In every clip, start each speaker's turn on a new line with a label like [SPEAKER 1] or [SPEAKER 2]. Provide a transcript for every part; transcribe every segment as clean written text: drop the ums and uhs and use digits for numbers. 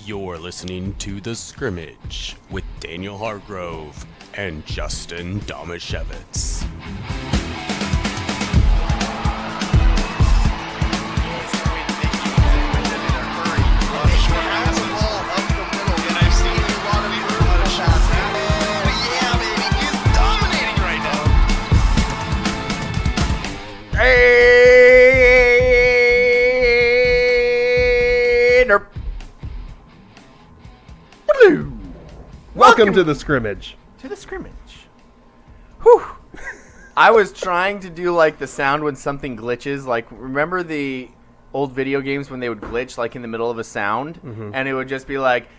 [SPEAKER 1] You're listening to The Scrimmage with Daniel Hargrove and Justin Domashevitz.
[SPEAKER 2] Welcome to the scrimmage.
[SPEAKER 3] To the scrimmage. Whew. I was trying to do like the sound when something glitches. Like, remember the old video games when they would glitch like in the middle of a sound? Mm-hmm. And it would just be like,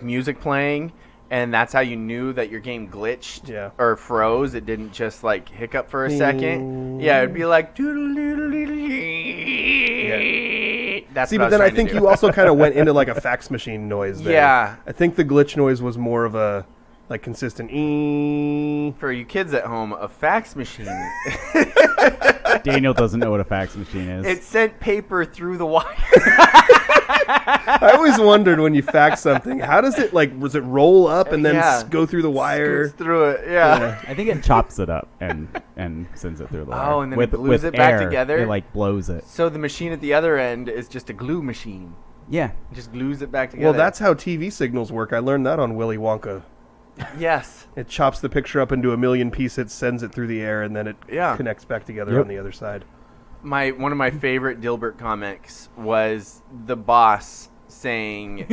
[SPEAKER 3] music playing. And that's how you knew that your game glitched or froze. It didn't just like hiccup for a second. Yeah, it would be like That's
[SPEAKER 2] See, but then I think you also kind of went into like a fax machine noise there.
[SPEAKER 3] Yeah.
[SPEAKER 2] I think the glitch noise was more of a like consistent
[SPEAKER 3] For you kids at home, a fax machine.
[SPEAKER 4] Daniel doesn't know what a fax machine is.
[SPEAKER 3] It sent paper through the wire.
[SPEAKER 2] I always wondered when you fax something, how does it was it roll up and then go through the wire?
[SPEAKER 3] Scoots through it, yeah.
[SPEAKER 4] I think it chops it up and sends it through the wire.
[SPEAKER 3] Oh, and then it glues it back together?
[SPEAKER 4] It like blows it.
[SPEAKER 3] So the machine at the other end is just a glue machine.
[SPEAKER 4] Yeah.
[SPEAKER 3] It just glues it back together.
[SPEAKER 2] Well, that's how TV signals work. I learned that on Willy Wonka.
[SPEAKER 3] Yes.
[SPEAKER 2] It chops the picture up into a million pieces, sends it through the air, and then it connects back together on the other side.
[SPEAKER 3] One of my favorite Dilbert comics was the boss saying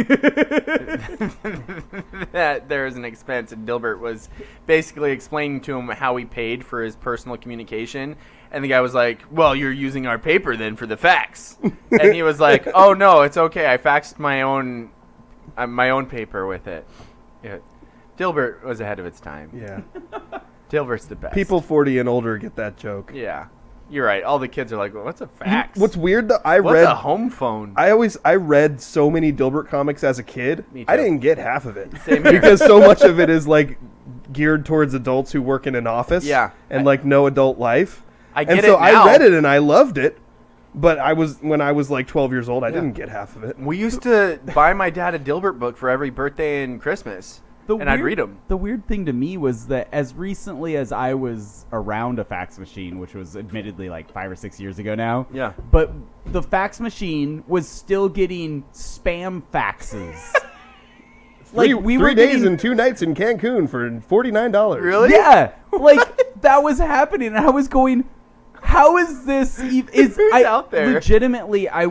[SPEAKER 3] that there is an expense, and Dilbert was basically explaining to him how he paid for his personal communication, and the guy was like, well, you're using our paper then for the fax. And he was like, oh no, it's okay, I faxed my own paper with it. Dilbert was ahead of its time.
[SPEAKER 2] Yeah.
[SPEAKER 3] Dilbert's the best.
[SPEAKER 2] People 40 and older get that joke.
[SPEAKER 3] Yeah. You're right. All the kids are like, well, what's a fax?
[SPEAKER 2] What's weird though,
[SPEAKER 3] what's a home phone?
[SPEAKER 2] I read so many Dilbert comics as a kid.
[SPEAKER 3] Me too.
[SPEAKER 2] I didn't get half of it.
[SPEAKER 3] Same here.
[SPEAKER 2] Because so much of it is like geared towards adults who work in an office.
[SPEAKER 3] Yeah.
[SPEAKER 2] And like no adult life.
[SPEAKER 3] I get
[SPEAKER 2] and so
[SPEAKER 3] it now.
[SPEAKER 2] I read it and I loved it. But when I was like 12 years old, I didn't get half of it.
[SPEAKER 3] We used to buy my dad a Dilbert book for every birthday and Christmas. I'd read them.
[SPEAKER 4] The weird thing to me was that as recently as I was around a fax machine, which was admittedly like 5 or 6 years ago now.
[SPEAKER 3] Yeah.
[SPEAKER 4] But the fax machine was still getting spam faxes.
[SPEAKER 2] Three days and 2 nights in Cancun for $49.
[SPEAKER 3] Really?
[SPEAKER 4] Yeah. Like that was happening. And I was going, how is this? Who's
[SPEAKER 3] out there?
[SPEAKER 4] Legitimately, I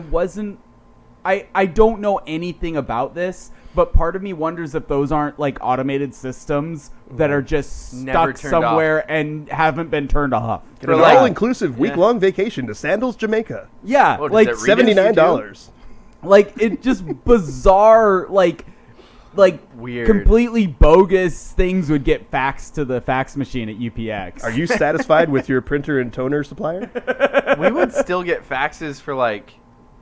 [SPEAKER 4] don't know anything about this. But part of me wonders if those aren't like automated systems that are just stuck somewhere and haven't been turned off.
[SPEAKER 2] For an all-inclusive week-long vacation to Sandals, Jamaica.
[SPEAKER 4] Yeah, like
[SPEAKER 2] $79.
[SPEAKER 4] Like it just bizarre, like
[SPEAKER 3] weird,
[SPEAKER 4] completely bogus things would get faxed to the fax machine at UPX.
[SPEAKER 2] Are you satisfied with your printer and toner supplier?
[SPEAKER 3] We would still get faxes for like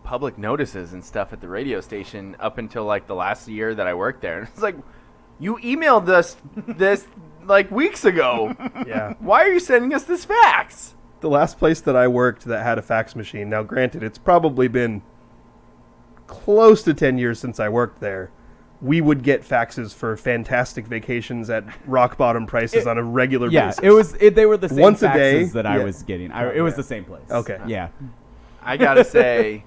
[SPEAKER 3] public notices and stuff at the radio station up until like the last year that I worked there. And it's like, you emailed us this like weeks ago.
[SPEAKER 2] Yeah.
[SPEAKER 3] Why are you sending us this fax?
[SPEAKER 2] The last place that I worked that had a fax machine, now granted, it's probably been close to 10 years since I worked there. We would get faxes for fantastic vacations at rock bottom prices on a regular basis.
[SPEAKER 4] Yeah, they were the same
[SPEAKER 2] Once
[SPEAKER 4] faxes
[SPEAKER 2] a day,
[SPEAKER 4] that I was getting. It was the same place.
[SPEAKER 2] Okay.
[SPEAKER 4] Yeah.
[SPEAKER 3] I gotta say,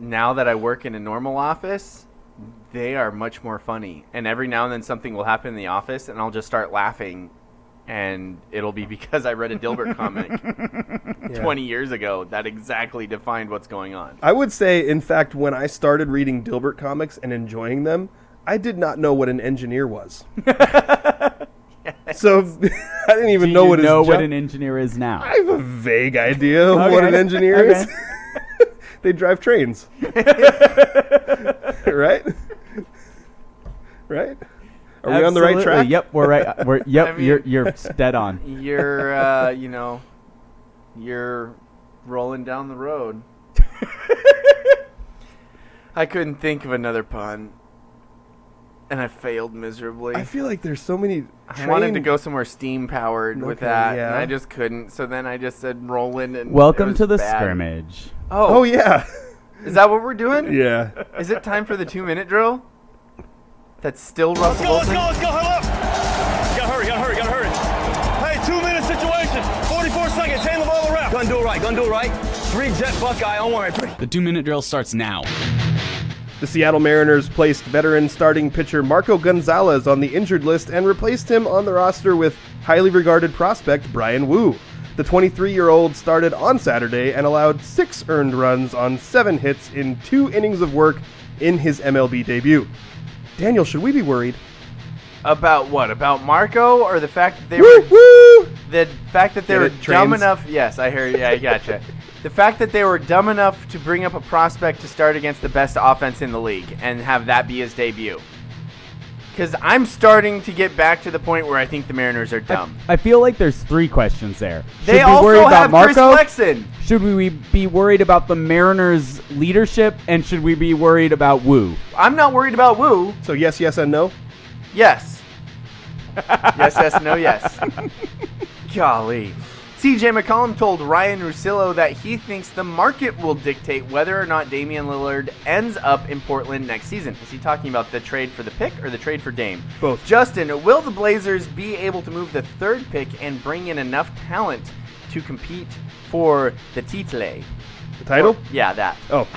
[SPEAKER 3] now that I work in a normal office, they are much more funny. And every now and then something will happen in the office, and I'll just start laughing. And it'll be because I read a Dilbert comic 20 years ago that exactly defined what's going on.
[SPEAKER 2] I would say, in fact, when I started reading Dilbert comics and enjoying them, I did not know what an engineer was. So I didn't even know what
[SPEAKER 4] an engineer is now.
[SPEAKER 2] I have a vague idea of what an engineer is. They drive trains. Right? Right? Are we on the right track?
[SPEAKER 4] Yep, we're right. I mean, you're dead on.
[SPEAKER 3] You're you're rolling down the road. I couldn't think of another pun. And I failed miserably.
[SPEAKER 2] I feel like there's so many.
[SPEAKER 3] I wanted to go somewhere steam powered with that, and I just couldn't. So then I just said rolling. And
[SPEAKER 4] welcome to the
[SPEAKER 3] bad.
[SPEAKER 4] scrimmage.
[SPEAKER 2] Oh yeah.
[SPEAKER 3] Is that what we're doing?
[SPEAKER 2] Yeah.
[SPEAKER 3] Is it time for the 2-minute drill? That's still Russell Wilson?
[SPEAKER 5] Let's go, hurry up! Gotta hurry. Hey, 2-minute situation, 44 seconds, hand the ball to the ref. Gonna do it right. 3 jet Buckeye, don't worry.
[SPEAKER 1] The 2-minute drill starts now.
[SPEAKER 2] The Seattle Mariners placed veteran starting pitcher Marco Gonzalez on the injured list and replaced him on the roster with highly regarded prospect Brian Wu. The 23-year-old started on Saturday and allowed 6 earned runs on 7 hits in 2 innings of work in his MLB debut. Daniel, should we be worried?
[SPEAKER 3] About what? About Marco, or the fact that they
[SPEAKER 2] Woo, woo!
[SPEAKER 3] the fact that they
[SPEAKER 2] Get
[SPEAKER 3] were
[SPEAKER 2] it?
[SPEAKER 3] dumb
[SPEAKER 2] Trains?
[SPEAKER 3] enough? Yes, I heard. Yeah, I gotcha. The fact that they were dumb enough to bring up a prospect to start against the best offense in the league and have that be his debut. Because I'm starting to get back to the point where I think the Mariners are dumb.
[SPEAKER 4] I feel like there's 3 questions there.
[SPEAKER 3] They
[SPEAKER 4] Should we worry
[SPEAKER 3] also
[SPEAKER 4] about
[SPEAKER 3] have
[SPEAKER 4] Marco?
[SPEAKER 3] Chris Flexen.
[SPEAKER 4] Should we be worried about the Mariners' leadership? And should we be worried about Wu?
[SPEAKER 3] I'm not worried about Wu.
[SPEAKER 2] So yes, and no?
[SPEAKER 3] Yes. Yes, no, yes. Golly. CJ McCollum told Ryan Russillo that he thinks the market will dictate whether or not Damian Lillard ends up in Portland next season. Is he talking about the trade for the pick or the trade for Dame?
[SPEAKER 2] Both.
[SPEAKER 3] Justin, will the Blazers be able to move the 3rd pick and bring in enough talent to compete for the title?
[SPEAKER 2] The title?
[SPEAKER 3] Yeah, that.
[SPEAKER 2] Oh.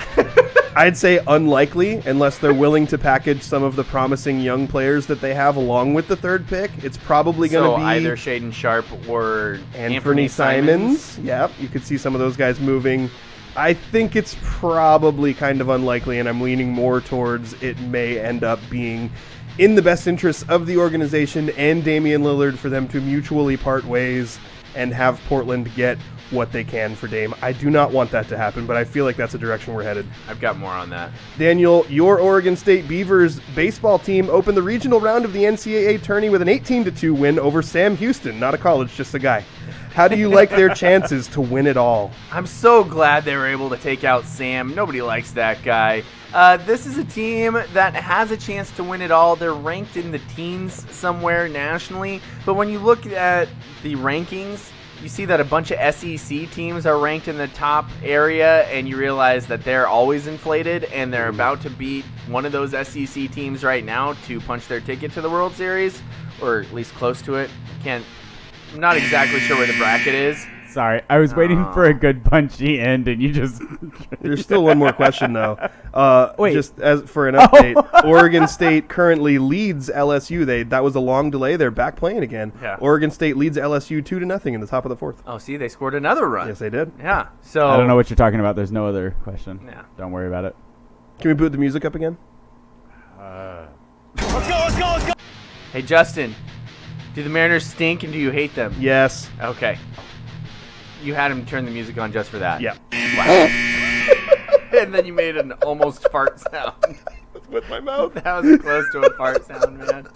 [SPEAKER 2] I'd say unlikely unless they're willing to package some of the promising young players that they have along with the 3rd pick. It's probably going to be
[SPEAKER 3] either Shaden Sharp or
[SPEAKER 2] Anthony Simons. Yep, you could see some of those guys moving. I think it's probably kind of unlikely, and I'm leaning more towards it may end up being in the best interest of the organization and Damian Lillard for them to mutually part ways and have Portland get what they can for Dame. I do not want that to happen, but I feel like that's the direction we're headed.
[SPEAKER 3] I've got more on that.
[SPEAKER 2] Daniel, your Oregon State Beavers baseball team opened the regional round of the NCAA tourney with an 18-2 win over Sam Houston. Not a college, just a guy. How do you like their chances to win it all?
[SPEAKER 3] I'm so glad they were able to take out Sam. Nobody likes that guy. This is a team that has a chance to win it all. They're ranked in the teens somewhere nationally, but when you look at the rankings, you see that a bunch of SEC teams are ranked in the top area, and you realize that they're always inflated, and they're about to beat one of those SEC teams right now to punch their ticket to the World Series, or at least close to it. I'm not exactly sure where the bracket is.
[SPEAKER 4] Sorry, I was waiting for a good punchy end, and you just...
[SPEAKER 2] There's still one more question, though.
[SPEAKER 4] Wait.
[SPEAKER 2] Just as for an update, Oregon State currently leads LSU. That was a long delay. They're back playing again.
[SPEAKER 3] Yeah.
[SPEAKER 2] Oregon State leads LSU 2-0 in the top of the 4th.
[SPEAKER 3] Oh, see, they scored another run.
[SPEAKER 2] Yes, they did.
[SPEAKER 3] Yeah, so...
[SPEAKER 4] I don't know what you're talking about. There's no other question.
[SPEAKER 3] Yeah.
[SPEAKER 4] Don't worry about it.
[SPEAKER 2] Can we put the music up again?
[SPEAKER 5] Let's go!
[SPEAKER 3] Hey, Justin, do the Mariners stink, and do you hate them?
[SPEAKER 2] Yes.
[SPEAKER 3] Okay. You had him turn the music on just for that.
[SPEAKER 2] Yeah.
[SPEAKER 3] And then you made an almost fart sound.
[SPEAKER 2] With my mouth.
[SPEAKER 3] That was close to a fart sound, man.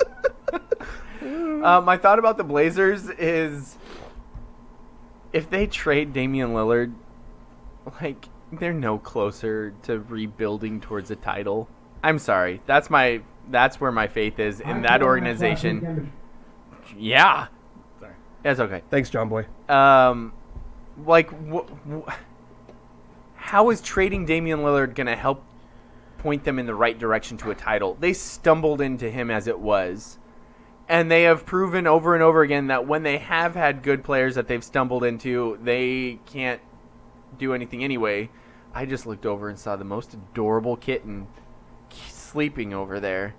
[SPEAKER 3] My thought about the Blazers is if they trade Damian Lillard, like, they're no closer to rebuilding towards a title. I'm sorry. That's where my faith is in that organization. Yeah.
[SPEAKER 4] Sorry.
[SPEAKER 2] That's okay. Thanks, John Boy.
[SPEAKER 3] How is trading Damian Lillard going to help point them in the right direction to a title? They stumbled into him as it was. And they have proven over and over again that when they have had good players that they've stumbled into, they can't do anything anyway. I just looked over and saw the most adorable kitten sleeping over there.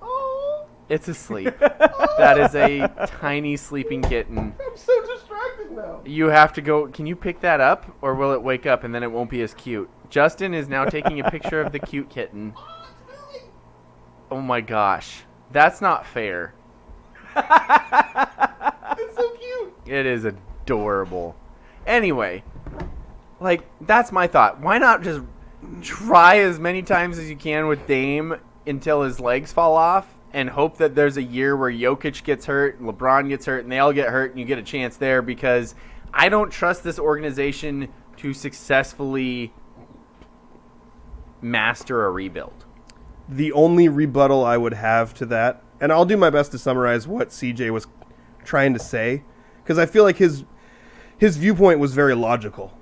[SPEAKER 3] It's asleep. That is a tiny sleeping kitten.
[SPEAKER 2] I'm so distracted now.
[SPEAKER 3] You have to go. Can you pick that up, or will it wake up and then it won't be as cute? Justin is now taking a picture of the cute kitten. Oh my gosh. That's not fair.
[SPEAKER 2] It's so cute.
[SPEAKER 3] It is adorable. Anyway, that's my thought. Why not just try as many times as you can with Dame until his legs fall off and hope that there's a year where Jokic gets hurt, and LeBron gets hurt, and they all get hurt, and you get a chance there, because I don't trust this organization to successfully master a rebuild.
[SPEAKER 2] The only rebuttal I would have to that, and I'll do my best to summarize what CJ was trying to say, because I feel like his viewpoint was very logical.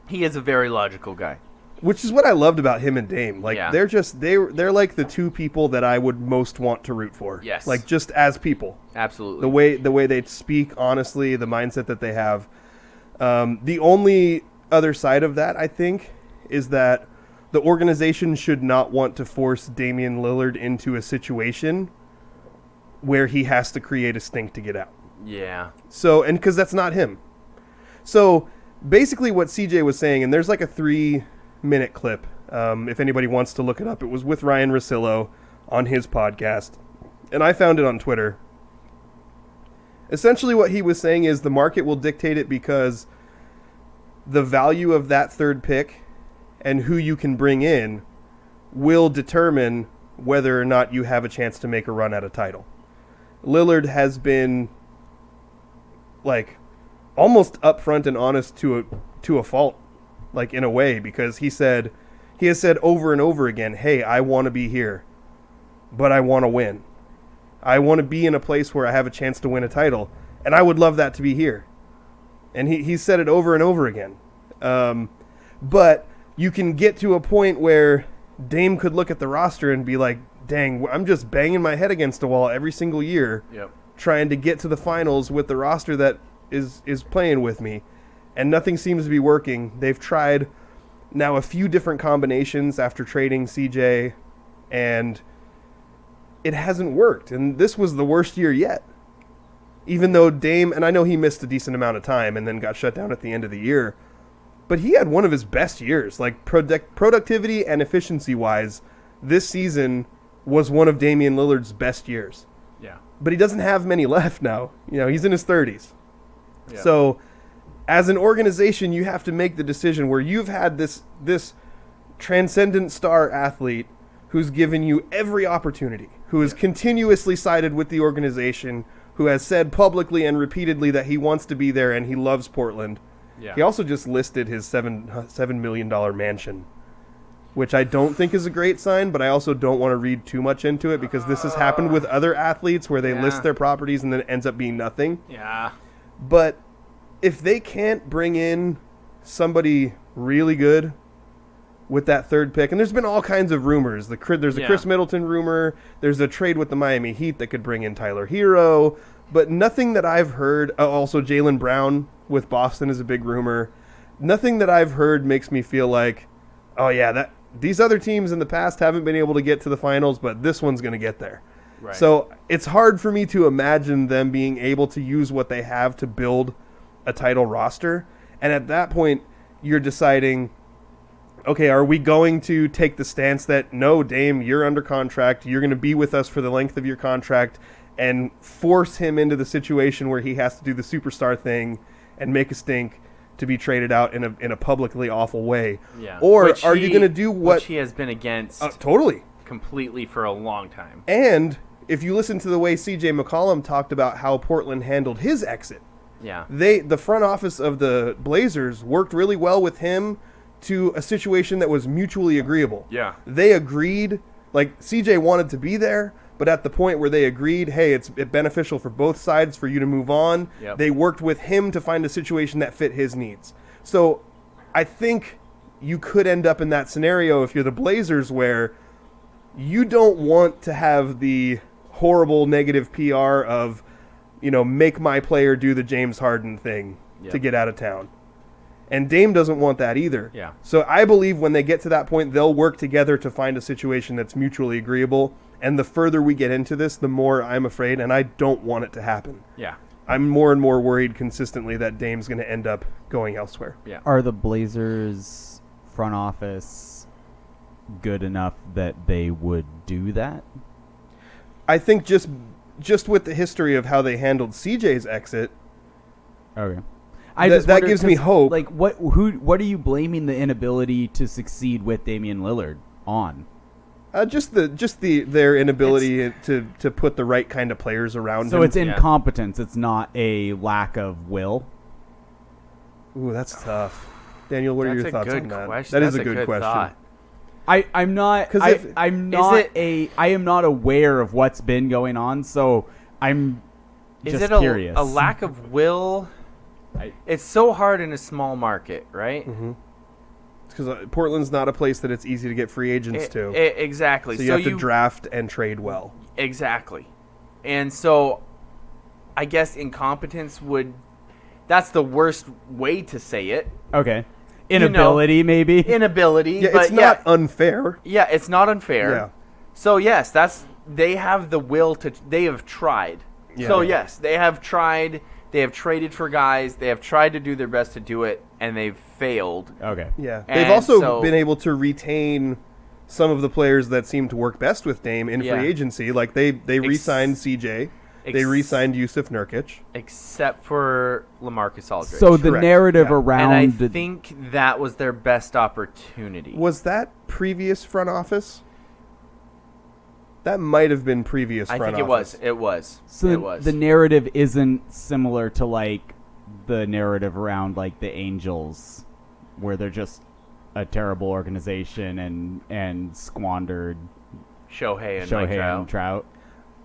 [SPEAKER 3] He is a very logical guy.
[SPEAKER 2] Which is what I loved about him and Dame. Like
[SPEAKER 3] Yeah.
[SPEAKER 2] they're like the two people that I would most want to root for.
[SPEAKER 3] Yes.
[SPEAKER 2] Like just as people.
[SPEAKER 3] Absolutely.
[SPEAKER 2] The way they speak honestly, the mindset that they have. The only other side of that, I think, is that the organization should not want to force Damian Lillard into a situation where he has to create a stink to get out.
[SPEAKER 3] Yeah.
[SPEAKER 2] So, and because that's not him. So, basically what CJ was saying, and there's like a 3-minute clip, if anybody wants to look it up. It was with Ryan Russillo on his podcast, and I found it on Twitter. Essentially what he was saying is the market will dictate it because the value of that third pick and who you can bring in will determine whether or not you have a chance to make a run at a title. Lillard has been like almost upfront and honest to a fault, like in a way, because he has said over and over again, hey, I want to be here, but I want to win. I want to be in a place where I have a chance to win a title, and I would love that to be here. And he said it over and over again. But you can get to a point where Dame could look at the roster and be like, dang, I'm just banging my head against the wall every single year, trying to get to the finals with the roster that is playing with me, and nothing seems to be working. They've tried now a few different combinations after trading CJ, and it hasn't worked. And this was the worst year yet. Even though Dame, and I know he missed a decent amount of time and then got shut down at the end of the year, but he had one of his best years. Like productivity and efficiency-wise, this season was one of Damian Lillard's best years.
[SPEAKER 3] Yeah.
[SPEAKER 2] But he doesn't have many left now. You know, he's in his 30s.
[SPEAKER 3] Yeah.
[SPEAKER 2] So as an organization, you have to make the decision where you've had this transcendent star athlete who's given you every opportunity, who has continuously sided with the organization, who has said publicly and repeatedly that he wants to be there and he loves Portland.
[SPEAKER 3] Yeah.
[SPEAKER 2] He also just listed his $7 million mansion, which I don't think is a great sign, but I also don't want to read too much into it because this has happened with other athletes where they list their properties and then it ends up being nothing.
[SPEAKER 3] Yeah.
[SPEAKER 2] But if they can't bring in somebody really good with that third pick, and there's been all kinds of rumors. There's a Chris Middleton rumor. There's a trade with the Miami Heat that could bring in Tyler Hero, but nothing that I've heard. Also, Jaylen Brown with Boston is a big rumor. Nothing that I've heard makes me feel like, oh yeah, that these other teams in the past haven't been able to get to the finals, but this one's going to get there.
[SPEAKER 3] Right.
[SPEAKER 2] So it's hard for me to imagine them being able to use what they have to build a title roster. And at that point, you're deciding, okay, are we going to take the stance that, no, Dame, you're under contract, you're going to be with us for the length of your contract, and force him into the situation where he has to do the superstar thing and make a stink to be traded out in a publicly awful way?
[SPEAKER 3] Yeah.
[SPEAKER 2] Or are you going to do what
[SPEAKER 3] he has been against
[SPEAKER 2] totally
[SPEAKER 3] completely for a long time?
[SPEAKER 2] And if you listen to the way CJ McCollum talked about how Portland handled his exit, the front office of the Blazers worked really well with him to a situation that was mutually agreeable.
[SPEAKER 3] Yeah.
[SPEAKER 2] They agreed, like CJ wanted to be there, but at the point where they agreed, hey, it's beneficial for both sides for you to move on, they worked with him to find a situation that fit his needs. So I think you could end up in that scenario if you're the Blazers where you don't want to have the horrible negative PR of, make my player do the James Harden thing to get out of town. And Dame doesn't want that either.
[SPEAKER 3] Yeah.
[SPEAKER 2] So I believe when they get to that point, they'll work together to find a situation that's mutually agreeable. And the further we get into this, the more I'm afraid, and I don't want it to happen.
[SPEAKER 3] Yeah.
[SPEAKER 2] I'm more and more worried consistently that Dame's going to end up going elsewhere.
[SPEAKER 3] Yeah.
[SPEAKER 4] Are the Blazers front office good enough that they would do that?
[SPEAKER 2] I think just with the history of how they handled CJ's exit,
[SPEAKER 4] okay,
[SPEAKER 2] that gives me hope.
[SPEAKER 4] Like, what are you blaming the inability to succeed with Damian Lillard on?
[SPEAKER 2] Just their inability to put the right kind of players around him.
[SPEAKER 4] So it's incompetence. It's not a lack of will.
[SPEAKER 2] Ooh, that's tough. Daniel, what are your thoughts on that?
[SPEAKER 3] Question.
[SPEAKER 2] That is
[SPEAKER 3] That's
[SPEAKER 2] a good question.
[SPEAKER 3] Thought.
[SPEAKER 4] I'm not aware of what's been going on, so I'm just curious.
[SPEAKER 3] A lack of will? It's so hard in a small market, right?
[SPEAKER 2] Mm-hmm. because Portland's not a place that it's easy to get free agents to.
[SPEAKER 3] Exactly.
[SPEAKER 2] So you have to draft and trade well.
[SPEAKER 3] Exactly. And so I guess incompetence that's the worst way to say it.
[SPEAKER 4] Okay. Inability, maybe?
[SPEAKER 3] Inability.
[SPEAKER 2] Yeah,
[SPEAKER 3] but
[SPEAKER 2] it's not unfair.
[SPEAKER 3] Yeah, it's not unfair.
[SPEAKER 2] Yeah.
[SPEAKER 3] So, yes, they have the will they have tried.
[SPEAKER 2] Yeah.
[SPEAKER 3] So, yes, they have tried. They have traded for guys. They have tried to do their best to do it, and they've failed.
[SPEAKER 4] Okay.
[SPEAKER 2] Yeah.
[SPEAKER 3] And
[SPEAKER 2] They've also
[SPEAKER 3] so-
[SPEAKER 2] been able to retain some of the players that seem to work best with Dame in
[SPEAKER 3] Yeah.
[SPEAKER 2] free agency. Like, they re-signed CJ. They re-signed Yusuf Nurkic.
[SPEAKER 3] Except for LaMarcus Aldridge.
[SPEAKER 4] So the
[SPEAKER 2] Correct.
[SPEAKER 4] narrative
[SPEAKER 2] Yeah.
[SPEAKER 4] around...
[SPEAKER 3] And I think that was their best opportunity.
[SPEAKER 2] Was that previous front office? That might have been previous front office.
[SPEAKER 3] I think it was.
[SPEAKER 4] So
[SPEAKER 3] it was.
[SPEAKER 4] the narrative isn't similar to, like, the narrative around, like, the Angels, where they're just a terrible organization and squandered
[SPEAKER 3] Shohei and
[SPEAKER 4] Trout.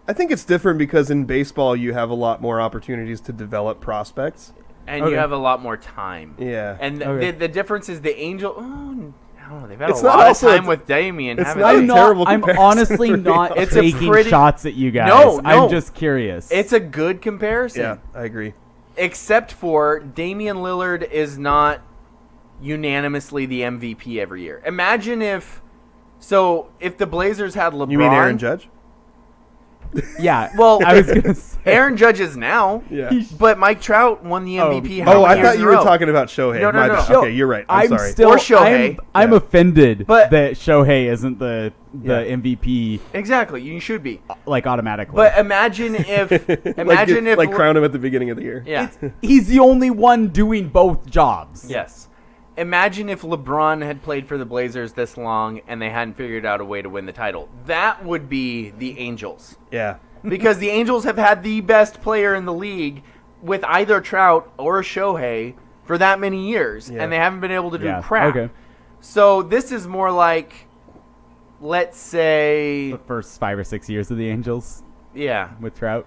[SPEAKER 2] I think it's different because in baseball you have a lot more opportunities to develop prospects.
[SPEAKER 3] And
[SPEAKER 4] Okay.
[SPEAKER 3] you have a lot more time.
[SPEAKER 2] Yeah.
[SPEAKER 3] And
[SPEAKER 4] Okay.
[SPEAKER 3] the difference is the Angel... Oh, I don't know. They've had
[SPEAKER 2] It's
[SPEAKER 3] a
[SPEAKER 2] not
[SPEAKER 3] lot of
[SPEAKER 2] also-
[SPEAKER 3] time with Damian.
[SPEAKER 2] it's
[SPEAKER 3] haven't
[SPEAKER 2] not
[SPEAKER 3] they?
[SPEAKER 2] a terrible
[SPEAKER 4] I'm
[SPEAKER 2] comparison,
[SPEAKER 4] honestly
[SPEAKER 2] to be
[SPEAKER 4] not
[SPEAKER 2] honest.
[SPEAKER 3] It's a
[SPEAKER 4] taking
[SPEAKER 3] pretty-
[SPEAKER 4] shots at you guys.
[SPEAKER 3] No.
[SPEAKER 4] I'm just curious.
[SPEAKER 3] It's a good comparison.
[SPEAKER 2] Yeah, I agree.
[SPEAKER 3] Except for Damian Lillard is not unanimously the MVP every year. Imagine if the Blazers had LeBron.
[SPEAKER 2] You mean Aaron Judge?
[SPEAKER 4] Yeah.
[SPEAKER 3] Well,
[SPEAKER 4] I was going to say.
[SPEAKER 3] Aaron Judge is now.
[SPEAKER 2] Yeah.
[SPEAKER 3] But Mike Trout won the MVP. how
[SPEAKER 2] Oh,
[SPEAKER 3] many
[SPEAKER 2] I
[SPEAKER 3] years
[SPEAKER 2] thought
[SPEAKER 3] in
[SPEAKER 2] you
[SPEAKER 3] a
[SPEAKER 2] were
[SPEAKER 3] row?
[SPEAKER 2] talking about Shohei.
[SPEAKER 3] No, no,
[SPEAKER 2] My
[SPEAKER 3] no.
[SPEAKER 2] bad. Okay, you're right. I'm sorry.
[SPEAKER 3] Or Shohei.
[SPEAKER 4] I'm
[SPEAKER 2] Yeah.
[SPEAKER 4] offended
[SPEAKER 3] But-
[SPEAKER 4] that Shohei isn't the
[SPEAKER 2] Yeah.
[SPEAKER 4] MVP
[SPEAKER 3] Exactly. You should be.
[SPEAKER 4] like automatically.
[SPEAKER 3] But imagine if. Imagine if.
[SPEAKER 2] like crown him at the beginning of the year.
[SPEAKER 3] Yeah.
[SPEAKER 4] he's the only one doing both jobs.
[SPEAKER 3] Yes. Imagine if LeBron had played for the Blazers this long and they hadn't figured out a way to win the title. That would be the Angels.
[SPEAKER 2] Yeah.
[SPEAKER 3] Because the Angels have had the best player in the league with either Trout or Shohei for that many years,
[SPEAKER 2] Yeah.
[SPEAKER 3] and they haven't been able to do
[SPEAKER 4] Yeah.
[SPEAKER 3] crap.
[SPEAKER 4] Okay.
[SPEAKER 3] So this is more like, let's say,
[SPEAKER 4] The first 5 or 6 years of the Angels
[SPEAKER 3] yeah,
[SPEAKER 4] with Trout.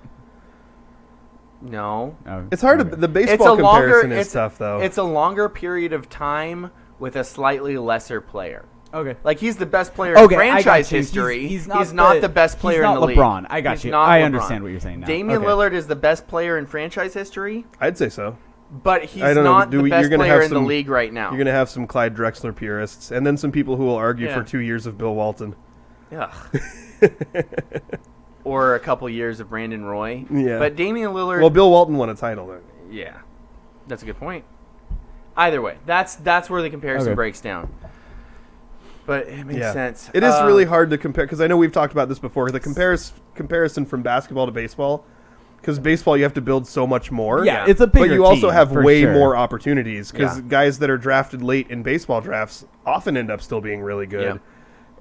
[SPEAKER 3] no.
[SPEAKER 4] Oh,
[SPEAKER 2] It's hard
[SPEAKER 4] okay.
[SPEAKER 2] to... The baseball comparison is tough, though.
[SPEAKER 3] It's a longer period of time with a slightly lesser player.
[SPEAKER 4] Okay.
[SPEAKER 3] Like, he's the best player
[SPEAKER 4] Okay,
[SPEAKER 3] in
[SPEAKER 4] I got
[SPEAKER 3] franchise
[SPEAKER 4] you.
[SPEAKER 3] history.
[SPEAKER 4] He's
[SPEAKER 3] not
[SPEAKER 4] not
[SPEAKER 3] the best player
[SPEAKER 4] he's
[SPEAKER 3] in
[SPEAKER 4] not
[SPEAKER 3] the league.
[SPEAKER 4] LeBron. I got
[SPEAKER 3] He's
[SPEAKER 4] you.
[SPEAKER 3] not
[SPEAKER 4] I
[SPEAKER 3] LeBron.
[SPEAKER 4] understand what you're saying now.
[SPEAKER 3] Damian
[SPEAKER 4] Okay.
[SPEAKER 3] Lillard is the best player in franchise history,
[SPEAKER 2] I'd say so.
[SPEAKER 3] but he's
[SPEAKER 2] I don't know.
[SPEAKER 3] not the
[SPEAKER 2] You're
[SPEAKER 3] best
[SPEAKER 2] gonna
[SPEAKER 3] player
[SPEAKER 2] have
[SPEAKER 3] in the
[SPEAKER 2] some-
[SPEAKER 3] league right now.
[SPEAKER 2] You're going to have some Clyde Drexler purists, and then some people who will argue
[SPEAKER 3] Yeah.
[SPEAKER 2] for 2 years of Bill Walton.
[SPEAKER 3] Ugh. Or a couple years of Brandon Roy.
[SPEAKER 2] Yeah.
[SPEAKER 3] But Damian Lillard...
[SPEAKER 2] Well, Bill Walton won a title, though.
[SPEAKER 3] yeah. That's a good point. Either way, that's where the comparison
[SPEAKER 4] Okay.
[SPEAKER 3] breaks down. But it makes sense.
[SPEAKER 2] It is really hard to compare, because I know we've talked about this before, the comparison from basketball to baseball, because baseball you have to build so much more.
[SPEAKER 4] Yeah, it's a bigger
[SPEAKER 2] But you also
[SPEAKER 4] team,
[SPEAKER 2] have
[SPEAKER 4] for
[SPEAKER 2] way
[SPEAKER 4] sure.
[SPEAKER 2] more opportunities, because
[SPEAKER 3] Yeah.
[SPEAKER 2] guys that are drafted late in baseball drafts often end up still being really good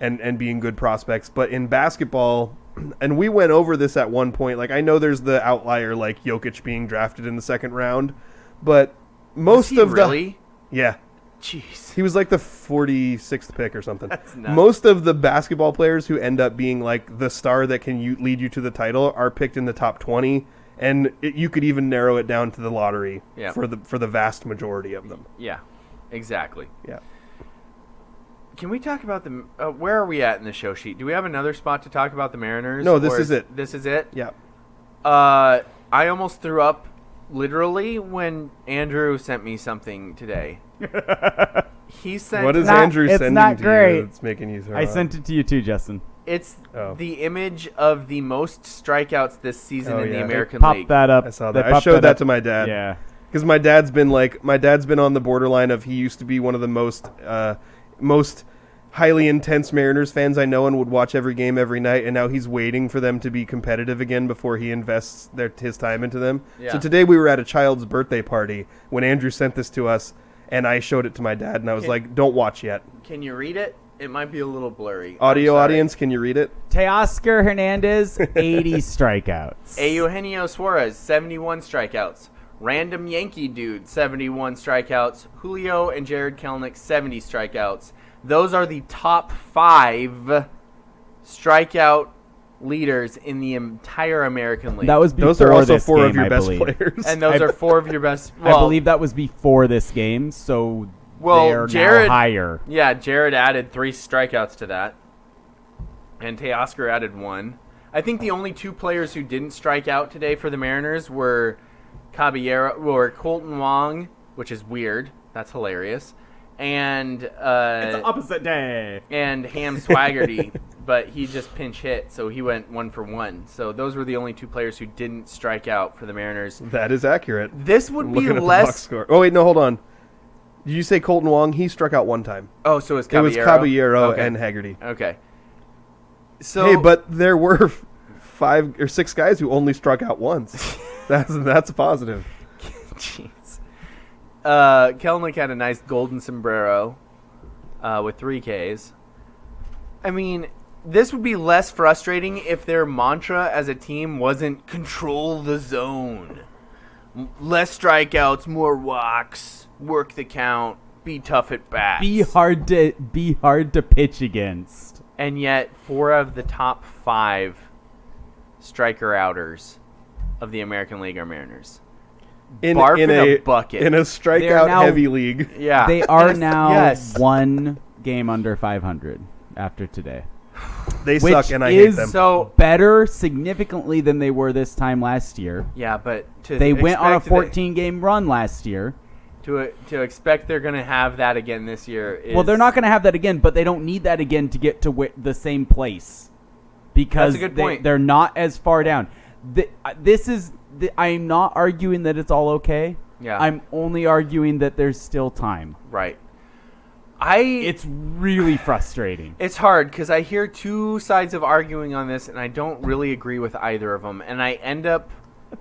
[SPEAKER 3] Yeah.
[SPEAKER 2] and being good prospects. But in basketball, and we went over this at one point, like I know there's the outlier like Jokic being drafted in the second round, but most
[SPEAKER 3] Was he
[SPEAKER 2] of
[SPEAKER 3] really?
[SPEAKER 2] the... Yeah.
[SPEAKER 3] Jeez.
[SPEAKER 2] He was like the 46th pick or something.
[SPEAKER 3] That's nuts.
[SPEAKER 2] Most of the basketball players who end up being like the star that can lead you to the title are picked in the top 20, and you could even narrow it down to the lottery for the vast majority of them.
[SPEAKER 3] Yeah. Exactly.
[SPEAKER 2] Yeah.
[SPEAKER 3] Can we talk about the... where are we at in the show sheet? Do we have another spot to talk about the Mariners?
[SPEAKER 2] No, this
[SPEAKER 3] Or
[SPEAKER 2] is it.
[SPEAKER 3] This is it?
[SPEAKER 2] Yeah.
[SPEAKER 3] I almost threw up literally when Andrew sent me something today. He sent...
[SPEAKER 2] What is
[SPEAKER 4] not-
[SPEAKER 2] Andrew
[SPEAKER 4] it's
[SPEAKER 2] sending
[SPEAKER 4] not
[SPEAKER 2] to
[SPEAKER 4] great.
[SPEAKER 2] you that's making you throw
[SPEAKER 4] I
[SPEAKER 2] up?
[SPEAKER 4] sent it to you too, Justin.
[SPEAKER 3] It's
[SPEAKER 2] Oh.
[SPEAKER 3] the image of the most strikeouts this season
[SPEAKER 2] Oh,
[SPEAKER 3] in the
[SPEAKER 2] yeah.
[SPEAKER 3] American
[SPEAKER 4] Pop
[SPEAKER 3] League.
[SPEAKER 4] that up.
[SPEAKER 2] I saw
[SPEAKER 4] They
[SPEAKER 2] that. I
[SPEAKER 4] popped
[SPEAKER 2] showed that
[SPEAKER 4] up.
[SPEAKER 2] to my dad.
[SPEAKER 4] Yeah.
[SPEAKER 2] Because my dad's been on the borderline of he used to be one of the most highly intense Mariners fans I know and would watch every game every night, and now he's waiting for them to be competitive again before he invests his time into them.
[SPEAKER 3] Yeah.
[SPEAKER 2] So today we were at a child's birthday party when Andrew sent this to us, and I showed it to my dad, and I was like, don't watch yet.
[SPEAKER 3] Can you read it? It might be a little blurry.
[SPEAKER 2] Audio
[SPEAKER 3] I'm sorry.
[SPEAKER 2] audience, can you read it?
[SPEAKER 4] Teoscar Hernandez, 80 strikeouts.
[SPEAKER 3] Eugenio Suarez, 71 strikeouts. Random Yankee Dude, 71 strikeouts. Julio and Jared Kelenic, 70 strikeouts. Those are the top 5 strikeout leaders in the entire American League.
[SPEAKER 4] That was before
[SPEAKER 2] Those are also
[SPEAKER 4] this
[SPEAKER 2] 4
[SPEAKER 4] game,
[SPEAKER 2] of your
[SPEAKER 4] I
[SPEAKER 2] best
[SPEAKER 4] believe.
[SPEAKER 2] players.
[SPEAKER 3] and those are 4 of your best.
[SPEAKER 4] I believe that was before this game, so
[SPEAKER 3] Well,
[SPEAKER 4] they're
[SPEAKER 3] Jared,
[SPEAKER 4] now higher.
[SPEAKER 3] Yeah, Jared added 3 strikeouts to that, and Teoscar added 1. I think the only 2 players who didn't strike out today for the Mariners were Colton Wong, which is weird. That's hilarious. And
[SPEAKER 4] It's the opposite day.
[SPEAKER 3] And Ham Swaggerty, but he just pinch hit, so he went 1 for 1. So those were the only 2 players who didn't strike out for the Mariners.
[SPEAKER 2] That is accurate.
[SPEAKER 3] This would be
[SPEAKER 2] Looking at
[SPEAKER 3] less.
[SPEAKER 2] the box score. Oh wait, no, hold on. Did you say Colton Wong? He struck out 1 time.
[SPEAKER 3] Oh, so it's
[SPEAKER 2] It was
[SPEAKER 3] Caballero.
[SPEAKER 2] Caballero
[SPEAKER 3] Okay.
[SPEAKER 2] and Haggerty.
[SPEAKER 3] Okay. So
[SPEAKER 2] Hey, but there were 5 or 6 guys who only struck out once. That's a positive.
[SPEAKER 3] jeez. Kelnick had a nice golden sombrero with 3 Ks. I mean, this would be less frustrating if their mantra as a team wasn't control the zone. Less strikeouts, more walks, work the count, be tough at bats.
[SPEAKER 4] Be hard to pitch against.
[SPEAKER 3] And yet 4 of the top 5 striker outers of the American League are Mariners. Barf in a bucket.
[SPEAKER 2] In a strikeout heavy league.
[SPEAKER 3] Yeah.
[SPEAKER 4] They are now
[SPEAKER 3] Yes.
[SPEAKER 4] 1 game under 500 after today.
[SPEAKER 2] They
[SPEAKER 4] Which
[SPEAKER 2] suck, and I hate
[SPEAKER 4] is
[SPEAKER 2] them.
[SPEAKER 3] So
[SPEAKER 4] better significantly than they were this time last year.
[SPEAKER 3] yeah, but
[SPEAKER 4] They went on a
[SPEAKER 3] expect
[SPEAKER 4] 14-game run last year.
[SPEAKER 3] to expect they're going to have that again this year. Is,
[SPEAKER 4] Well, they're not going to have that again, but they don't need that again to get to the same place because
[SPEAKER 3] That's a good point.
[SPEAKER 4] they're not as far down. I'm not arguing that it's all okay.
[SPEAKER 3] Yeah.
[SPEAKER 4] I'm only arguing that there's still time.
[SPEAKER 3] right.
[SPEAKER 4] It's really frustrating.
[SPEAKER 3] It's hard because I hear 2 sides of arguing on this, and I don't really agree with either of them, and I end up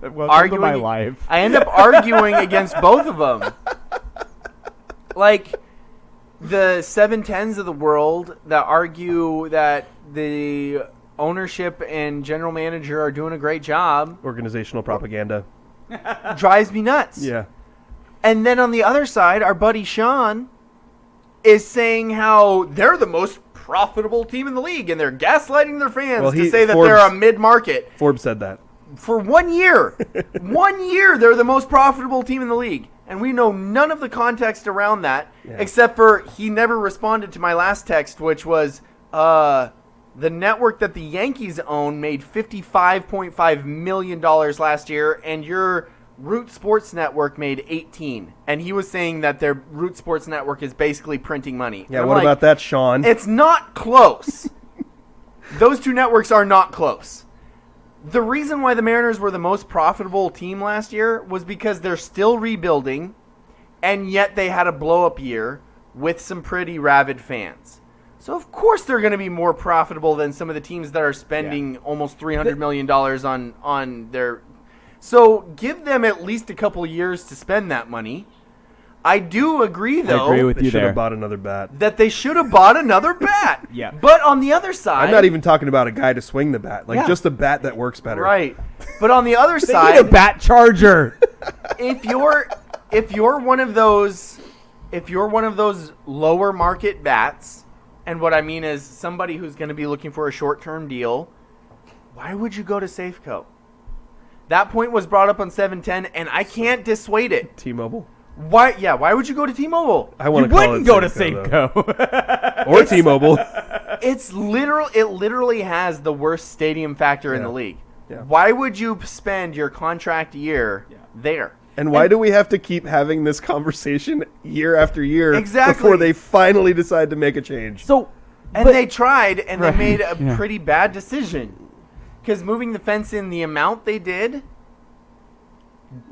[SPEAKER 4] Welcome to my life.
[SPEAKER 3] I end up arguing against both of them. Like the 710s of the world that argue that the ownership and general manager are doing a great job
[SPEAKER 2] Organizational propaganda.
[SPEAKER 3] drives me nuts.
[SPEAKER 2] Yeah.
[SPEAKER 3] And then on the other side, our buddy Sean is saying how they're the most profitable team in the league, and they're gaslighting their fans to say that they're a mid-market.
[SPEAKER 2] Forbes said that.
[SPEAKER 3] For 1 year. 1 year, they're the most profitable team in the league. And we know none of the context around that, except for he never responded to my last text, which was the network that the Yankees own made $55.5 million last year, and your Root Sports Network made 18. And he was saying that their Root Sports Network is basically printing money.
[SPEAKER 2] Yeah, what about that, Sean?
[SPEAKER 3] It's not close. Those 2 networks are not close. The reason why the Mariners were the most profitable team last year was because they're still rebuilding, and yet they had a blow-up year with some pretty rabid fans. So, of course, they're going to be more profitable than some of the teams that are spending almost $300 million on their... So, give them at least a couple years to spend that money. I do agree, though,
[SPEAKER 4] I agree with
[SPEAKER 2] They
[SPEAKER 4] you
[SPEAKER 2] should
[SPEAKER 4] there.
[SPEAKER 2] have bought another bat.
[SPEAKER 3] that they should have bought another bat.
[SPEAKER 4] Yeah.
[SPEAKER 3] But on the other side...
[SPEAKER 2] I'm not even talking about a guy to swing the bat. Like,
[SPEAKER 3] Yeah.
[SPEAKER 2] just a bat that works better.
[SPEAKER 3] Right. But on the other
[SPEAKER 4] They
[SPEAKER 3] side...
[SPEAKER 4] need a bat charger.
[SPEAKER 3] if you're one of those lower market bats, and what I mean is somebody who's going to be looking for a short-term deal, why would you go to Safeco? That point was brought up on 710, and I can't dissuade it.
[SPEAKER 2] T-Mobile.
[SPEAKER 3] Why? Yeah, why would you go to T-Mobile?
[SPEAKER 2] I want
[SPEAKER 4] You
[SPEAKER 2] to call
[SPEAKER 4] wouldn't
[SPEAKER 2] it
[SPEAKER 4] go to
[SPEAKER 2] Safeco,
[SPEAKER 4] Safeco.
[SPEAKER 2] though. Or T-Mobile.
[SPEAKER 3] It literally has the worst stadium factor in the league.
[SPEAKER 2] Yeah.
[SPEAKER 3] Why would you spend your contract year there?
[SPEAKER 2] And why do we have to keep having this conversation year after year
[SPEAKER 3] Exactly.
[SPEAKER 2] before they finally decide to make a change?
[SPEAKER 3] And they tried, and
[SPEAKER 4] Right.
[SPEAKER 3] they made a
[SPEAKER 4] Yeah.
[SPEAKER 3] pretty bad decision. Because moving the fence in the amount they didn't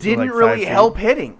[SPEAKER 2] like 5
[SPEAKER 3] really
[SPEAKER 2] feet?
[SPEAKER 3] help hitting.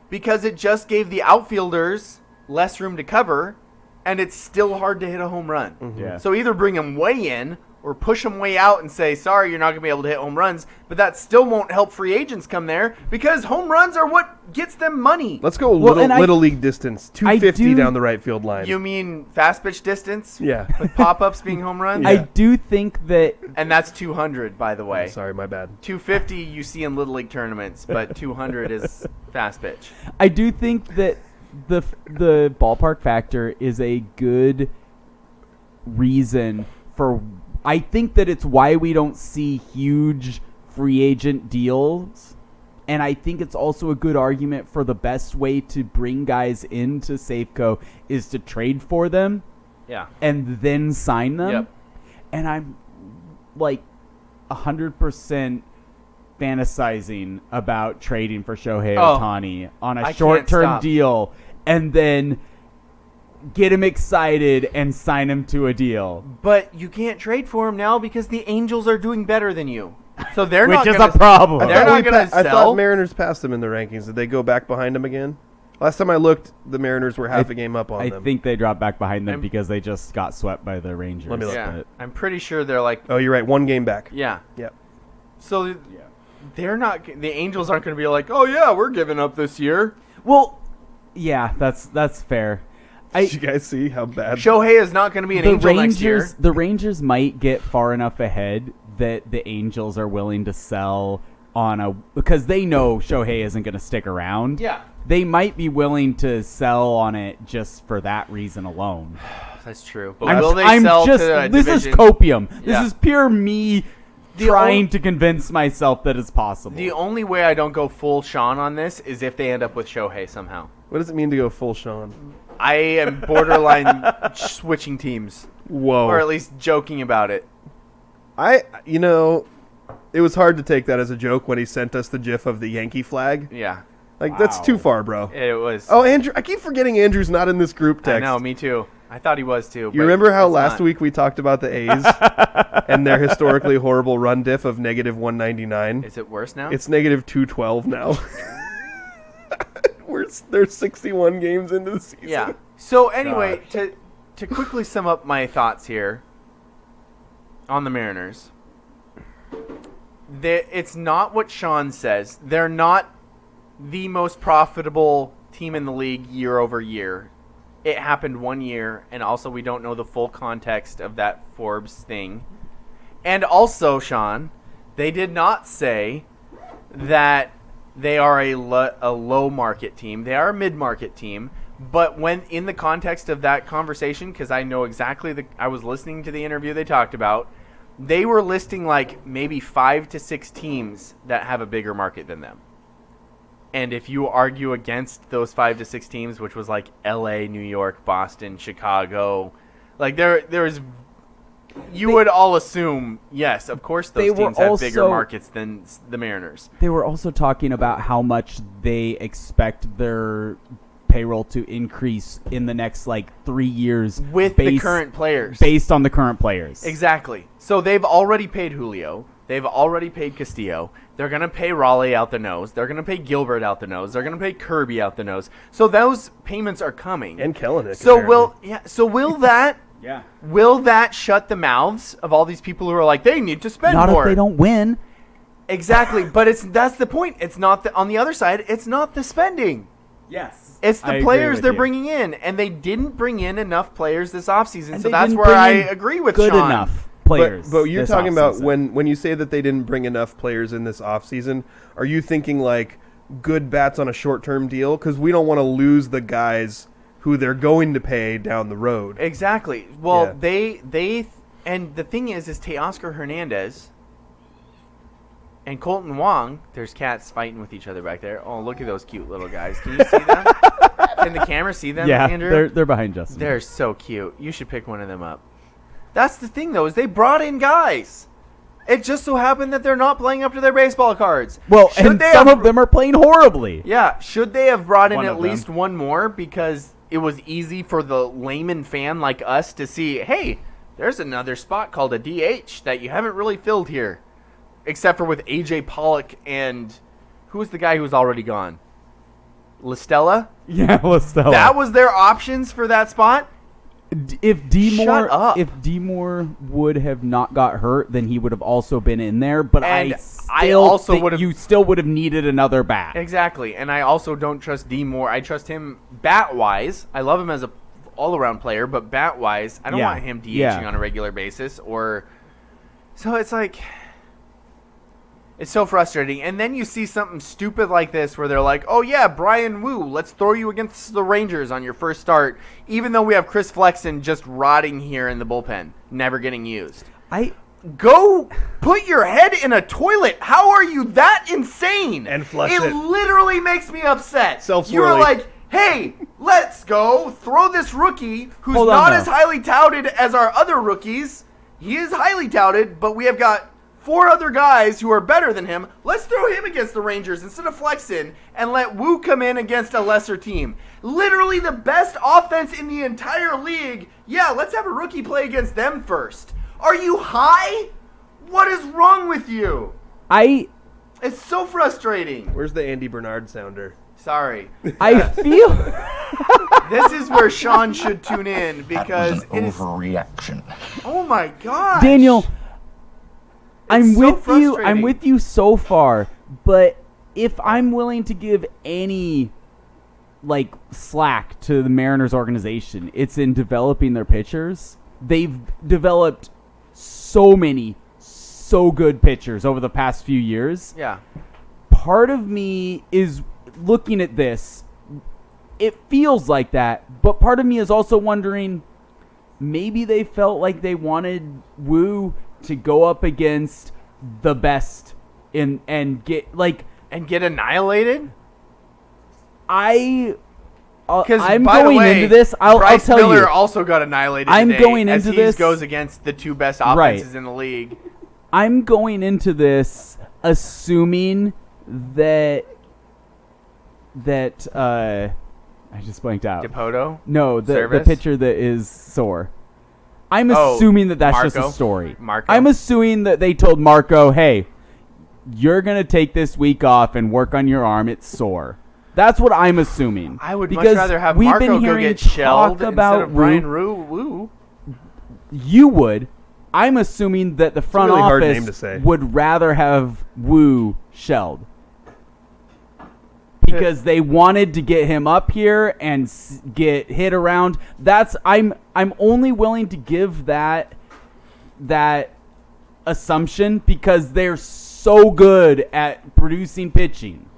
[SPEAKER 3] Because it just gave the outfielders less room to cover, and it's still hard to hit a home run.
[SPEAKER 4] Yeah.
[SPEAKER 3] So either bring them way in or push them way out and say, sorry, you're not going to be able to hit home runs. But that still won't help free agents come there because home runs are what gets them money.
[SPEAKER 2] Let's go
[SPEAKER 4] Well, and
[SPEAKER 2] little league distance. 250
[SPEAKER 4] do-
[SPEAKER 2] down the right field line.
[SPEAKER 3] You mean fast pitch distance?
[SPEAKER 2] Yeah.
[SPEAKER 3] With pop-ups being home runs?
[SPEAKER 2] Yeah.
[SPEAKER 4] I do think that
[SPEAKER 3] And that's 200, by the way.
[SPEAKER 2] Sorry, my bad.
[SPEAKER 3] 250 you see in Little League tournaments, but 200 is fast pitch.
[SPEAKER 4] I do think that the ballpark factor is a good reason for. I think that it's why we don't see huge free agent deals And I think it's also a good argument for the best way to bring guys into Safeco is to trade for them.
[SPEAKER 3] Yeah.
[SPEAKER 4] And then sign them.
[SPEAKER 3] Yep.
[SPEAKER 4] And I'm like 100% fantasizing about trading for Shohei Ohtani on a short-term deal and then get him excited and sign him to a deal.
[SPEAKER 3] But you can't trade for him now because the Angels are doing better than you. So they're not
[SPEAKER 4] Which is a problem.
[SPEAKER 3] They're not going to sell.
[SPEAKER 2] I thought Mariners passed them in the rankings. Did they go back behind them again? Last time I looked, the Mariners were half a game up on them.
[SPEAKER 4] I think they dropped back behind them because they just got swept by the Rangers.
[SPEAKER 2] Let me look.
[SPEAKER 3] Yeah. I'm pretty sure they're like...
[SPEAKER 2] Oh, you're right. 1 game back.
[SPEAKER 3] Yeah.
[SPEAKER 2] Yep.
[SPEAKER 3] So they're not... The Angels aren't going to be like, oh, yeah, we're giving up this year.
[SPEAKER 4] Well, yeah, that's fair.
[SPEAKER 2] Did you guys see how bad...
[SPEAKER 3] Shohei is not going to be an Angel next year.
[SPEAKER 4] The Rangers might get far enough ahead that the Angels are willing to sell on a... Because they know Shohei isn't going to stick around.
[SPEAKER 3] Yeah.
[SPEAKER 4] They might be willing to sell on it just for that reason alone.
[SPEAKER 3] That's true. But will they sell to a
[SPEAKER 4] This
[SPEAKER 3] division?
[SPEAKER 4] is copium.
[SPEAKER 3] Yeah.
[SPEAKER 4] This is pure me trying to convince myself that it's possible.
[SPEAKER 3] The only way I don't go full Sean on this is if they end up with Shohei somehow.
[SPEAKER 2] What does it mean to go full Sean?
[SPEAKER 3] I am borderline switching teams.
[SPEAKER 2] Whoa.
[SPEAKER 3] Or at least joking about it.
[SPEAKER 2] It was hard to take that as a joke when he sent us the gif of the Yankee flag.
[SPEAKER 3] Yeah.
[SPEAKER 2] Like, that's too far, bro.
[SPEAKER 3] It was.
[SPEAKER 2] Oh, Andrew, I keep forgetting Andrew's not in this group text.
[SPEAKER 3] I know, me too. I thought he was too.
[SPEAKER 2] You remember how last week we talked about the A's and their historically horrible run diff of negative 199?
[SPEAKER 3] Is it worse now?
[SPEAKER 2] It's negative 212 now. They're 61 games into the season.
[SPEAKER 3] Yeah. So anyway, to quickly sum up my thoughts here on the Mariners, it's not what Sean says. They're not the most profitable team in the league year over year. It happened 1 year, and also we don't know the full context of that Forbes thing. And also, Sean, they did not say that they are a low market team. They are a mid market team. But when in the context of that conversation, because I know exactly I was listening to the interview they talked about, they were listing like maybe 5 to 6 teams that have a bigger market than them. And if you argue against those 5 to 6 teams, which was like LA, New York, Boston, Chicago, like there's you would all assume, yes, of course those teams have bigger markets than the Mariners.
[SPEAKER 4] They were also talking about how much they expect their payroll to increase in the next 3 years
[SPEAKER 3] with the current players.
[SPEAKER 4] Based on the current players.
[SPEAKER 3] Exactly. So they've already paid Julio. They've already paid Castillo. They're going to pay Raleigh out the nose. They're going to pay Gilbert out the nose. They're going to pay Kirby out the nose. So those payments are coming.
[SPEAKER 2] And Kellenic.
[SPEAKER 3] So will that will that shut the mouths of all these people who are like, they need to spend more?
[SPEAKER 4] Not if they don't win.
[SPEAKER 3] Exactly. But that's the point. It's not on the other side, it's not the spending.
[SPEAKER 4] Yes.
[SPEAKER 3] It's the players they're bringing in, and they didn't bring in enough players this offseason. So that's where I agree with
[SPEAKER 4] Sean.
[SPEAKER 3] Good
[SPEAKER 4] enough players.
[SPEAKER 2] But you're talking about when you say that they didn't bring enough players in this offseason, are you thinking like good bats on a short-term deal? Because we don't want to lose the guys who they're going to pay down the road.
[SPEAKER 3] Exactly. Well, they and the thing is Teoscar Hernandez and Colton Wong. There's cats fighting with each other back there. Oh, look at those cute little guys. Can you see them? Can the camera see them, Andrew?
[SPEAKER 4] They're behind Justin.
[SPEAKER 3] They're so cute. You should pick one of them up. That's the thing, though, is they brought in guys. It just so happened that they're not playing up to their baseball cards.
[SPEAKER 4] Well, and some of them are playing horribly.
[SPEAKER 3] Yeah. Should they have brought in at least one more because it was easy for the layman fan like us to see, hey, there's another spot called a DH that you haven't really filled here. Except for with A.J. Pollock and who was the guy who was already gone? LaStella?
[SPEAKER 4] Yeah, LaStella.
[SPEAKER 3] That was their options for that spot?
[SPEAKER 4] If D-Moore would have not got hurt, then he would have also been in there. But I also think you still would have needed another bat.
[SPEAKER 3] Exactly. And I also don't trust D-Moore. I trust him bat-wise. I love him as a all-around player, but bat-wise, I don't want him DHing on a regular basis. So it's like... It's so frustrating. And then you see something stupid like this where they're like, oh, yeah, Brian Wu, let's throw you against the Rangers on your first start, even though we have Chris Flexen just rotting here in the bullpen, never getting used. Go put your head in a toilet. How are you that insane?
[SPEAKER 2] And flush it.
[SPEAKER 3] It literally makes me upset.
[SPEAKER 2] Self-swirly.
[SPEAKER 3] You're like, hey, let's go throw this rookie who's
[SPEAKER 4] Hold on,
[SPEAKER 3] not
[SPEAKER 4] though.
[SPEAKER 3] as highly touted as our other rookies. He is highly touted, but we have got 4 other guys who are better than him. Let's throw him against the Rangers instead of flexing and let Wu come in against a lesser team. Literally the best offense in the entire league. Yeah, let's have a rookie play against them first. Are you high? What is wrong with you? It's so frustrating.
[SPEAKER 2] Where's the Andy Bernard sounder?
[SPEAKER 3] Sorry.
[SPEAKER 4] I feel
[SPEAKER 3] This is where Sean should tune in because
[SPEAKER 6] That was an overreaction.
[SPEAKER 3] Oh my god.
[SPEAKER 4] Daniel, I'm
[SPEAKER 3] so
[SPEAKER 4] with you. I'm
[SPEAKER 3] frustrating.
[SPEAKER 4] with you so far, but if I'm willing to give any slack to the Mariners organization, it's in developing their pitchers. They've developed so many so good pitchers over the past few years.
[SPEAKER 3] Yeah.
[SPEAKER 4] Part of me is looking at this. It feels like that, but part of me is also wondering maybe they felt like they wanted Wu to go up against the best and get
[SPEAKER 3] annihilated?
[SPEAKER 4] I'm
[SPEAKER 3] by the
[SPEAKER 4] going
[SPEAKER 3] way,
[SPEAKER 4] into this. I'll
[SPEAKER 3] Bryce
[SPEAKER 4] tell
[SPEAKER 3] Miller
[SPEAKER 4] you.
[SPEAKER 3] also got annihilated.
[SPEAKER 4] I'm
[SPEAKER 3] today
[SPEAKER 4] going
[SPEAKER 3] as
[SPEAKER 4] into
[SPEAKER 3] he
[SPEAKER 4] this-
[SPEAKER 3] goes against the 2 best offenses in the league.
[SPEAKER 4] I'm going into this assuming that I just blanked out.
[SPEAKER 3] Dipoto?
[SPEAKER 4] No, the
[SPEAKER 3] Service?
[SPEAKER 4] pitcher that is sore. I'm
[SPEAKER 3] Oh,
[SPEAKER 4] assuming that that's just
[SPEAKER 3] Marco?
[SPEAKER 4] a story.
[SPEAKER 3] Marco?
[SPEAKER 4] I'm assuming that they told Marco, hey, you're going to take this week off and work on your arm. It's sore. That's what I'm assuming.
[SPEAKER 3] I would much
[SPEAKER 4] Because
[SPEAKER 3] rather have
[SPEAKER 4] we've
[SPEAKER 3] Marco
[SPEAKER 4] been
[SPEAKER 3] go
[SPEAKER 4] hearing
[SPEAKER 3] get
[SPEAKER 4] talk
[SPEAKER 3] shelled
[SPEAKER 4] about
[SPEAKER 3] instead of Brian
[SPEAKER 4] Wu.
[SPEAKER 3] Wu.
[SPEAKER 4] You would. I'm assuming that the front
[SPEAKER 2] really hard name
[SPEAKER 4] office
[SPEAKER 2] to say.
[SPEAKER 4] would rather have Wu shelled. Because they wanted to get him up here and get hit around. I'm only willing to give that assumption because they're so good at producing pitching.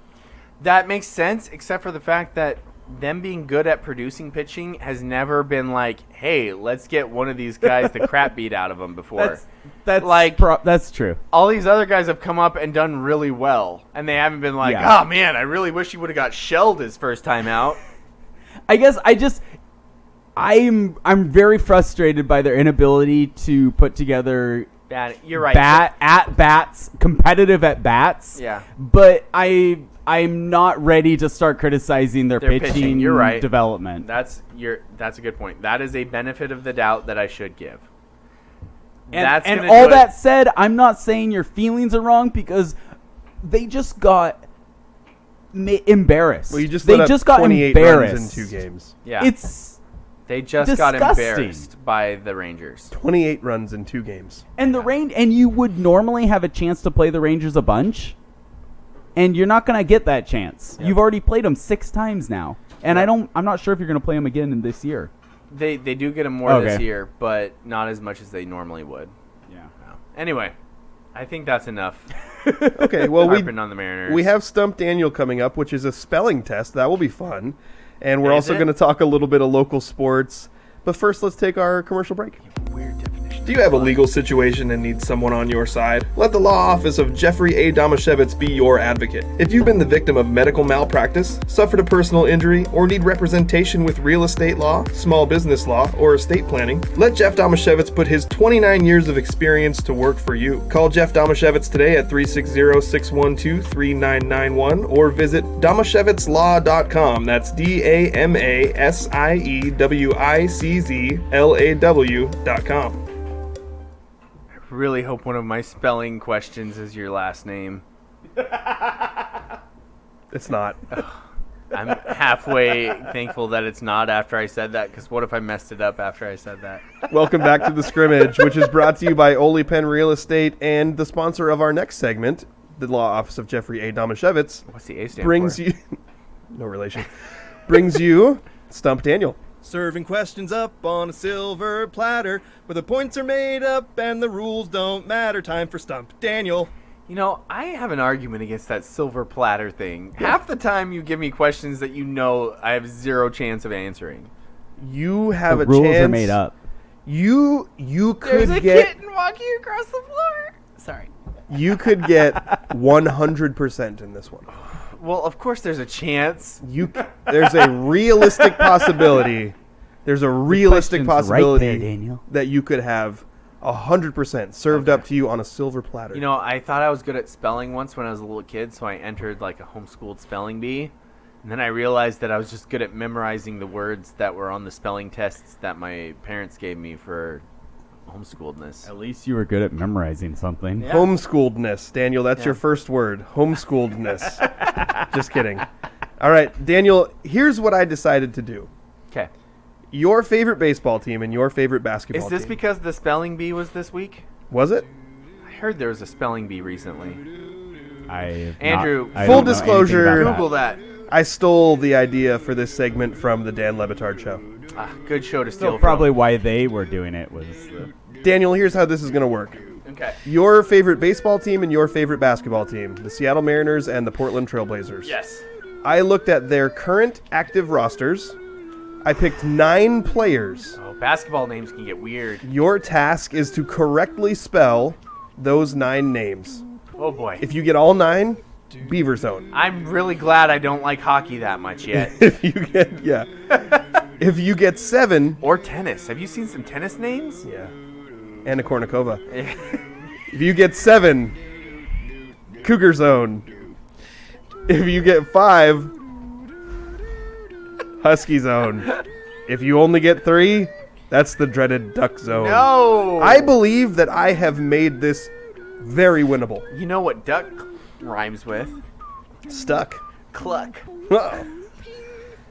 [SPEAKER 3] That makes sense, except for the fact that them being good at producing pitching has never been like, hey, let's get one of these guys the crap beat out of them before.
[SPEAKER 4] That's true.
[SPEAKER 3] All these other guys have come up and done really well, and they haven't been like,
[SPEAKER 4] Yeah.
[SPEAKER 3] oh man, I really wish he would have got shelled his first time out.
[SPEAKER 4] I guess I'm very frustrated by their inability to put together
[SPEAKER 3] You're right.
[SPEAKER 4] bats, competitive at bats.
[SPEAKER 3] Yeah.
[SPEAKER 4] But I'm not ready to start criticizing their pitching
[SPEAKER 3] You're right.
[SPEAKER 4] development.
[SPEAKER 3] That's a good point. That is a benefit of the doubt that I should give.
[SPEAKER 4] And all that said, I'm not saying your feelings are wrong because they just got embarrassed.
[SPEAKER 2] Well, you just
[SPEAKER 4] they
[SPEAKER 2] let up
[SPEAKER 4] just got
[SPEAKER 2] 28
[SPEAKER 4] embarrassed
[SPEAKER 2] runs in 2 games.
[SPEAKER 3] Yeah. They just got
[SPEAKER 4] disgusting.
[SPEAKER 3] embarrassed by the Rangers.
[SPEAKER 2] 28 runs in 2 games.
[SPEAKER 4] And and you would normally have a chance to play the Rangers a bunch, and you're not going to get that chance.
[SPEAKER 2] Yep.
[SPEAKER 4] You've already played them 6 times now, and I'm not sure if you're going to play them again in this year.
[SPEAKER 3] They do get them more this
[SPEAKER 4] Okay.
[SPEAKER 3] year, but not as much as they normally would.
[SPEAKER 4] Yeah.
[SPEAKER 3] Anyway, I think that's enough.
[SPEAKER 2] Okay, well,
[SPEAKER 3] Harping on the Mariners.
[SPEAKER 2] we have Stump Daniel coming up, which is a spelling test. That will be fun. And we're
[SPEAKER 3] Is
[SPEAKER 2] also
[SPEAKER 3] it?
[SPEAKER 2] going to talk a little bit of local sports. But first, let's take our commercial break.
[SPEAKER 3] Weird definition.
[SPEAKER 2] Do you have a legal situation and need someone on your side? Let the law office of Jeffrey A. Damashevitz be your advocate. If you've been the victim of medical malpractice, suffered a personal injury, or need representation with real estate law, small business law, or estate planning, let Jeff Damashevitz put his 29 years of experience to work for you. Call Jeff Damashevitz today at 360-612-3991 or visit damashevitzlaw.com. That's DAMASIEWICZLAW.com.
[SPEAKER 3] Really hope one of my spelling questions is your last name.
[SPEAKER 2] It's not.
[SPEAKER 3] I'm halfway thankful that it's not after I said that, because what if I messed it up after I said that?
[SPEAKER 2] Welcome back to The Scrimmage, which is brought to you by Ole Penn Real Estate and the sponsor of our next segment, the law office of Jeffrey A. Damashevitz.
[SPEAKER 3] What's the A stand
[SPEAKER 2] Brings
[SPEAKER 3] for?
[SPEAKER 2] you... No relation. Brings you Stump Daniel.
[SPEAKER 7] Serving questions up on a silver platter where the points are made up and the rules don't matter. Time for Stump Daniel.
[SPEAKER 3] You know, I have an argument against that silver platter thing. Half the time you give me questions that you know I have zero chance of answering.
[SPEAKER 2] You have
[SPEAKER 4] The
[SPEAKER 2] a
[SPEAKER 4] rules
[SPEAKER 2] chance.
[SPEAKER 4] are made up.
[SPEAKER 2] You
[SPEAKER 3] There's
[SPEAKER 2] could
[SPEAKER 3] a
[SPEAKER 2] get
[SPEAKER 3] kitten walk you across the floor. Sorry.
[SPEAKER 2] You could get 100% in this one.
[SPEAKER 3] Well, of course there's a chance.
[SPEAKER 2] There's a realistic possibility. There's a realistic
[SPEAKER 4] question's
[SPEAKER 2] possibility
[SPEAKER 4] right there, Daniel.
[SPEAKER 2] that you could have 100% served up to you on a silver platter.
[SPEAKER 3] You know, I thought I was good at spelling once when I was a little kid, so I entered like a homeschooled spelling bee. And then I realized that I was just good at memorizing the words that were on the spelling tests that my parents gave me for homeschooledness.
[SPEAKER 4] At least you were good at memorizing something.
[SPEAKER 3] Yeah.
[SPEAKER 2] Homeschooledness, Daniel. That's your first word. Homeschooledness. Just kidding. All right, Daniel, here's what I decided to do.
[SPEAKER 3] Okay.
[SPEAKER 2] Your favorite baseball team and your favorite basketball
[SPEAKER 3] Is
[SPEAKER 2] team.
[SPEAKER 3] this because the spelling bee was this week?
[SPEAKER 2] Was it?
[SPEAKER 3] I heard there was a spelling bee recently.
[SPEAKER 4] Andrew,
[SPEAKER 2] full disclosure,
[SPEAKER 3] Google that.
[SPEAKER 2] I stole the idea for this segment from the Dan Lebitard show.
[SPEAKER 3] Good show to steal
[SPEAKER 4] So probably why they were doing it was...
[SPEAKER 2] Daniel, here's how this is going to work.
[SPEAKER 3] Okay.
[SPEAKER 2] Your favorite baseball team and your favorite basketball team, the Seattle Mariners and the Portland Trailblazers.
[SPEAKER 3] Yes.
[SPEAKER 2] I looked at their current active rosters. I picked 9 players.
[SPEAKER 3] Oh, basketball names can get weird.
[SPEAKER 2] Your task is to correctly spell those 9 names.
[SPEAKER 3] Oh, boy.
[SPEAKER 2] If you get all 9, Beaver Zone.
[SPEAKER 3] I'm really glad I don't like hockey that much yet.
[SPEAKER 2] If you get 7,
[SPEAKER 3] Or tennis. Have you seen some tennis names?
[SPEAKER 2] yeah, Anna Kournikova. If you get 7, Cougar Zone. If you get 5, Husky Zone. If you only get 3, that's the dreaded Duck Zone.
[SPEAKER 3] No!
[SPEAKER 2] I believe that I have made this very winnable.
[SPEAKER 3] You know what duck rhymes with?
[SPEAKER 2] Stuck.
[SPEAKER 3] Cluck.
[SPEAKER 2] Uh-oh.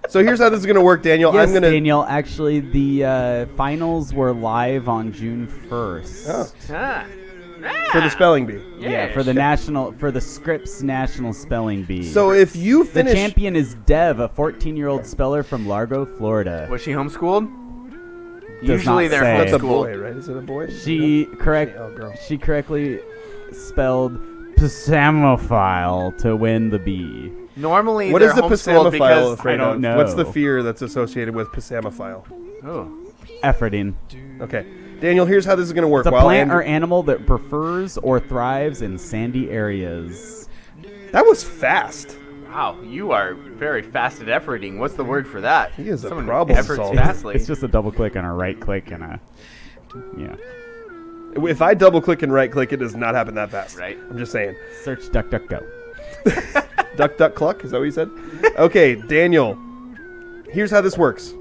[SPEAKER 2] So here's how this is going to work, Daniel.
[SPEAKER 4] Yes,
[SPEAKER 2] I'm gonna.
[SPEAKER 4] Daniel, actually, the finals were live on June 1st.
[SPEAKER 2] Oh,
[SPEAKER 3] Ah.
[SPEAKER 2] for the spelling bee.
[SPEAKER 4] Yeah, for the Scripps National Spelling Bee.
[SPEAKER 2] So if you
[SPEAKER 4] the
[SPEAKER 2] finish,
[SPEAKER 4] champion is Dev, a 14-year-old speller from Largo, Florida.
[SPEAKER 3] Was she homeschooled?
[SPEAKER 4] Does
[SPEAKER 3] Usually
[SPEAKER 4] not
[SPEAKER 3] they're
[SPEAKER 4] say.
[SPEAKER 2] that's a
[SPEAKER 3] homeschooled.
[SPEAKER 2] boy, right? Is it a boy?
[SPEAKER 4] She
[SPEAKER 2] girl.
[SPEAKER 4] correctly spelled Psamophile to win the bee.
[SPEAKER 3] Normally
[SPEAKER 2] What
[SPEAKER 3] they're
[SPEAKER 2] is the
[SPEAKER 3] homeschooled
[SPEAKER 2] Psamophile
[SPEAKER 3] because
[SPEAKER 2] afraid
[SPEAKER 4] I don't
[SPEAKER 2] of?
[SPEAKER 4] know.
[SPEAKER 2] What's the fear that's associated with Psamophile?
[SPEAKER 3] Oh.
[SPEAKER 4] Efforting.
[SPEAKER 2] Okay, Daniel. Here's how this is going to work.
[SPEAKER 4] It's a
[SPEAKER 2] While
[SPEAKER 4] plant
[SPEAKER 2] Andrew-
[SPEAKER 4] or animal that prefers or thrives in sandy areas.
[SPEAKER 2] That was fast.
[SPEAKER 3] Wow, you are very fast at efforting. What's the word for that?
[SPEAKER 2] He is a
[SPEAKER 3] Someone
[SPEAKER 2] problem
[SPEAKER 3] efforts
[SPEAKER 2] solver.
[SPEAKER 3] fastly.
[SPEAKER 4] It's just a double click and a right click and a... Yeah.
[SPEAKER 2] If I double click and right click, it does not happen that fast.
[SPEAKER 3] Right.
[SPEAKER 2] I'm just saying.
[SPEAKER 4] Search DuckDuckGo.
[SPEAKER 2] Duck, duck, cluck. Is that what you said? Okay, Daniel. Here's how this works.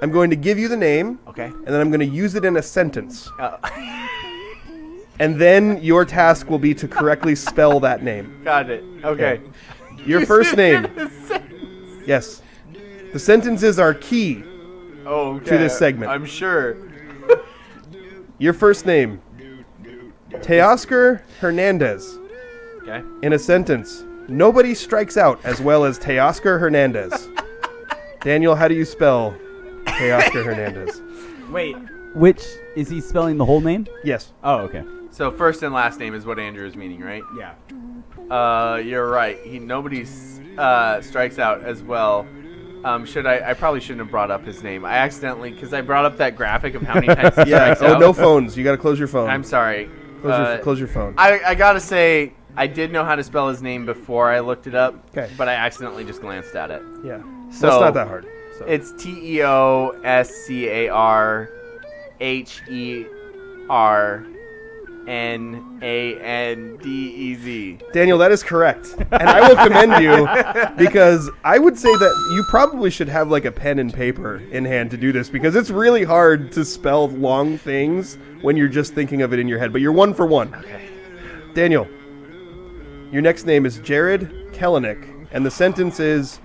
[SPEAKER 2] I'm going to give you the name.
[SPEAKER 3] Okay.
[SPEAKER 2] And then I'm going to use it in a sentence. And then your task will be to correctly spell that name.
[SPEAKER 3] Got it. Okay.
[SPEAKER 2] Your first name. Yes. The sentences are key.
[SPEAKER 3] Oh, okay.
[SPEAKER 2] To this segment.
[SPEAKER 3] I'm sure.
[SPEAKER 2] Your first name. Teoscar Hernandez.
[SPEAKER 3] Okay.
[SPEAKER 2] In a sentence. Nobody strikes out as well as Teoscar Hernandez. Daniel, how do you spell Teoscar Hernandez?
[SPEAKER 4] Wait. Which, is he spelling the whole name?
[SPEAKER 2] Yes.
[SPEAKER 4] Oh, okay.
[SPEAKER 3] So first and last name is what Andrew is meaning, right?
[SPEAKER 4] Yeah.
[SPEAKER 3] You're right. Nobody strikes out as well. I probably shouldn't have brought up his name. I accidentally, because I brought up that graphic of how many times he
[SPEAKER 2] Yeah.
[SPEAKER 3] strikes
[SPEAKER 2] Oh,
[SPEAKER 3] out.
[SPEAKER 2] no phones. You got to close your phone.
[SPEAKER 3] I'm sorry.
[SPEAKER 2] Close your phone.
[SPEAKER 3] I gotta say, I did know how to spell his name before I looked it up.
[SPEAKER 2] 'Kay.
[SPEAKER 3] But I accidentally just glanced at it.
[SPEAKER 2] Yeah.
[SPEAKER 3] So
[SPEAKER 2] Well, it's not that hard. So.
[SPEAKER 3] It's TeoscarHernandez.
[SPEAKER 2] Daniel, that is correct. And I will commend you because I would say that you probably should have like a pen and paper in hand to do this because it's really hard to spell long things when you're just thinking of it in your head. But you're 1 for 1.
[SPEAKER 3] Okay.
[SPEAKER 2] Daniel, your next name is Jared Kelenic. And the sentence is,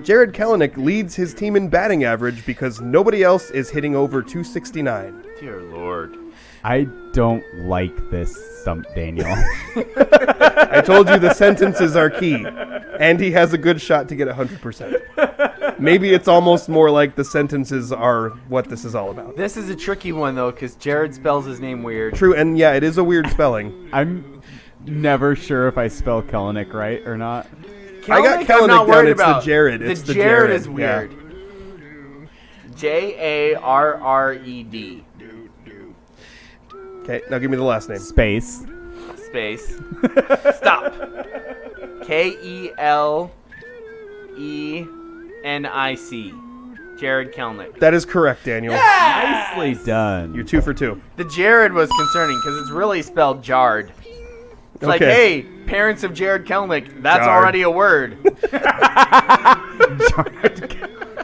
[SPEAKER 2] Jared Kelenic leads his team in batting average because nobody else is hitting over 269.
[SPEAKER 3] Dear Lord.
[SPEAKER 4] I don't like this stump, Daniel.
[SPEAKER 2] I told you the sentences are key, and he has a good shot to get 100%. Maybe it's almost more like the sentences are what this is all about.
[SPEAKER 3] This is a tricky one, though, because Jared spells his name weird.
[SPEAKER 2] True, and yeah, it is a weird spelling.
[SPEAKER 4] I'm never sure if I spell Kelenic right or not.
[SPEAKER 2] I got
[SPEAKER 3] Kelenic, I'm not
[SPEAKER 2] Kelenic down,
[SPEAKER 3] worried
[SPEAKER 2] it's the
[SPEAKER 3] about.
[SPEAKER 2] Jared. It's the
[SPEAKER 3] Jared
[SPEAKER 2] Jared.
[SPEAKER 3] is weird. Jarred.
[SPEAKER 2] Okay, Okay, now give me the last name.
[SPEAKER 4] Space.
[SPEAKER 3] Stop. Kelenic. Jared Kelnick.
[SPEAKER 2] That is correct, Daniel.
[SPEAKER 4] Nicely done.
[SPEAKER 2] You're 2 for 2.
[SPEAKER 3] The Jared was concerning because it's really spelled jarred. It's like, hey, parents of Jared Kelnick, that's
[SPEAKER 2] Jarred.
[SPEAKER 3] already a word.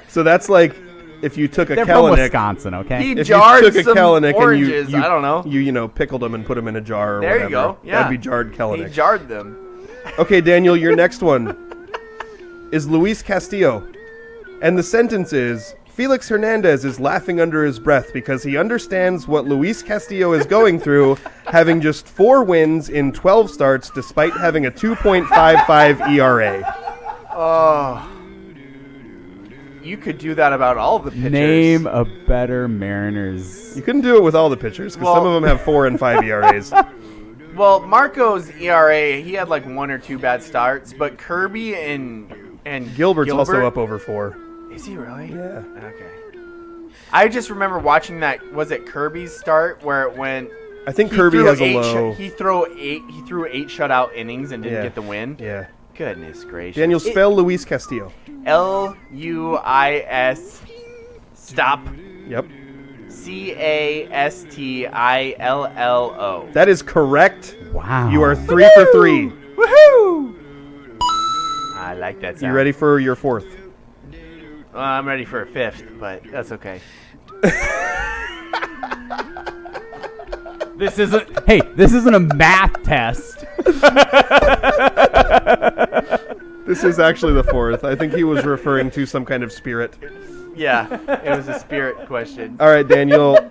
[SPEAKER 2] So that's like if you took a
[SPEAKER 4] They're from
[SPEAKER 2] Kellenick.
[SPEAKER 4] Wisconsin, okay?
[SPEAKER 3] He
[SPEAKER 2] If
[SPEAKER 3] jarred
[SPEAKER 2] you took a
[SPEAKER 3] some
[SPEAKER 2] Kellenick
[SPEAKER 3] oranges.
[SPEAKER 2] and you
[SPEAKER 3] I don't know.
[SPEAKER 2] You pickled them and put them in a jar or
[SPEAKER 3] There
[SPEAKER 2] whatever.
[SPEAKER 3] you go. Yeah.
[SPEAKER 2] That'd be jarred Kellenick.
[SPEAKER 3] He jarred them.
[SPEAKER 2] Okay, Daniel, your next one is Luis Castillo. And the sentence is, Felix Hernandez is laughing under his breath because he understands what Luis Castillo is going through, having just 4 wins in 12 starts despite having a 2.55 ERA.
[SPEAKER 3] Oh. You could do that about all the pitchers.
[SPEAKER 4] Name a better Mariners.
[SPEAKER 2] You couldn't do it with all the pitchers because some of them have 4 and 5 ERAs.
[SPEAKER 3] Well, Marco's ERA, he had like 1 or 2 bad starts, but Kirby and
[SPEAKER 2] Gilbert's also up over 4.
[SPEAKER 3] Is he really?
[SPEAKER 2] Yeah.
[SPEAKER 3] Okay. I just remember watching that. Was it Kirby's start where it went?
[SPEAKER 2] I think
[SPEAKER 3] he
[SPEAKER 2] Kirby
[SPEAKER 3] threw
[SPEAKER 2] has a
[SPEAKER 3] eight
[SPEAKER 2] low.
[SPEAKER 3] He threw 8 shutout innings and didn't
[SPEAKER 2] Yeah.
[SPEAKER 3] get the win.
[SPEAKER 2] Yeah.
[SPEAKER 3] Goodness gracious.
[SPEAKER 2] Daniel, spell Luis Castillo.
[SPEAKER 3] Luis. Stop.
[SPEAKER 2] Yep.
[SPEAKER 3] Castillo.
[SPEAKER 2] That is correct.
[SPEAKER 4] Wow.
[SPEAKER 2] You are 3 for 3.
[SPEAKER 3] Woohoo! I like that sound.
[SPEAKER 2] You ready for your 4th?
[SPEAKER 3] I'm ready for a 5th, but that's okay.
[SPEAKER 4] This isn't a math test.
[SPEAKER 2] This is actually the 4th. I think he was referring to some kind of spirit.
[SPEAKER 3] Yeah, it was a spirit question.
[SPEAKER 2] All right, Daniel.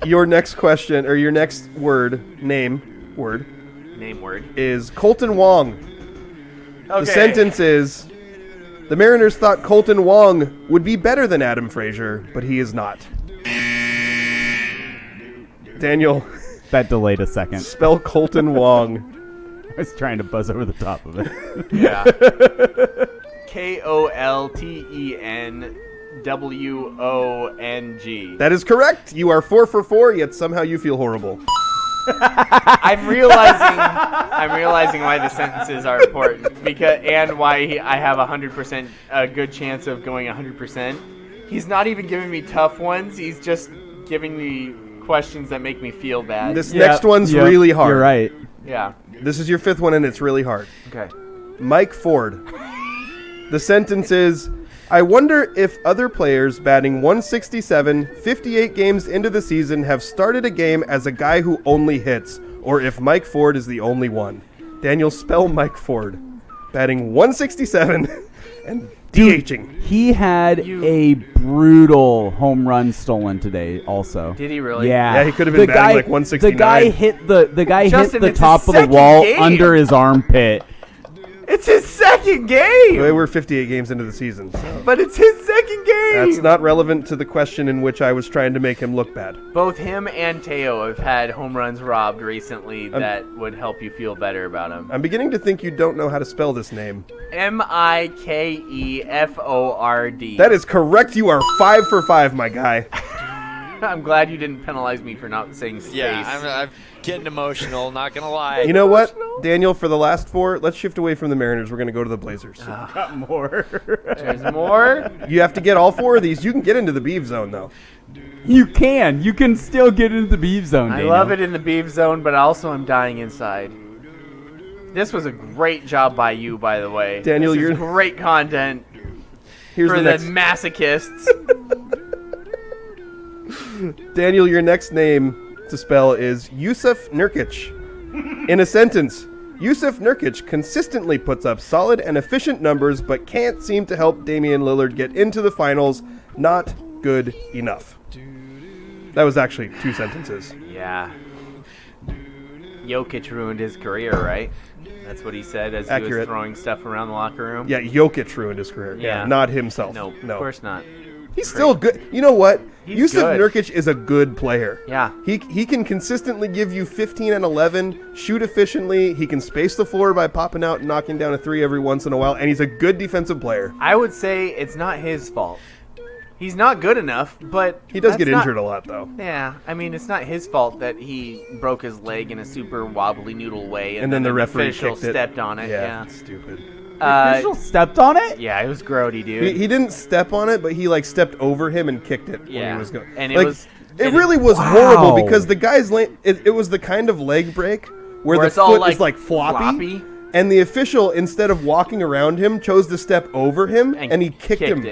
[SPEAKER 2] Your next question, or your next name word, is Colton Wong.
[SPEAKER 3] Okay.
[SPEAKER 2] The sentence is, the Mariners thought Colton Wong would be better than Adam Frazier, but he is not. Daniel.
[SPEAKER 4] That delayed a second.
[SPEAKER 2] Spell Colton Wong.
[SPEAKER 4] I was trying to buzz over the top of it.
[SPEAKER 3] Yeah. KOLTENWONG.
[SPEAKER 2] That is correct. You are 4 for 4, yet somehow you feel horrible.
[SPEAKER 3] I'm realizing why the sentences are important and why I have 100% a good chance of going 100%. He's not even giving me tough ones. He's just giving me questions that make me feel bad.
[SPEAKER 2] This next one's really hard.
[SPEAKER 4] You're right.
[SPEAKER 3] Yeah.
[SPEAKER 2] This is your 5th one, and it's really hard.
[SPEAKER 3] Okay.
[SPEAKER 2] Mike Ford. The sentence is, I wonder if other players batting 167, 58 games into the season have started a game as a guy who only hits, or if Mike Ford is the only one. Daniel, spell Mike Ford. Batting 167 and DHing.
[SPEAKER 4] He had a brutal home run stolen today also.
[SPEAKER 3] Did he really?
[SPEAKER 4] Yeah.
[SPEAKER 2] Yeah, he could have been batting like 169.
[SPEAKER 4] The guy hit
[SPEAKER 3] Justin,
[SPEAKER 4] the
[SPEAKER 3] it's
[SPEAKER 4] top
[SPEAKER 3] his
[SPEAKER 4] of the
[SPEAKER 3] second
[SPEAKER 4] wall
[SPEAKER 3] game.
[SPEAKER 4] under his armpit.
[SPEAKER 3] It's his second game.
[SPEAKER 2] We're 58 games into the season. So.
[SPEAKER 3] But it's his second game.
[SPEAKER 2] That's not relevant to the question in which I was trying to make him look bad.
[SPEAKER 3] Both him and Teo have had home runs robbed recently that would help you feel better about him.
[SPEAKER 2] I'm beginning to think you don't know how to spell this name.
[SPEAKER 3] Mikeford.
[SPEAKER 2] That is correct. You are 5 for 5, my guy.
[SPEAKER 3] I'm glad you didn't penalize me for not saying space.
[SPEAKER 6] Yeah, I'm getting emotional, not going to lie.
[SPEAKER 2] You know what, Daniel, for the last 4, let's shift away from the Mariners. We're going to go to the Blazers.
[SPEAKER 4] Got more.
[SPEAKER 3] There's more.
[SPEAKER 2] You have to get all 4 of these. You can get into the Beeve zone, though.
[SPEAKER 4] You can still get into the beef zone, Daniel.
[SPEAKER 3] I love it in the beef zone, but also I'm dying inside. This was a great job by you, by the way.
[SPEAKER 2] Daniel,
[SPEAKER 3] this is
[SPEAKER 2] you're
[SPEAKER 3] great content
[SPEAKER 2] Here's
[SPEAKER 3] for
[SPEAKER 2] the
[SPEAKER 3] the
[SPEAKER 2] next.
[SPEAKER 3] masochists.
[SPEAKER 2] Daniel, your next name to spell is Yusuf Nurkic. In a sentence, Yusuf Nurkic consistently puts up solid and efficient numbers, but can't seem to help Damian Lillard get into the finals. Not good enough. That was actually 2 sentences.
[SPEAKER 3] Yeah. Jokic ruined his career, right? That's what he said as he was
[SPEAKER 2] Accurate.
[SPEAKER 3] throwing stuff around the locker room.
[SPEAKER 2] Yeah, Jokic ruined his career.
[SPEAKER 3] Yeah.
[SPEAKER 2] Not himself.
[SPEAKER 3] No,
[SPEAKER 2] No.
[SPEAKER 3] of course not.
[SPEAKER 2] He's still good. You know what?
[SPEAKER 3] He's
[SPEAKER 2] Yusuf
[SPEAKER 3] good.
[SPEAKER 2] Nurkic is a good player.
[SPEAKER 3] Yeah.
[SPEAKER 2] He can consistently give you 15 and 11, shoot efficiently. He can space the floor by popping out and knocking down a 3 every once in a while, and he's a good defensive player.
[SPEAKER 3] I would say it's not his fault. He's not good enough, but
[SPEAKER 2] He does
[SPEAKER 3] that's
[SPEAKER 2] get
[SPEAKER 3] not-
[SPEAKER 2] injured a lot, though.
[SPEAKER 3] Yeah, I mean, it's not his fault that he broke his leg in a super wobbly noodle way,
[SPEAKER 2] And then the
[SPEAKER 3] an
[SPEAKER 2] referee
[SPEAKER 3] official
[SPEAKER 2] kicked it.
[SPEAKER 3] stepped on it. Yeah,
[SPEAKER 2] it's stupid.
[SPEAKER 4] Official stepped on it?
[SPEAKER 3] Yeah, it was grody, dude.
[SPEAKER 2] He didn't step on it, but he like stepped over him and kicked it when
[SPEAKER 3] Yeah.
[SPEAKER 2] he was going.
[SPEAKER 3] And
[SPEAKER 2] like, it really was horrible because the guy's it was the kind of leg break where the
[SPEAKER 3] it's all,
[SPEAKER 2] foot
[SPEAKER 3] like,
[SPEAKER 2] is like floppy, and the official, instead of walking around him, chose to step over him and he kicked him.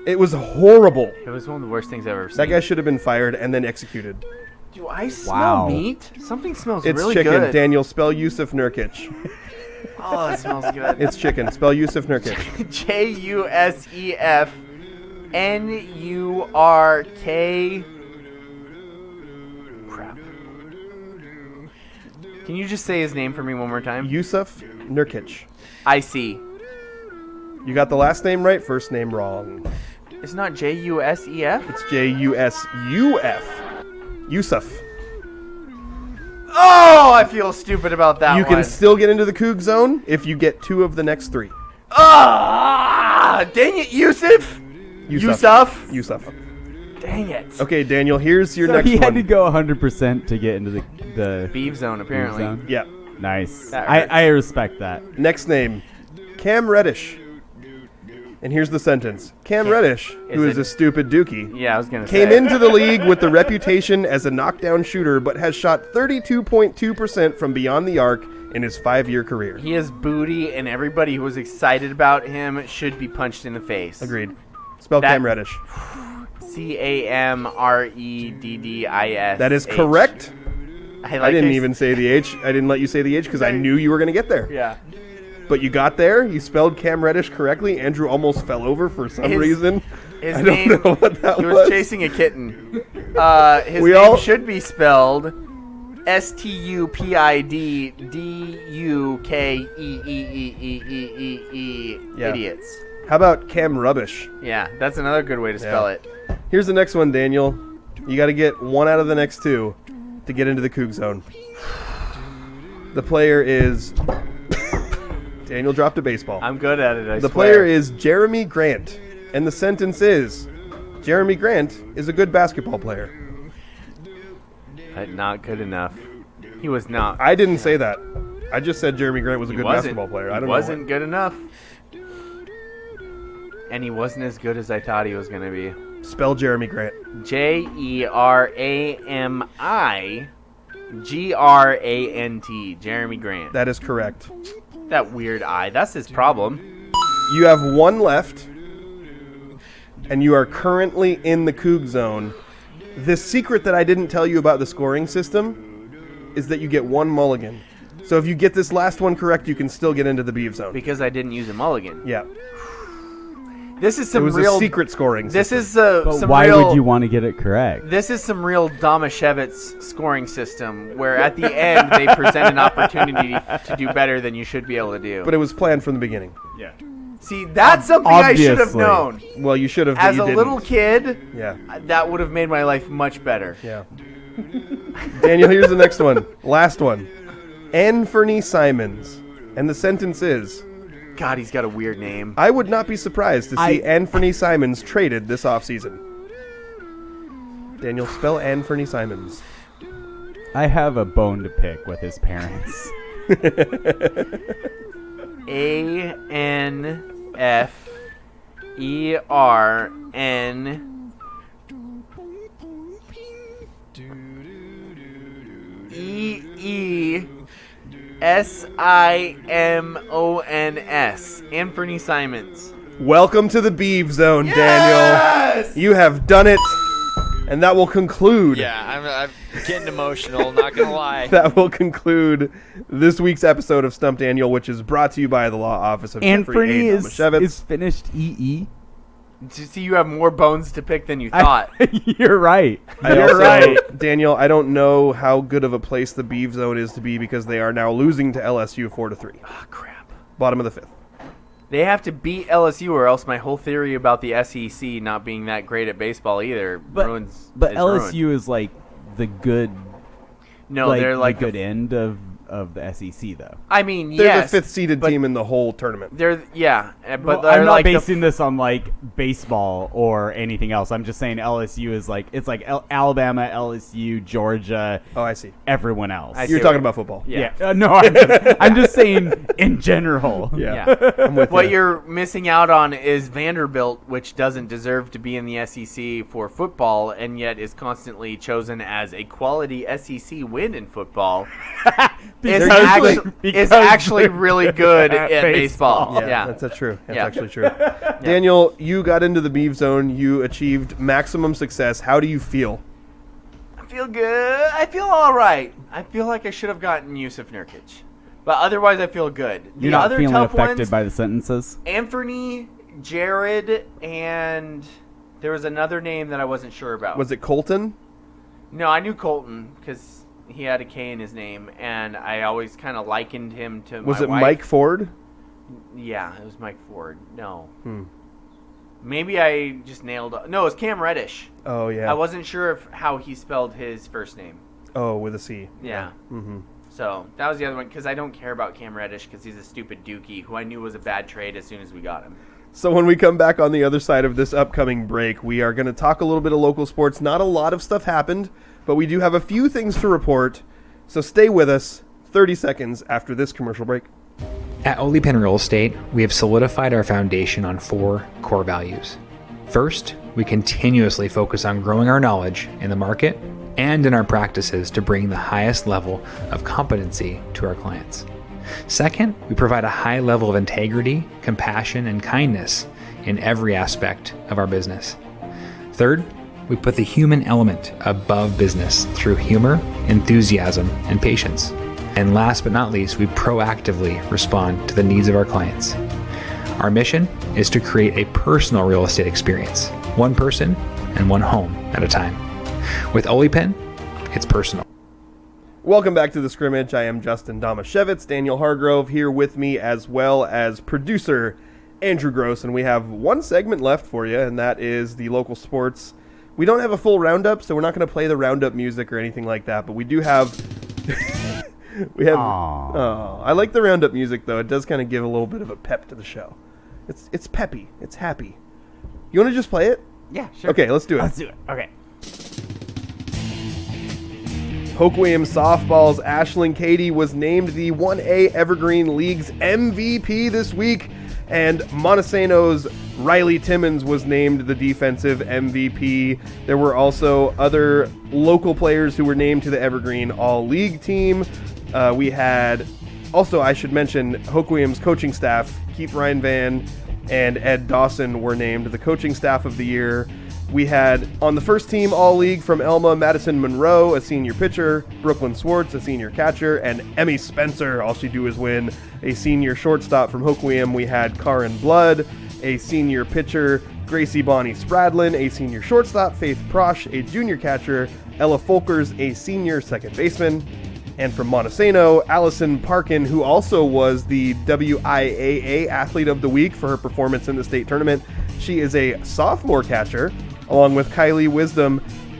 [SPEAKER 2] It was horrible.
[SPEAKER 3] It was one of the worst things I've ever seen.
[SPEAKER 2] That guy should have been fired and then executed.
[SPEAKER 3] Do I smell meat? Something smells
[SPEAKER 2] It's
[SPEAKER 3] really
[SPEAKER 2] chicken.
[SPEAKER 3] good.
[SPEAKER 2] Daniel, spell Yusuf Nurkic.
[SPEAKER 3] Oh, it smells good.
[SPEAKER 2] It's chicken. Spell Yusuf Nurkic.
[SPEAKER 3] JUSEFNURK. Crap. Can you just say his name for me one more time?
[SPEAKER 2] Yusuf Nurkic.
[SPEAKER 3] I see.
[SPEAKER 2] You got the last name right, first name wrong.
[SPEAKER 3] It's not JUSEF?
[SPEAKER 2] It's JUSUF. Yusuf.
[SPEAKER 3] Oh, I feel stupid about that
[SPEAKER 2] You
[SPEAKER 3] one.
[SPEAKER 2] can still get into the Coug Zone if you get 2 of the next 3.
[SPEAKER 3] Ah, dang it, Yusuf.
[SPEAKER 2] Yusuf.
[SPEAKER 3] Dang it.
[SPEAKER 2] Okay, Daniel, here's your
[SPEAKER 4] So
[SPEAKER 2] next
[SPEAKER 4] he
[SPEAKER 2] one.
[SPEAKER 4] had to go 100% to get into the
[SPEAKER 3] Beef Zone, apparently.
[SPEAKER 4] Zone?
[SPEAKER 2] Yeah.
[SPEAKER 4] Nice.
[SPEAKER 3] That hurts.
[SPEAKER 4] I respect that.
[SPEAKER 2] Next name, Cam Reddish. And here's the sentence. Cam Reddish, who is a stupid dookie,
[SPEAKER 3] Yeah, I was going to say.
[SPEAKER 2] came into the league with the reputation as a knockdown shooter, but has shot 32.2% from beyond the arc in his 5-year career.
[SPEAKER 3] He has booty, and everybody who was excited about him should be punched in the face.
[SPEAKER 2] Agreed. Spell Cam Reddish.
[SPEAKER 3] CAMREDDIS.
[SPEAKER 2] That is correct.
[SPEAKER 3] I
[SPEAKER 2] didn't even say the H. I didn't let you say the H because I knew you were going to get there.
[SPEAKER 3] Yeah.
[SPEAKER 2] But you got there. You spelled Cam Reddish correctly. Andrew almost fell over for some reason.
[SPEAKER 3] His
[SPEAKER 2] I
[SPEAKER 3] name,
[SPEAKER 2] don't know what that
[SPEAKER 3] he
[SPEAKER 2] was.
[SPEAKER 3] was chasing a kitten. His name should be spelled STUPIDDUKEEEEEE.
[SPEAKER 2] Yeah.
[SPEAKER 3] Idiots.
[SPEAKER 2] How about Cam Rubbish?
[SPEAKER 3] Yeah, that's another good way to spell it.
[SPEAKER 2] Here's the next one, Daniel. You got to get 1 out of the next 2 to get into the Coug Zone. The player is... Daniel dropped a baseball.
[SPEAKER 3] I'm good at it, I
[SPEAKER 2] The
[SPEAKER 3] swear.
[SPEAKER 2] player is Jeremy Grant. And the sentence is, Jeremy Grant is a good basketball player.
[SPEAKER 3] But not good enough. He was not.
[SPEAKER 2] I didn't say that. I just said Jeremy Grant was a
[SPEAKER 3] He
[SPEAKER 2] good
[SPEAKER 3] wasn't.
[SPEAKER 2] basketball player. I
[SPEAKER 3] He
[SPEAKER 2] don't
[SPEAKER 3] wasn't
[SPEAKER 2] know.
[SPEAKER 3] good enough. And he wasn't as good as I thought he was going to be.
[SPEAKER 2] Spell Jeremy Grant.
[SPEAKER 3] JERAMIGRANT. Jeremy Grant.
[SPEAKER 2] That is correct.
[SPEAKER 3] That weird eye. That's his problem.
[SPEAKER 2] You have 1 left, and you are currently in the Coug Zone. The secret that I didn't tell you about the scoring system is that you get 1 mulligan. So if you get this last one correct, you can still get into the Beef Zone.
[SPEAKER 3] Because I didn't use a mulligan.
[SPEAKER 2] Yeah.
[SPEAKER 3] This is some
[SPEAKER 2] it was
[SPEAKER 3] real
[SPEAKER 2] a secret scoring
[SPEAKER 3] This
[SPEAKER 2] system.
[SPEAKER 3] is
[SPEAKER 4] But
[SPEAKER 3] some
[SPEAKER 4] why
[SPEAKER 3] real,
[SPEAKER 4] would you want to get it correct?
[SPEAKER 3] This is some real Domashevitz scoring system where at the end they present an opportunity to do better than you should be able to do.
[SPEAKER 2] But it was planned from the beginning.
[SPEAKER 4] Yeah.
[SPEAKER 3] See, that's something I should have
[SPEAKER 4] Obviously.
[SPEAKER 3] known.
[SPEAKER 2] Well, you should have. but
[SPEAKER 3] As
[SPEAKER 2] you
[SPEAKER 3] a
[SPEAKER 2] didn't.
[SPEAKER 3] little kid,
[SPEAKER 2] Yeah.
[SPEAKER 3] that would have made my life much better.
[SPEAKER 2] Yeah. Daniel, here's the next one. Last one. Anferny Simons. And the sentence is,
[SPEAKER 3] God, he's got a weird name.
[SPEAKER 2] I would not be surprised to see Anferny Simons traded this offseason. Daniel, spell Anferny Simons.
[SPEAKER 4] I have a bone to pick with his parents.
[SPEAKER 3] ANFERN EESIMONS. Anthony Simons.
[SPEAKER 2] Welcome to the Beef Zone,
[SPEAKER 3] Yes!
[SPEAKER 2] Daniel. You have done it. And that will conclude.
[SPEAKER 6] Yeah, I'm getting emotional, not going to lie.
[SPEAKER 2] That will conclude this week's episode of Stump Daniel, which is brought to you by the Law Office of Jeffrey A.
[SPEAKER 4] Anthony
[SPEAKER 2] Domashevitz.
[SPEAKER 4] is finished EE.
[SPEAKER 3] See, you have more bones to pick than you thought.
[SPEAKER 4] You're right.
[SPEAKER 2] You're
[SPEAKER 4] You're right.
[SPEAKER 2] Daniel, I don't know how good of a place the Beef Zone is to be because they are now losing to LSU 4-3.
[SPEAKER 3] Oh, crap.
[SPEAKER 2] Bottom of the 5th.
[SPEAKER 3] They have to beat LSU, or else my whole theory about the SEC not being that great at baseball either ruins.
[SPEAKER 4] But
[SPEAKER 3] is
[SPEAKER 4] LSU
[SPEAKER 3] ruined.
[SPEAKER 4] is like the good.
[SPEAKER 3] No, they're like
[SPEAKER 4] the good end of of the SEC, though.
[SPEAKER 3] I mean,
[SPEAKER 2] They're
[SPEAKER 3] yes,
[SPEAKER 2] the fifth seeded
[SPEAKER 3] but
[SPEAKER 2] team in the whole tournament.
[SPEAKER 3] but
[SPEAKER 4] Well,
[SPEAKER 3] they're
[SPEAKER 4] I'm not
[SPEAKER 3] like
[SPEAKER 4] basing this on like baseball or anything else. I'm just saying LSU is like it's like Alabama, LSU, Georgia.
[SPEAKER 2] Oh, I see.
[SPEAKER 4] Everyone else.
[SPEAKER 3] I see
[SPEAKER 2] You're
[SPEAKER 3] what-
[SPEAKER 2] talking about football.
[SPEAKER 3] Yeah.
[SPEAKER 4] No, I'm just saying in general.
[SPEAKER 2] Yeah. I'm with
[SPEAKER 3] What
[SPEAKER 2] you.
[SPEAKER 3] you're missing out on is Vanderbilt, which doesn't deserve to be in the SEC for football, and yet is constantly chosen as a quality SEC win in football. It's actually really good at baseball.
[SPEAKER 2] Yeah, that's true. That's
[SPEAKER 3] Yeah.
[SPEAKER 2] actually true. Daniel, you got into the Beeve Zone. You achieved maximum success. How do you feel?
[SPEAKER 3] I feel good. I feel all right. I feel like I should have gotten Yusuf Nurkic. But otherwise, I feel good.
[SPEAKER 4] You're
[SPEAKER 3] the
[SPEAKER 4] not
[SPEAKER 3] other
[SPEAKER 4] feeling
[SPEAKER 3] tough
[SPEAKER 4] affected
[SPEAKER 3] ones,
[SPEAKER 4] by the sentences?
[SPEAKER 3] Anthony, Jared, and there was another name that I wasn't sure about.
[SPEAKER 2] Was it Colton?
[SPEAKER 3] No, I knew Colton because he had a K in his name, and I always kind of likened him to
[SPEAKER 2] Was
[SPEAKER 3] my
[SPEAKER 2] it
[SPEAKER 3] wife.
[SPEAKER 2] Mike Ford?
[SPEAKER 3] Yeah, it was Mike Ford. No. Maybe I just nailed it. No, it was Cam Reddish.
[SPEAKER 2] Oh, yeah.
[SPEAKER 3] I wasn't sure how he spelled his first name.
[SPEAKER 2] Oh, with a C.
[SPEAKER 3] Yeah.
[SPEAKER 2] Mm-hmm.
[SPEAKER 3] So that was the other one because I don't care about Cam Reddish because he's a stupid dookie who I knew was a bad trade as soon as we got him.
[SPEAKER 2] So when we come back on the other side of this upcoming break, we are going to talk a little bit of local sports. Not a lot of stuff happened, but we do have a few things to report. So stay with us 30 seconds after this commercial break.
[SPEAKER 8] At Ole Pen Real Estate, we have solidified our foundation on 4 core values. First, we continuously focus on growing our knowledge in the market and in our practices to bring the highest level of competency to our clients. Second, we provide a high level of integrity, compassion, and kindness in every aspect of our business. Third, we put the human element above business through humor, enthusiasm, and patience. And last but not least, we proactively respond to the needs of our clients. Our mission is to create a personal real estate experience, one person and one home at a time. With Ole Pen, it's personal.
[SPEAKER 2] Welcome back to the Scrimmage. I am Justin Damashevitz, Daniel Hargrove here with me, as well as producer Andrew Gross, and we have one segment left for you, and that is the local sports. We don't have a full roundup, so we're not going to play the roundup music or anything like that, but we do have... I like the roundup music, though. It does kind of give a little bit of a pep to the show. It's peppy. It's happy. You want to just play it?
[SPEAKER 4] Yeah, sure.
[SPEAKER 2] Okay, let's do it.
[SPEAKER 4] Let's do it. Okay.
[SPEAKER 2] Hoke Williams Softball's Ashlyn Cady was named the 1A Evergreen League's MVP this week, and Montesano's Riley Timmons was named the defensive MVP. There were also other local players who were named to the Evergreen All-League team. We had, also I should mention, Hoke Williams coaching staff, Keith Reinvan and Ed Dawson were named the coaching staff of the year. We had on the first team All-League from Elma, Madison Monroe, a senior pitcher, Brooklyn Swartz, a senior catcher, and Emmy Spencer, all she do is win, a senior shortstop from Hoke Williams. We had Karin Blood, a senior pitcher, Gracie Bonnie Spradlin, a senior shortstop, Faith Prosh, a junior catcher, Ella Folkers, a senior second baseman, and from Montesano, Allison Parkin, who also was the WIAA Athlete of the Week for her performance in the state tournament. She is a sophomore catcher, along with Kylie Wisdom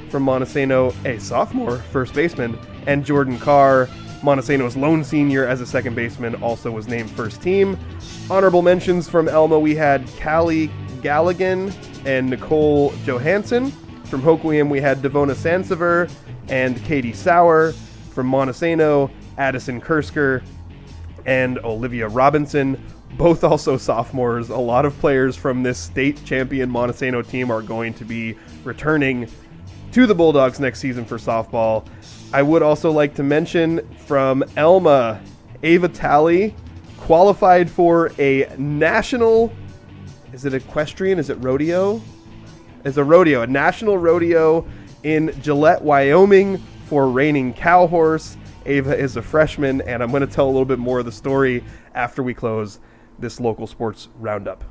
[SPEAKER 2] from Montesano, a sophomore first baseman, and Jordan Carr, Montesano's lone senior as a second baseman, also was named first team. Honorable mentions from Elma, we had Callie Galligan and Nicole Johansson. From Hoke Williams, we had Devona Sansever and Katie Sauer. From Montesano, Addison Kersker and Olivia Robinson, both also sophomores. A lot of players from this state champion Montesano team are going to be returning to the Bulldogs next season for softball. I would also like to mention from Elma, Ava Talley qualified for a national, is it equestrian, is it rodeo? It's a rodeo, a national rodeo in Gillette, Wyoming for reining cow horse. Ava is a freshman, and I'm going to tell a little bit more of the story after we close this local sports roundup.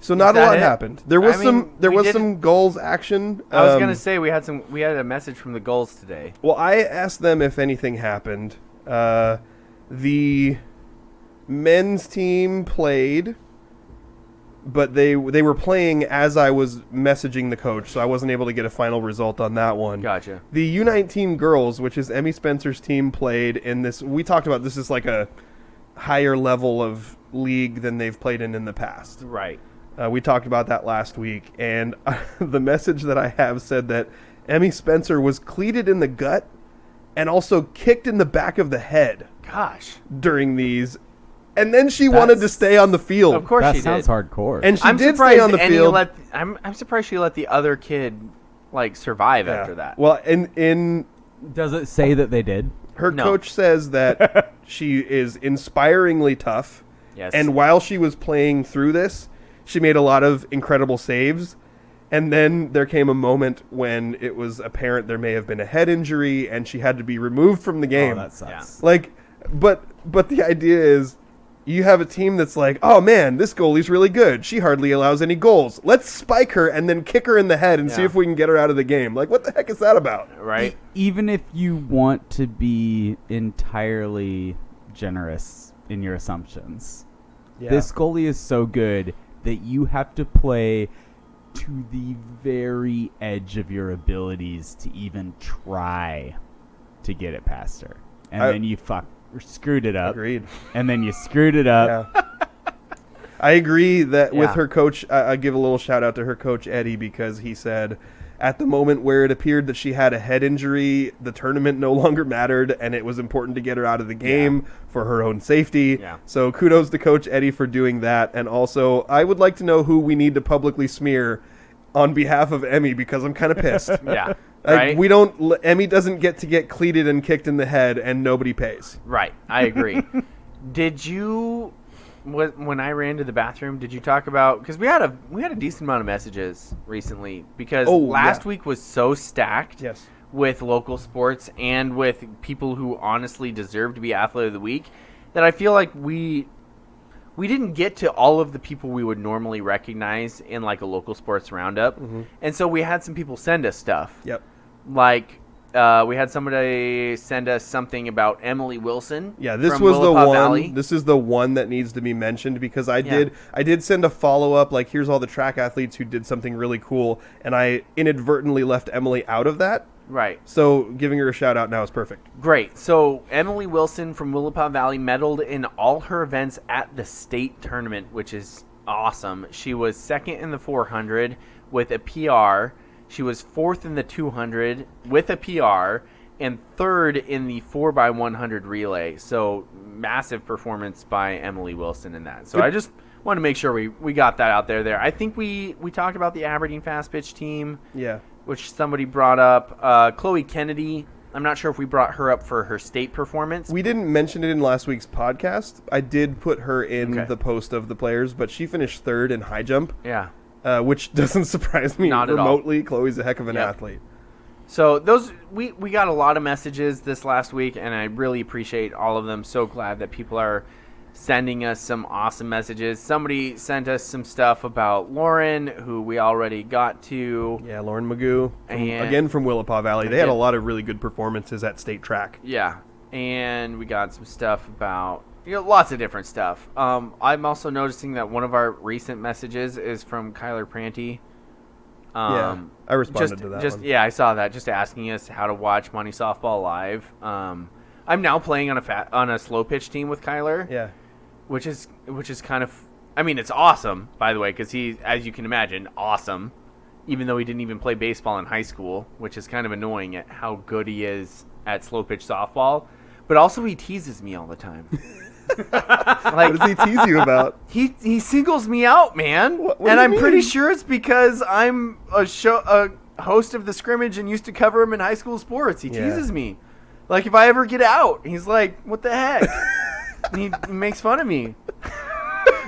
[SPEAKER 2] So not a lot happened. There was some goals action.
[SPEAKER 3] I was gonna say we had a message from the goals today.
[SPEAKER 2] Well, I asked them if anything happened. The men's team played but they were playing as I was messaging the coach, so I wasn't able to get a final result on that one.
[SPEAKER 3] Gotcha.
[SPEAKER 2] The U19 girls, which is Emmy Spencer's team, played in this. We talked about this is like a higher level of league than they've played in the past.
[SPEAKER 3] Right.
[SPEAKER 2] We talked about that last week, and the message that I have said that Emmy Spencer was cleated in the gut and also kicked in the back of the head.
[SPEAKER 3] Gosh.
[SPEAKER 2] During these. And then she wanted to stay on the field.
[SPEAKER 3] Of course she did.
[SPEAKER 4] That sounds hardcore.
[SPEAKER 2] And she did stay on the field.
[SPEAKER 3] I'm surprised she let the other kid survive after that.
[SPEAKER 2] Well, in
[SPEAKER 4] does it say that they did?
[SPEAKER 2] Her coach says that she is inspiringly tough.
[SPEAKER 3] Yes.
[SPEAKER 2] And while she was playing through this, she made a lot of incredible saves. And then there came a moment when it was apparent there may have been a head injury and she had to be removed from the game.
[SPEAKER 4] Oh, that sucks.
[SPEAKER 2] But the idea is you have a team that's like, oh man, this goalie's really good. She hardly allows any goals. Let's spike her and then kick her in the head and see if we can get her out of the game. Like, what the heck is that about?
[SPEAKER 3] Right.
[SPEAKER 4] Even if you want to be entirely generous in your assumptions, this goalie is so good that you have to play to the very edge of your abilities to even try to get it past her. And then you screwed it up.
[SPEAKER 2] Agreed.
[SPEAKER 4] And then you screwed it up.
[SPEAKER 2] Yeah. I agree that with her coach, I give a little shout out to her coach, Eddie, because he said at the moment where it appeared that she had a head injury, the tournament no longer mattered, and it was important to get her out of the game for her own safety.
[SPEAKER 3] Yeah.
[SPEAKER 2] So kudos to Coach Eddie for doing that. And also, I would like to know who we need to publicly smear on behalf of Emmy, because I'm kind of pissed.
[SPEAKER 3] Yeah.
[SPEAKER 2] Like, Emmy doesn't get to get cleated and kicked in the head, and nobody pays.
[SPEAKER 3] Right. I agree. Did you, when I ran to the bathroom, did you talk about, because we had a decent amount of messages recently, because last week was so stacked with local sports and with people who honestly deserve to be Athlete of the Week, that I feel like we didn't get to all of the people we would normally recognize in like a local sports roundup. Mm-hmm. And so we had some people send us stuff.
[SPEAKER 2] Yep.
[SPEAKER 3] Like we had somebody send us something about Emily Wilson.
[SPEAKER 2] Yeah, this
[SPEAKER 3] from
[SPEAKER 2] was the
[SPEAKER 3] Willapa
[SPEAKER 2] one.
[SPEAKER 3] Valley.
[SPEAKER 2] This is the one that needs to be mentioned, because I did send a follow-up, like, here's all the track athletes who did something really cool, and I inadvertently left Emily out of that.
[SPEAKER 3] Right.
[SPEAKER 2] So giving her a shout out now is perfect.
[SPEAKER 3] Great. So Emily Wilson from Willapa Valley medaled in all her events at the state tournament, which is awesome. She was second in the 400 with a PR. She was fourth in the 200 with a PR, and third in the 4x100 relay. So massive performance by Emily Wilson in that. So I just want to make sure we got that out there. I think we talked about the Aberdeen fast pitch team.
[SPEAKER 2] Yeah.
[SPEAKER 3] Which somebody brought up. Chloe Kennedy, I'm not sure if we brought her up for her state performance.
[SPEAKER 2] We didn't mention it in last week's podcast. I did put her in the post of the players, but she finished third in high jump.
[SPEAKER 3] Yeah.
[SPEAKER 2] Which doesn't surprise me
[SPEAKER 3] Not
[SPEAKER 2] remotely. Chloe's a heck of an athlete.
[SPEAKER 3] So those we got a lot of messages this last week, and I really appreciate all of them. So glad that people are sending us some awesome messages. Somebody sent us some stuff about Lauren, who we already got to.
[SPEAKER 2] Yeah, Lauren Magoo. Again from Willapa Valley. They had a lot of really good performances at state track.
[SPEAKER 3] Yeah. And we got some stuff about, lots of different stuff. I'm also noticing that one of our recent messages is from Kyler Pranty.
[SPEAKER 2] I responded to that one.
[SPEAKER 3] Yeah, I saw that. Just asking us how to watch Money Softball live. I'm now playing on a slow pitch team with Kyler.
[SPEAKER 2] Yeah.
[SPEAKER 3] Which is kind of, I mean, it's awesome, by the way, because he's, as you can imagine, awesome, even though he didn't even play baseball in high school, which is kind of annoying at how good he is at slow pitch softball. But also he teases me all the time.
[SPEAKER 2] Like, what does he tease you about?
[SPEAKER 3] He singles me out, man.
[SPEAKER 2] What
[SPEAKER 3] and I'm pretty sure it's because I'm a host of the Scrimmage and used to cover him in high school sports. He teases me. Like, if I ever get out, he's like, what the heck? And he makes fun of me.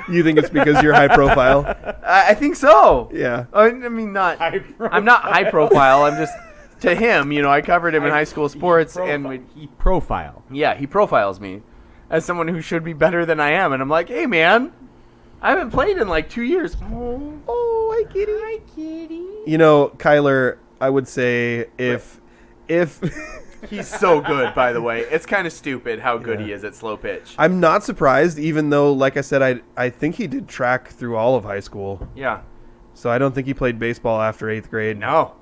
[SPEAKER 2] You think it's because you're high profile?
[SPEAKER 3] I think so.
[SPEAKER 2] Yeah.
[SPEAKER 3] I mean, I'm not high profile. I'm just, to him, I covered him in high school sports.
[SPEAKER 4] He profile.
[SPEAKER 3] Yeah, he profiles me as someone who should be better than I am. And I'm like, hey, man, I haven't played in like 2 years. Oh, hi, kitty. Hi, kitty.
[SPEAKER 2] Kyler, I would say if
[SPEAKER 3] He's so good, by the way. It's kind of stupid how good he is at slow pitch.
[SPEAKER 2] I'm not surprised, even though, like I said, I think he did track through all of high school.
[SPEAKER 3] Yeah.
[SPEAKER 2] So I don't think he played baseball after 8th grade.
[SPEAKER 3] No.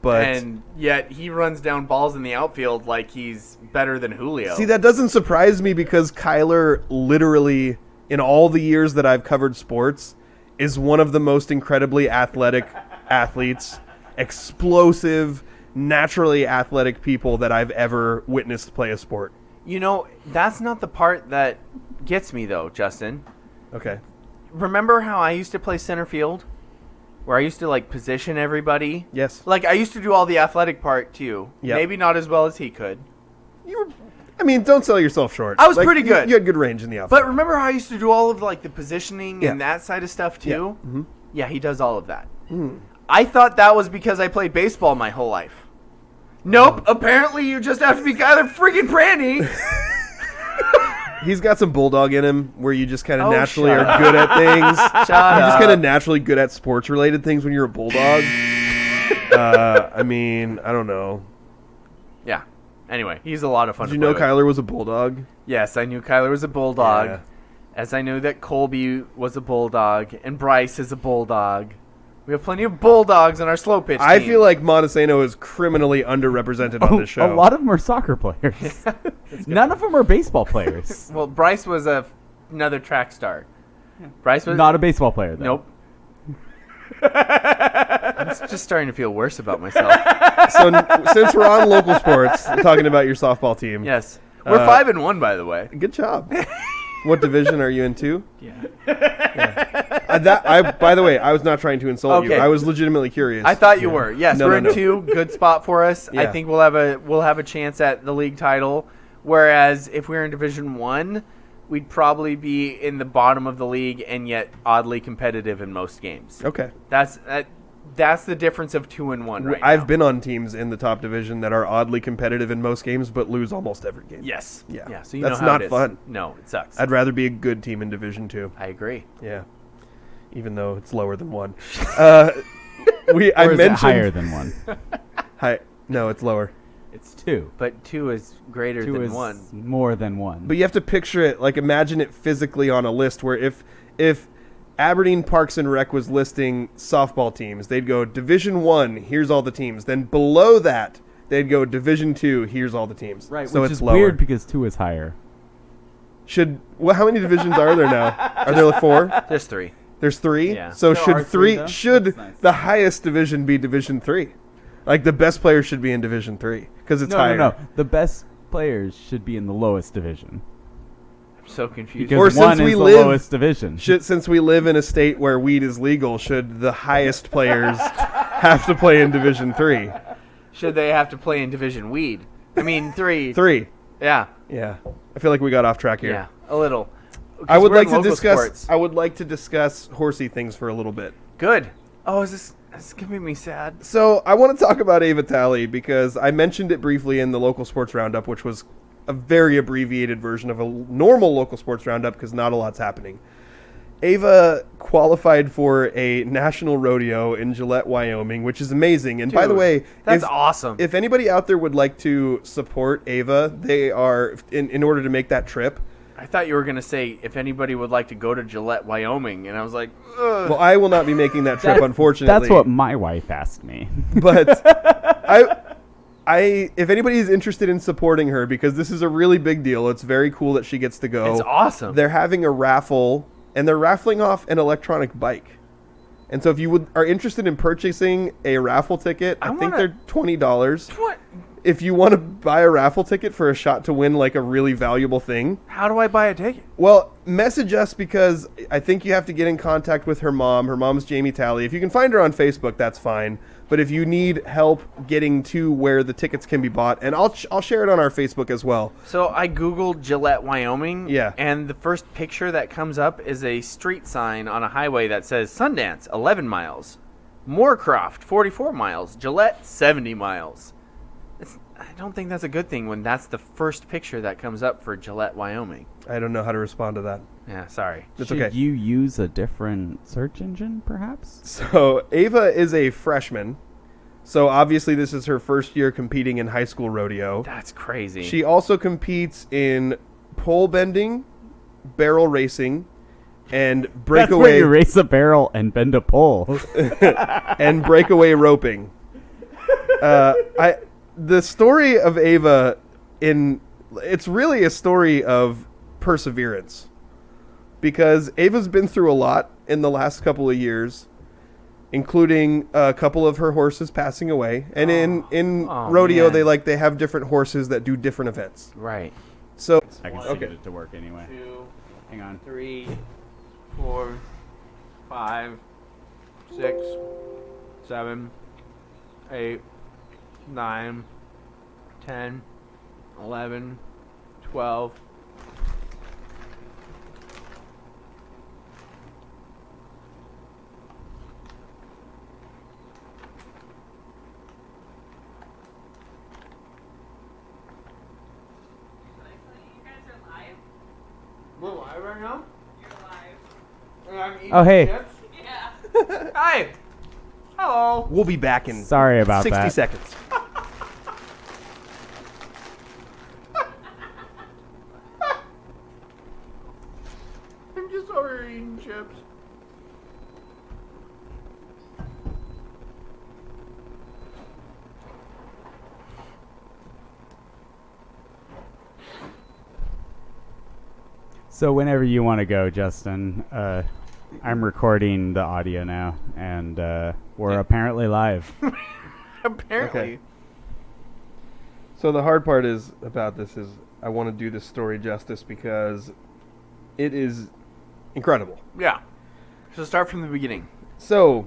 [SPEAKER 2] But
[SPEAKER 3] and yet he runs down balls in the outfield like he's better than Julio.
[SPEAKER 2] See, that doesn't surprise me because Kyler literally, in all the years that I've covered sports, is one of the most incredibly athletic athletes, explosive, naturally athletic people that I've ever witnessed play a sport.
[SPEAKER 3] You know, that's not the part that gets me, though, Justin.
[SPEAKER 2] Okay.
[SPEAKER 3] Remember how I used to play center field? Where I used to, like, position everybody?
[SPEAKER 2] Yes.
[SPEAKER 3] Like, I used to do all the athletic part, too.
[SPEAKER 2] Yep.
[SPEAKER 3] Maybe not as well as he could.
[SPEAKER 2] Don't sell yourself short.
[SPEAKER 3] I was pretty good.
[SPEAKER 2] You had good range in the outfield.
[SPEAKER 3] But remember how I used to do all of, like, the positioning and that side of stuff, too?
[SPEAKER 2] Yeah. Mm-hmm.
[SPEAKER 3] Yeah, he does all of that. I thought that was because I played baseball my whole life. Nope. Apparently you just have to be Kyler freaking Brandy.
[SPEAKER 2] He's got some bulldog in him where you just kind of naturally
[SPEAKER 3] shut
[SPEAKER 2] are good at things.
[SPEAKER 3] Shut
[SPEAKER 2] You're just
[SPEAKER 3] up.
[SPEAKER 2] kind of naturally good at sports-related things when you're a bulldog. I don't know.
[SPEAKER 3] Yeah. Anyway, he's a lot of fun
[SPEAKER 2] Did
[SPEAKER 3] to
[SPEAKER 2] you know
[SPEAKER 3] play with.
[SPEAKER 2] Kyler was a bulldog?
[SPEAKER 3] Yes, I knew Kyler was a bulldog.
[SPEAKER 2] Yeah.
[SPEAKER 3] As I knew that Colby was a bulldog and Bryce is a bulldog. We have plenty of bulldogs on our slow pitch
[SPEAKER 2] I
[SPEAKER 3] team.
[SPEAKER 2] feel like Montesano is criminally underrepresented on this show.
[SPEAKER 4] A lot of them are soccer players. None of them are baseball players.
[SPEAKER 3] Well, Bryce was another track star. Bryce was
[SPEAKER 4] Not a baseball player, though.
[SPEAKER 3] Nope. I'm just starting to feel worse about myself.
[SPEAKER 2] So since we're on local sports, talking about your softball team.
[SPEAKER 3] Yes. We're 5-1, by the way.
[SPEAKER 2] Good job. What division are you in, too?
[SPEAKER 3] Yeah.
[SPEAKER 2] By the way, I was not trying to insult you.
[SPEAKER 3] Okay.
[SPEAKER 2] I was legitimately curious.
[SPEAKER 3] I thought you were. Yes,
[SPEAKER 2] No,
[SPEAKER 3] we're
[SPEAKER 2] no,
[SPEAKER 3] in
[SPEAKER 2] no.
[SPEAKER 3] 2. Good spot for us. I
[SPEAKER 2] Yeah.
[SPEAKER 3] think we'll have a chance at the league title. Whereas if we were in Division 1, we'd probably be in the bottom of the league and yet oddly competitive in most games.
[SPEAKER 2] Okay.
[SPEAKER 3] That's the difference of 2 and 1 right
[SPEAKER 2] I've
[SPEAKER 3] now.
[SPEAKER 2] been on teams in the top division that are oddly competitive in most games, but lose almost every game.
[SPEAKER 3] Yes.
[SPEAKER 2] Yeah.
[SPEAKER 3] So you
[SPEAKER 2] That's
[SPEAKER 3] know how
[SPEAKER 2] not
[SPEAKER 3] it is.
[SPEAKER 2] fun.
[SPEAKER 3] No, it sucks.
[SPEAKER 2] I'd rather be a good team in Division 2.
[SPEAKER 3] I agree.
[SPEAKER 2] Yeah. Even though it's lower than 1. I
[SPEAKER 4] Or is
[SPEAKER 2] mentioned
[SPEAKER 4] it higher than 1?
[SPEAKER 2] No, it's lower.
[SPEAKER 4] It's 2.
[SPEAKER 3] But 2 is greater
[SPEAKER 4] 2
[SPEAKER 3] than
[SPEAKER 4] is
[SPEAKER 3] 1.
[SPEAKER 4] more than 1.
[SPEAKER 2] But you have to picture it, like imagine it physically on a list where if Aberdeen Parks and Rec was listing softball teams, they'd go Division 1, here's all the teams. Then below that, they'd go Division 2, here's all the teams.
[SPEAKER 4] Right,
[SPEAKER 2] so
[SPEAKER 4] which
[SPEAKER 2] it's
[SPEAKER 4] is
[SPEAKER 2] lower.
[SPEAKER 4] weird because 2 is higher.
[SPEAKER 2] How many divisions are there now? Are there 4?
[SPEAKER 3] There's 3.
[SPEAKER 2] There's 3?
[SPEAKER 3] Yeah.
[SPEAKER 2] So
[SPEAKER 4] There
[SPEAKER 2] should
[SPEAKER 4] are 3, though?
[SPEAKER 2] should
[SPEAKER 4] That's nice.
[SPEAKER 2] the highest division be Division 3? Like the best players should be in Division 3 because it's higher.
[SPEAKER 4] No. The best players should be in the lowest division.
[SPEAKER 3] I'm so confused.
[SPEAKER 4] Because
[SPEAKER 2] Or
[SPEAKER 4] 1
[SPEAKER 2] since we
[SPEAKER 4] is the
[SPEAKER 2] live-
[SPEAKER 4] lowest division.
[SPEAKER 2] Since we live in a state where weed is legal, should the highest players have to play in Division 3?
[SPEAKER 3] Should they have to play in Division Weed? I mean 3.
[SPEAKER 2] 3.
[SPEAKER 3] Yeah.
[SPEAKER 2] Yeah. I feel like we got off track here.
[SPEAKER 3] Yeah. A little.
[SPEAKER 2] I would
[SPEAKER 3] 'Cause we're
[SPEAKER 2] like
[SPEAKER 3] in
[SPEAKER 2] to
[SPEAKER 3] local
[SPEAKER 2] discuss.
[SPEAKER 3] sports.
[SPEAKER 2] I would like to discuss horsey things for a little bit.
[SPEAKER 3] Good. Oh, is this gonna make me sad?
[SPEAKER 2] So I want to talk about Ava Talley because I mentioned it briefly in the local sports roundup, which was a very abbreviated version of a normal local sports roundup because not a lot's happening. Ava qualified for a national rodeo in Gillette, Wyoming, which is amazing. And by the
[SPEAKER 3] Dude,
[SPEAKER 2] way,
[SPEAKER 3] that's awesome.
[SPEAKER 2] If anybody out there would like to support Ava, they are in order to make that trip.
[SPEAKER 3] I thought you were gonna say if anybody would like to go to Gillette, Wyoming, and I was like, ugh.
[SPEAKER 2] Well, I will not be making that trip,
[SPEAKER 4] That's-
[SPEAKER 2] unfortunately.
[SPEAKER 4] That's what my wife asked me.
[SPEAKER 2] But if anybody is interested in supporting her, because this is a really big deal, it's very cool that she gets to go.
[SPEAKER 3] It's awesome.
[SPEAKER 2] They're having a raffle, and they're raffling off an electronic bike. And so if you are interested in purchasing a raffle ticket, I think they're $20.
[SPEAKER 3] What?
[SPEAKER 2] If you want to buy a raffle ticket for a shot to win like a really valuable thing,
[SPEAKER 3] How do I buy a ticket?
[SPEAKER 2] well, message us because I think you have to get in contact with her mom. Her mom's Jamie Talley. If you can find her on Facebook, that's fine. But if you need help getting to where the tickets can be bought, and I'll share it on our Facebook as well.
[SPEAKER 3] So I googled Gillette, Wyoming.
[SPEAKER 2] Yeah.
[SPEAKER 3] And the first picture that comes up is a street sign on a highway that says Sundance, 11 miles. Moorcroft, 44 miles. Gillette, 70 miles. I don't think that's a good thing when that's the first picture that comes up for Gillette, Wyoming.
[SPEAKER 2] I don't know how to respond to that.
[SPEAKER 3] Yeah, sorry.
[SPEAKER 2] It's
[SPEAKER 4] Should
[SPEAKER 2] okay.
[SPEAKER 4] you use a different search engine, perhaps?
[SPEAKER 2] So Ava is a freshman. So obviously this is her first year competing in high school rodeo.
[SPEAKER 3] That's crazy.
[SPEAKER 2] She also competes in pole bending, barrel racing, and
[SPEAKER 4] That's
[SPEAKER 2] breakaway
[SPEAKER 4] where you race a barrel and bend a pole.
[SPEAKER 2] and breakaway roping. The story of Ava it's really a story of perseverance, because Ava's been through a lot in the last couple of years, including a couple of her horses passing away. And in rodeo,
[SPEAKER 3] man.
[SPEAKER 2] they have different horses that do different events.
[SPEAKER 3] Right.
[SPEAKER 2] So
[SPEAKER 4] I can still get it to work anyway.
[SPEAKER 3] 2,
[SPEAKER 4] Hang on.
[SPEAKER 3] 3, 4, 5, 6, 7, 8, 9, 10, 11, 12. We're live right now? You're live. And I'm eating
[SPEAKER 4] Oh, hey.
[SPEAKER 3] chips? Yeah. Hi. Hello.
[SPEAKER 2] we'll be back in
[SPEAKER 4] Sorry about
[SPEAKER 2] 60
[SPEAKER 4] that.
[SPEAKER 2] seconds.
[SPEAKER 3] I'm just over here eating chips.
[SPEAKER 4] So whenever you want to go, Justin, I'm recording the audio now, and we're apparently live.
[SPEAKER 3] Apparently.
[SPEAKER 2] Okay. So the hard part about this is I want to do this story justice because it is incredible.
[SPEAKER 3] Yeah. So start from the beginning,
[SPEAKER 2] So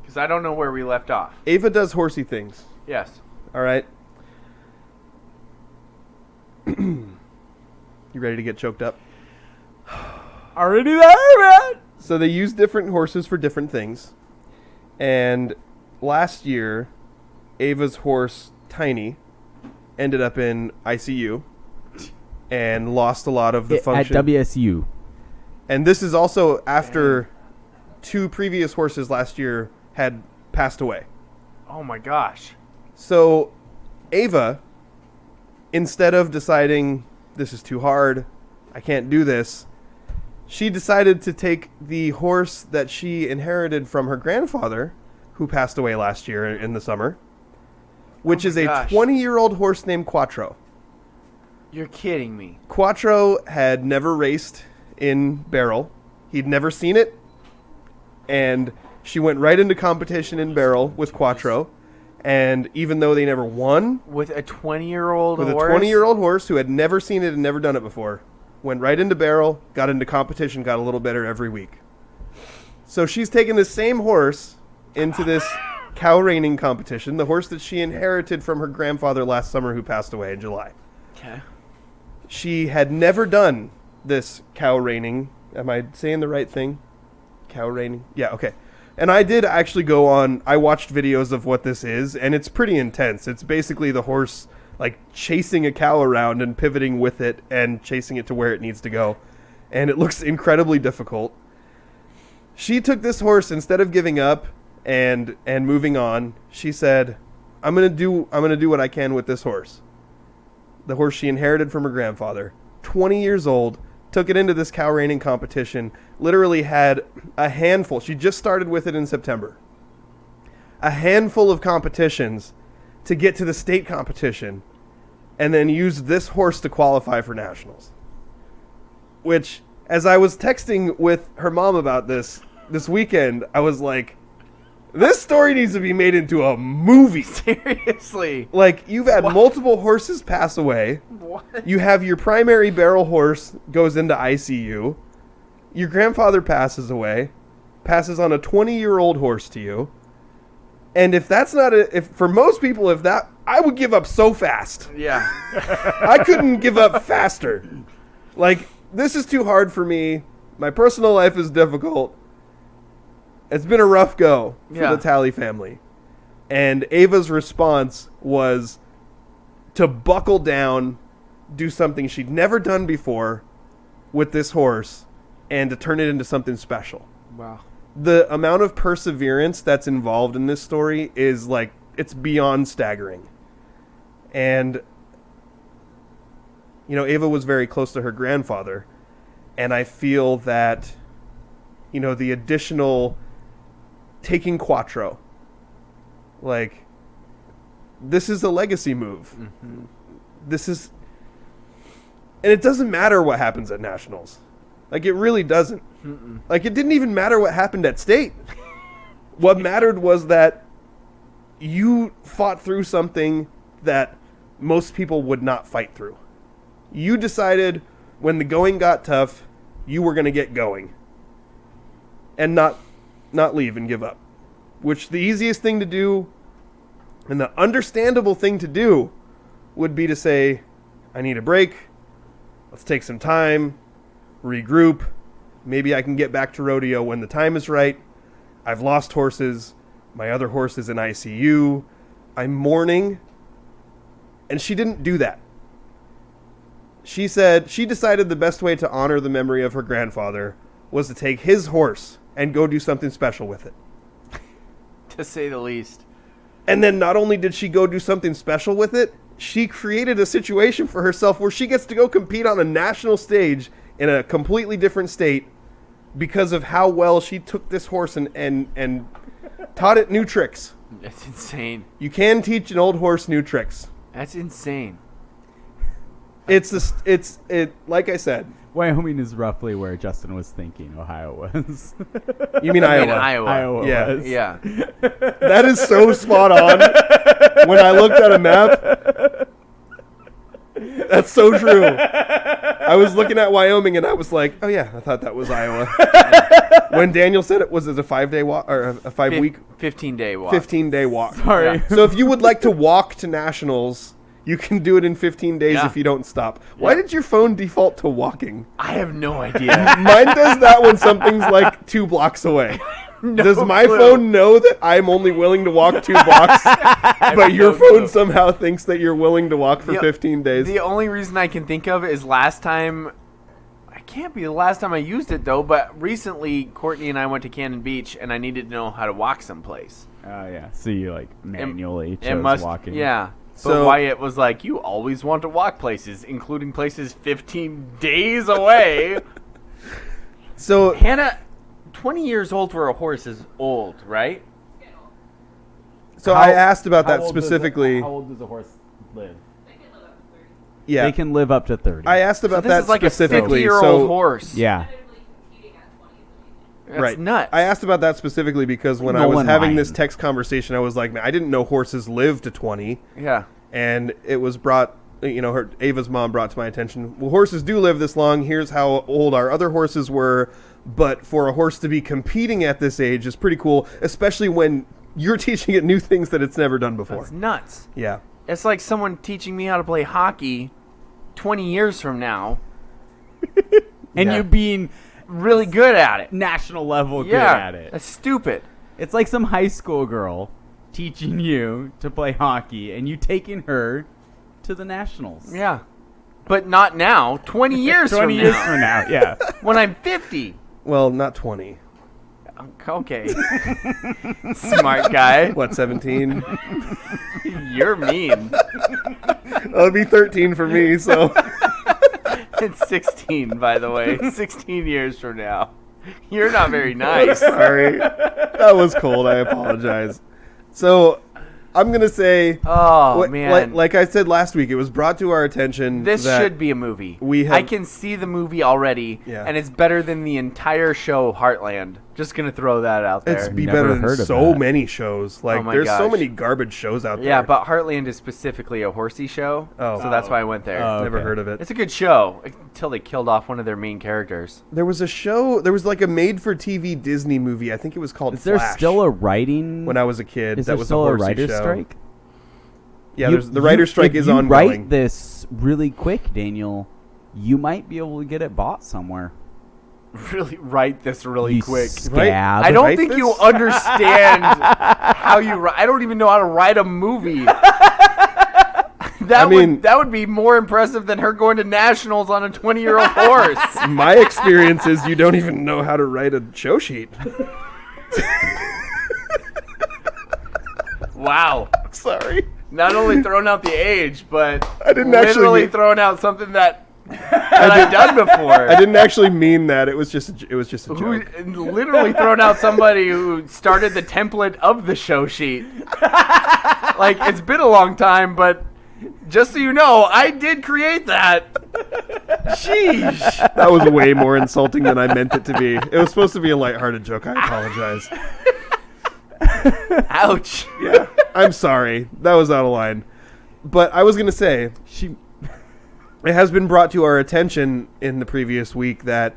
[SPEAKER 3] because I don't know where we left off.
[SPEAKER 2] Ava does horsey things.
[SPEAKER 3] Yes.
[SPEAKER 2] All right. You ready to get choked up?
[SPEAKER 4] Already there, man!
[SPEAKER 2] So they use different horses for different things. And last year, Ava's horse, Tiny, ended up in ICU and lost a lot of the function.
[SPEAKER 4] At WSU.
[SPEAKER 2] And this is also after 2 previous horses last year had passed away.
[SPEAKER 3] Oh my gosh.
[SPEAKER 2] So Ava, instead of deciding this is too hard, I can't do this, she decided to take the horse that she inherited from her grandfather, who passed away last year in the summer, which
[SPEAKER 3] Oh
[SPEAKER 2] is
[SPEAKER 3] my
[SPEAKER 2] a
[SPEAKER 3] gosh.
[SPEAKER 2] 20-year-old horse named Quattro.
[SPEAKER 3] You're kidding me.
[SPEAKER 2] Quattro had never raced in barrel. He'd never seen it. And she went right into competition in barrel with Quattro. And even though they never won,
[SPEAKER 3] With a 20-year-old
[SPEAKER 2] with
[SPEAKER 3] horse?
[SPEAKER 2] a 20-year-old horse who had never seen it and never done it before, went right into barrel, got into competition, got a little better every week. So she's taken the same horse into this cow reining competition, the horse that she inherited from her grandfather last summer who passed away in July.
[SPEAKER 3] Okay.
[SPEAKER 2] She had never done this cow reining. Am I saying the right thing? Cow reining? Yeah, okay. And I did actually go on, I watched videos of what this is, and it's pretty intense. It's basically the horse, like, chasing a cow around and pivoting with it and chasing it to where it needs to go. And it looks incredibly difficult. She took this horse, instead of giving up and moving on, she said, I'm gonna do what I can with this horse. The horse she inherited from her grandfather. 20 years old, took it into this cow reining competition, literally had a handful. She just started with it in September. A handful of competitions to get to the state competition, and then used this horse to qualify for nationals. Which, as I was texting with her mom about this weekend, I was like, this story needs to be made into a movie.
[SPEAKER 3] Seriously.
[SPEAKER 2] Like, you've had multiple horses pass away.
[SPEAKER 3] What?
[SPEAKER 2] You have your primary barrel horse goes into ICU. Your grandfather passes away, passes on a 20-year-old horse to you. And if that's not if for most people, I would give up so fast.
[SPEAKER 3] Yeah.
[SPEAKER 2] I couldn't give up faster. Like, this is too hard for me. My personal life is difficult. It's been a rough go for
[SPEAKER 3] Yeah.
[SPEAKER 2] the Talley family. And Ava's response was to buckle down, do something she'd never done before with this horse, and to turn it into something special.
[SPEAKER 3] Wow.
[SPEAKER 2] the amount of perseverance that's involved in this story is like, it's beyond staggering. And, you know, Ava was very close to her grandfather. And I feel that, you know, the additional taking Quattro, like, this is a legacy move. Mm-hmm. This is, and it doesn't matter what happens at Nationals. Like, it really doesn't. Mm-mm. Like, it didn't even matter what happened at State. What mattered was that you fought through something that most people would not fight through. You decided when the going got tough, you were going to get going. And not leave and give up. Which the easiest thing to do and the understandable thing to do would be to say, I need a break. Let's take some time. Regroup. Maybe I can get back to rodeo when the time is right. I've lost horses. My other horse is in ICU. I'm mourning. And she didn't do that. She said she decided the best way to honor the memory of her grandfather was to take his horse and go do something special with it.
[SPEAKER 3] To say the least.
[SPEAKER 2] And then not only did she go do something special with it, she created a situation for herself where she gets to go compete on a national stage in a completely different state because of how well she took this horse and taught it new tricks.
[SPEAKER 3] That's insane.
[SPEAKER 2] You can teach an old horse new tricks.
[SPEAKER 3] That's insane.
[SPEAKER 2] It's like I said.
[SPEAKER 4] Wyoming is roughly where Justin was thinking Ohio was.
[SPEAKER 2] You mean Iowa?
[SPEAKER 4] Iowa
[SPEAKER 2] yeah.
[SPEAKER 4] was.
[SPEAKER 3] Yeah.
[SPEAKER 2] That is so spot on. When I looked at a map, that's so true. I was looking at Wyoming and I was like, oh yeah, I thought that was Iowa. When Daniel said it was a 5-day walk or a 5-week
[SPEAKER 3] 15-day walk.
[SPEAKER 2] 15-day walk.
[SPEAKER 4] Sorry.
[SPEAKER 2] Yeah. So if you would like to walk to nationals, you can do it in 15 days if you don't stop. Why did your phone default to walking?
[SPEAKER 3] I have no idea.
[SPEAKER 2] Mine does that when something's like 2 blocks away. Does my phone know that I'm only willing to walk 2 blocks, but your phone somehow thinks that you're willing to walk for 15 days?
[SPEAKER 3] The only reason I can think of is last time. I can't be the last time I used it, though, but recently Courtney and I went to Cannon Beach, and I needed to know how to walk someplace.
[SPEAKER 4] Oh, yeah. So you, like, manually chose walking.
[SPEAKER 3] Yeah.
[SPEAKER 2] So
[SPEAKER 3] but Wyatt was like, you always want to walk places, including places 15 days away.
[SPEAKER 2] So
[SPEAKER 3] Hannah, 20 years old for a horse is old, right?
[SPEAKER 2] So I asked about that specifically.
[SPEAKER 4] How old does a horse live?
[SPEAKER 9] They can live up to 30.
[SPEAKER 2] Yeah.
[SPEAKER 4] They can live up to 30.
[SPEAKER 2] I asked about
[SPEAKER 3] this
[SPEAKER 2] that
[SPEAKER 3] is like
[SPEAKER 2] specifically.
[SPEAKER 3] a 50-year-old horse.
[SPEAKER 4] Yeah.
[SPEAKER 9] Competitively competing at 20 is amazing.
[SPEAKER 3] That's
[SPEAKER 2] Right.
[SPEAKER 3] nuts.
[SPEAKER 2] I asked about that specifically because when
[SPEAKER 4] No
[SPEAKER 2] I was
[SPEAKER 4] one
[SPEAKER 2] having
[SPEAKER 4] lying.
[SPEAKER 2] this text conversation, I was like, man, I didn't know horses live to 20.
[SPEAKER 3] Yeah.
[SPEAKER 2] And it was brought, you know, Ava's mom brought to my attention, well, horses do live this long. Here's how old our other horses were. But for a horse to be competing at this age is pretty cool, especially when you're teaching it new things that it's never done before.
[SPEAKER 3] That's nuts.
[SPEAKER 2] Yeah.
[SPEAKER 3] It's like someone teaching me how to play hockey 20 years from now.
[SPEAKER 4] And you being
[SPEAKER 3] really good at it.
[SPEAKER 4] national level good
[SPEAKER 3] Yeah.
[SPEAKER 4] at it.
[SPEAKER 3] That's stupid.
[SPEAKER 4] It's like some high school girl teaching you to play hockey and you taking her to the nationals.
[SPEAKER 3] Yeah. But not now. 20 years
[SPEAKER 4] 20
[SPEAKER 3] from
[SPEAKER 4] years
[SPEAKER 3] now.
[SPEAKER 4] from now, yeah.
[SPEAKER 3] When I'm 50.
[SPEAKER 2] Well, not 20.
[SPEAKER 3] Okay. Smart guy.
[SPEAKER 2] What, 17?
[SPEAKER 3] You're mean.
[SPEAKER 2] It'll be 13 for me, so.
[SPEAKER 3] It's 16, by the way. 16 years from now. You're not very nice.
[SPEAKER 2] Sorry. That was cold. I apologize. So, I'm going to say,
[SPEAKER 3] Oh, man.
[SPEAKER 2] like I said last week, it was brought to our attention
[SPEAKER 3] This
[SPEAKER 2] that
[SPEAKER 3] should be a movie.
[SPEAKER 2] I
[SPEAKER 3] I can see the movie already,
[SPEAKER 2] Yeah.
[SPEAKER 3] and it's better than the entire show Heartland. Just going to throw that out there.
[SPEAKER 2] it's be
[SPEAKER 4] Never
[SPEAKER 2] better
[SPEAKER 4] heard
[SPEAKER 2] than
[SPEAKER 4] of
[SPEAKER 2] so
[SPEAKER 4] that.
[SPEAKER 2] many shows. Like,
[SPEAKER 3] Oh my
[SPEAKER 2] there's so
[SPEAKER 3] gosh.
[SPEAKER 2] many garbage shows out there.
[SPEAKER 3] Yeah, but Heartland is specifically a horsey show,
[SPEAKER 2] Oh.
[SPEAKER 3] so that's why I went there.
[SPEAKER 4] Oh.
[SPEAKER 2] Never
[SPEAKER 4] okay.
[SPEAKER 2] heard of it.
[SPEAKER 3] It's a good show until they killed off one of their main characters.
[SPEAKER 2] There was a show, there was like a made-for-TV Disney movie. I think it was called
[SPEAKER 4] Is there
[SPEAKER 2] Flash.
[SPEAKER 4] still a writing?
[SPEAKER 2] When I was a kid,
[SPEAKER 4] Is
[SPEAKER 2] that
[SPEAKER 4] there
[SPEAKER 2] was
[SPEAKER 4] still
[SPEAKER 2] a
[SPEAKER 4] a
[SPEAKER 2] horsey
[SPEAKER 4] writer's
[SPEAKER 2] show.
[SPEAKER 4] strike?
[SPEAKER 2] Yeah, the writer's strike is ongoing.
[SPEAKER 4] If you write this really quick, Daniel, you might be able to get it bought somewhere.
[SPEAKER 3] Really write this really
[SPEAKER 4] You
[SPEAKER 3] quick.
[SPEAKER 4] scab.
[SPEAKER 3] I don't
[SPEAKER 2] Write
[SPEAKER 3] think
[SPEAKER 2] this?
[SPEAKER 3] you understand how you write. I don't even know how to write a movie. That would be more impressive than her going to nationals on a 20-year-old horse.
[SPEAKER 2] My experience is you don't even know how to write a show sheet.
[SPEAKER 3] Wow.
[SPEAKER 2] Sorry.
[SPEAKER 3] Not only throwing out the age, but
[SPEAKER 2] I didn't
[SPEAKER 3] literally
[SPEAKER 2] actually
[SPEAKER 3] throwing out something that I've done before.
[SPEAKER 2] I didn't actually mean that. It was just a
[SPEAKER 3] Who
[SPEAKER 2] joke.
[SPEAKER 3] literally thrown out somebody who started the template of the show sheet. Like, it's been a long time, but just so you know, I did create that. Sheesh.
[SPEAKER 2] That was way more insulting than I meant it to be. It was supposed to be a lighthearted joke. I apologize.
[SPEAKER 3] Ouch.
[SPEAKER 2] Yeah, I'm sorry. That was out of line. But I was going to say, it has been brought to our attention in the previous week that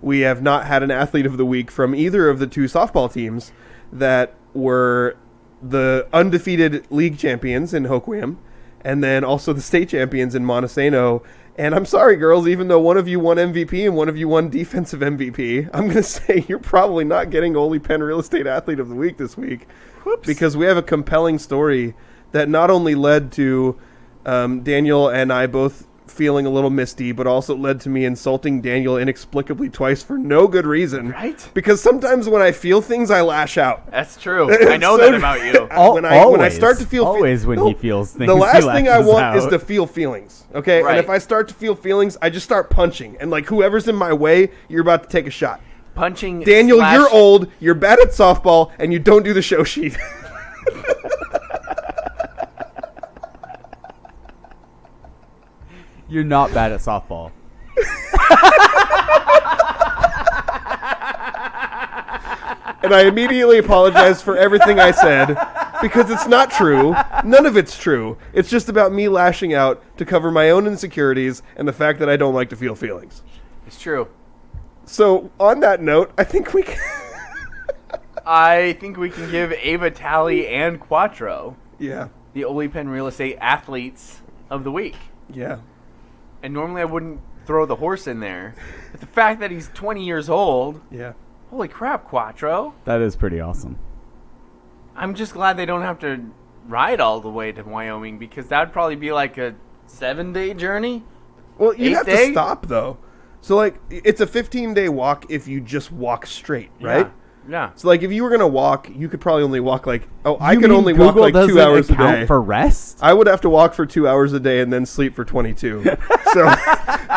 [SPEAKER 2] we have not had an athlete of the week from either of the two softball teams that were the undefeated league champions in Hoquiam and then also the state champions in Montesano. And I'm sorry, girls, even though one of you won MVP and one of you won defensive MVP, I'm going to say you're probably not getting Ole Penn Real Estate Athlete of the Week this week. Whoops. Because we have a compelling story that not only led to Daniel and I both feeling a little misty, but also led to me insulting Daniel inexplicably twice for no good reason.
[SPEAKER 3] Right?
[SPEAKER 2] Because sometimes when I feel things, I lash out.
[SPEAKER 3] That's true. I know that about you.
[SPEAKER 2] When I start to feel
[SPEAKER 4] always when he feels things,
[SPEAKER 2] the last
[SPEAKER 4] he
[SPEAKER 2] thing I want
[SPEAKER 4] out.
[SPEAKER 2] is to feel feelings. Okay,
[SPEAKER 3] Right.
[SPEAKER 2] and if I start to feel feelings, I just start punching, and like whoever's in my way, you're about to take a shot.
[SPEAKER 3] Punching.
[SPEAKER 2] Daniel, you're old, you're bad at softball, and you don't do the show sheet.
[SPEAKER 4] You're not bad at softball.
[SPEAKER 2] And I immediately apologize for everything I said because it's not true. None of it's true. It's just about me lashing out to cover my own insecurities and the fact that I don't like to feel feelings.
[SPEAKER 3] It's true.
[SPEAKER 2] So, on that note, I think we can...
[SPEAKER 3] I think we can give Ava, Talley, and Quattro
[SPEAKER 2] Yeah.
[SPEAKER 3] the Ole Penn Real Estate Athletes of the Week.
[SPEAKER 2] Yeah.
[SPEAKER 3] And normally I wouldn't throw the horse in there. But the fact that he's 20 years old,
[SPEAKER 2] Yeah.
[SPEAKER 3] holy crap, Quattro.
[SPEAKER 4] That is pretty awesome.
[SPEAKER 3] I'm just glad they don't have to ride all the way to Wyoming because that would probably be like a 7-day journey.
[SPEAKER 2] Well, you
[SPEAKER 3] Eighth
[SPEAKER 2] have
[SPEAKER 3] day?
[SPEAKER 2] to stop, though. So, like, it's a 15-day walk if you just walk straight, right?
[SPEAKER 3] Yeah.
[SPEAKER 2] So, like, if you were going to walk, you could probably only walk, like... Oh, I
[SPEAKER 4] You
[SPEAKER 2] could
[SPEAKER 4] mean
[SPEAKER 2] only walk,
[SPEAKER 4] Google
[SPEAKER 2] like, 2
[SPEAKER 4] doesn't
[SPEAKER 2] hours a
[SPEAKER 4] account
[SPEAKER 2] day.
[SPEAKER 4] for rest?
[SPEAKER 2] I would have to walk for 2 hours a day and then sleep for 22. So,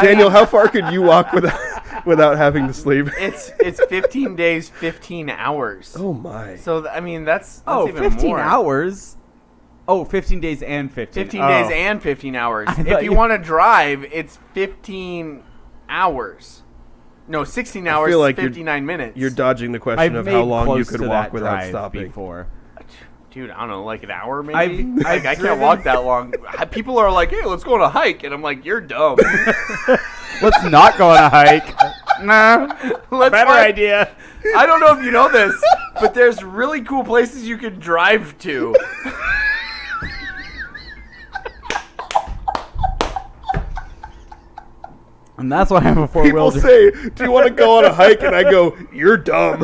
[SPEAKER 2] Daniel, how far could you walk without having to sleep?
[SPEAKER 3] It's 15 days, 15 hours.
[SPEAKER 2] Oh, my.
[SPEAKER 3] So, I mean, that's
[SPEAKER 4] Oh,
[SPEAKER 3] even
[SPEAKER 4] 15
[SPEAKER 3] more.
[SPEAKER 4] hours? Oh, 15 days and 15.
[SPEAKER 3] 15
[SPEAKER 4] Oh.
[SPEAKER 3] days and 15 hours.
[SPEAKER 4] I
[SPEAKER 3] If
[SPEAKER 4] thought
[SPEAKER 3] you
[SPEAKER 4] you-
[SPEAKER 3] want to drive, it's 15 hours. No, 16 hours,
[SPEAKER 2] feel like
[SPEAKER 3] 59 minutes.
[SPEAKER 2] You're dodging the question
[SPEAKER 4] I've
[SPEAKER 2] of
[SPEAKER 4] made
[SPEAKER 2] how long you
[SPEAKER 4] close
[SPEAKER 2] could
[SPEAKER 4] to
[SPEAKER 2] walk
[SPEAKER 4] that
[SPEAKER 2] without
[SPEAKER 4] drive
[SPEAKER 2] stopping.
[SPEAKER 4] before.
[SPEAKER 3] Dude, I don't know, like an hour maybe?
[SPEAKER 4] I've
[SPEAKER 3] I can't
[SPEAKER 4] driven-
[SPEAKER 3] walk that long. People are like, hey, let's go on a hike. And I'm like, you're dumb.
[SPEAKER 4] Let's not go on a hike.
[SPEAKER 3] Nah. Let's
[SPEAKER 4] Better
[SPEAKER 3] find-
[SPEAKER 4] idea.
[SPEAKER 3] I don't know if you know this, but there's really cool places you can drive to.
[SPEAKER 4] And that's why I have a
[SPEAKER 2] People
[SPEAKER 4] four-wheel drive.
[SPEAKER 2] say, do you want to go on a hike? And I go, you're dumb.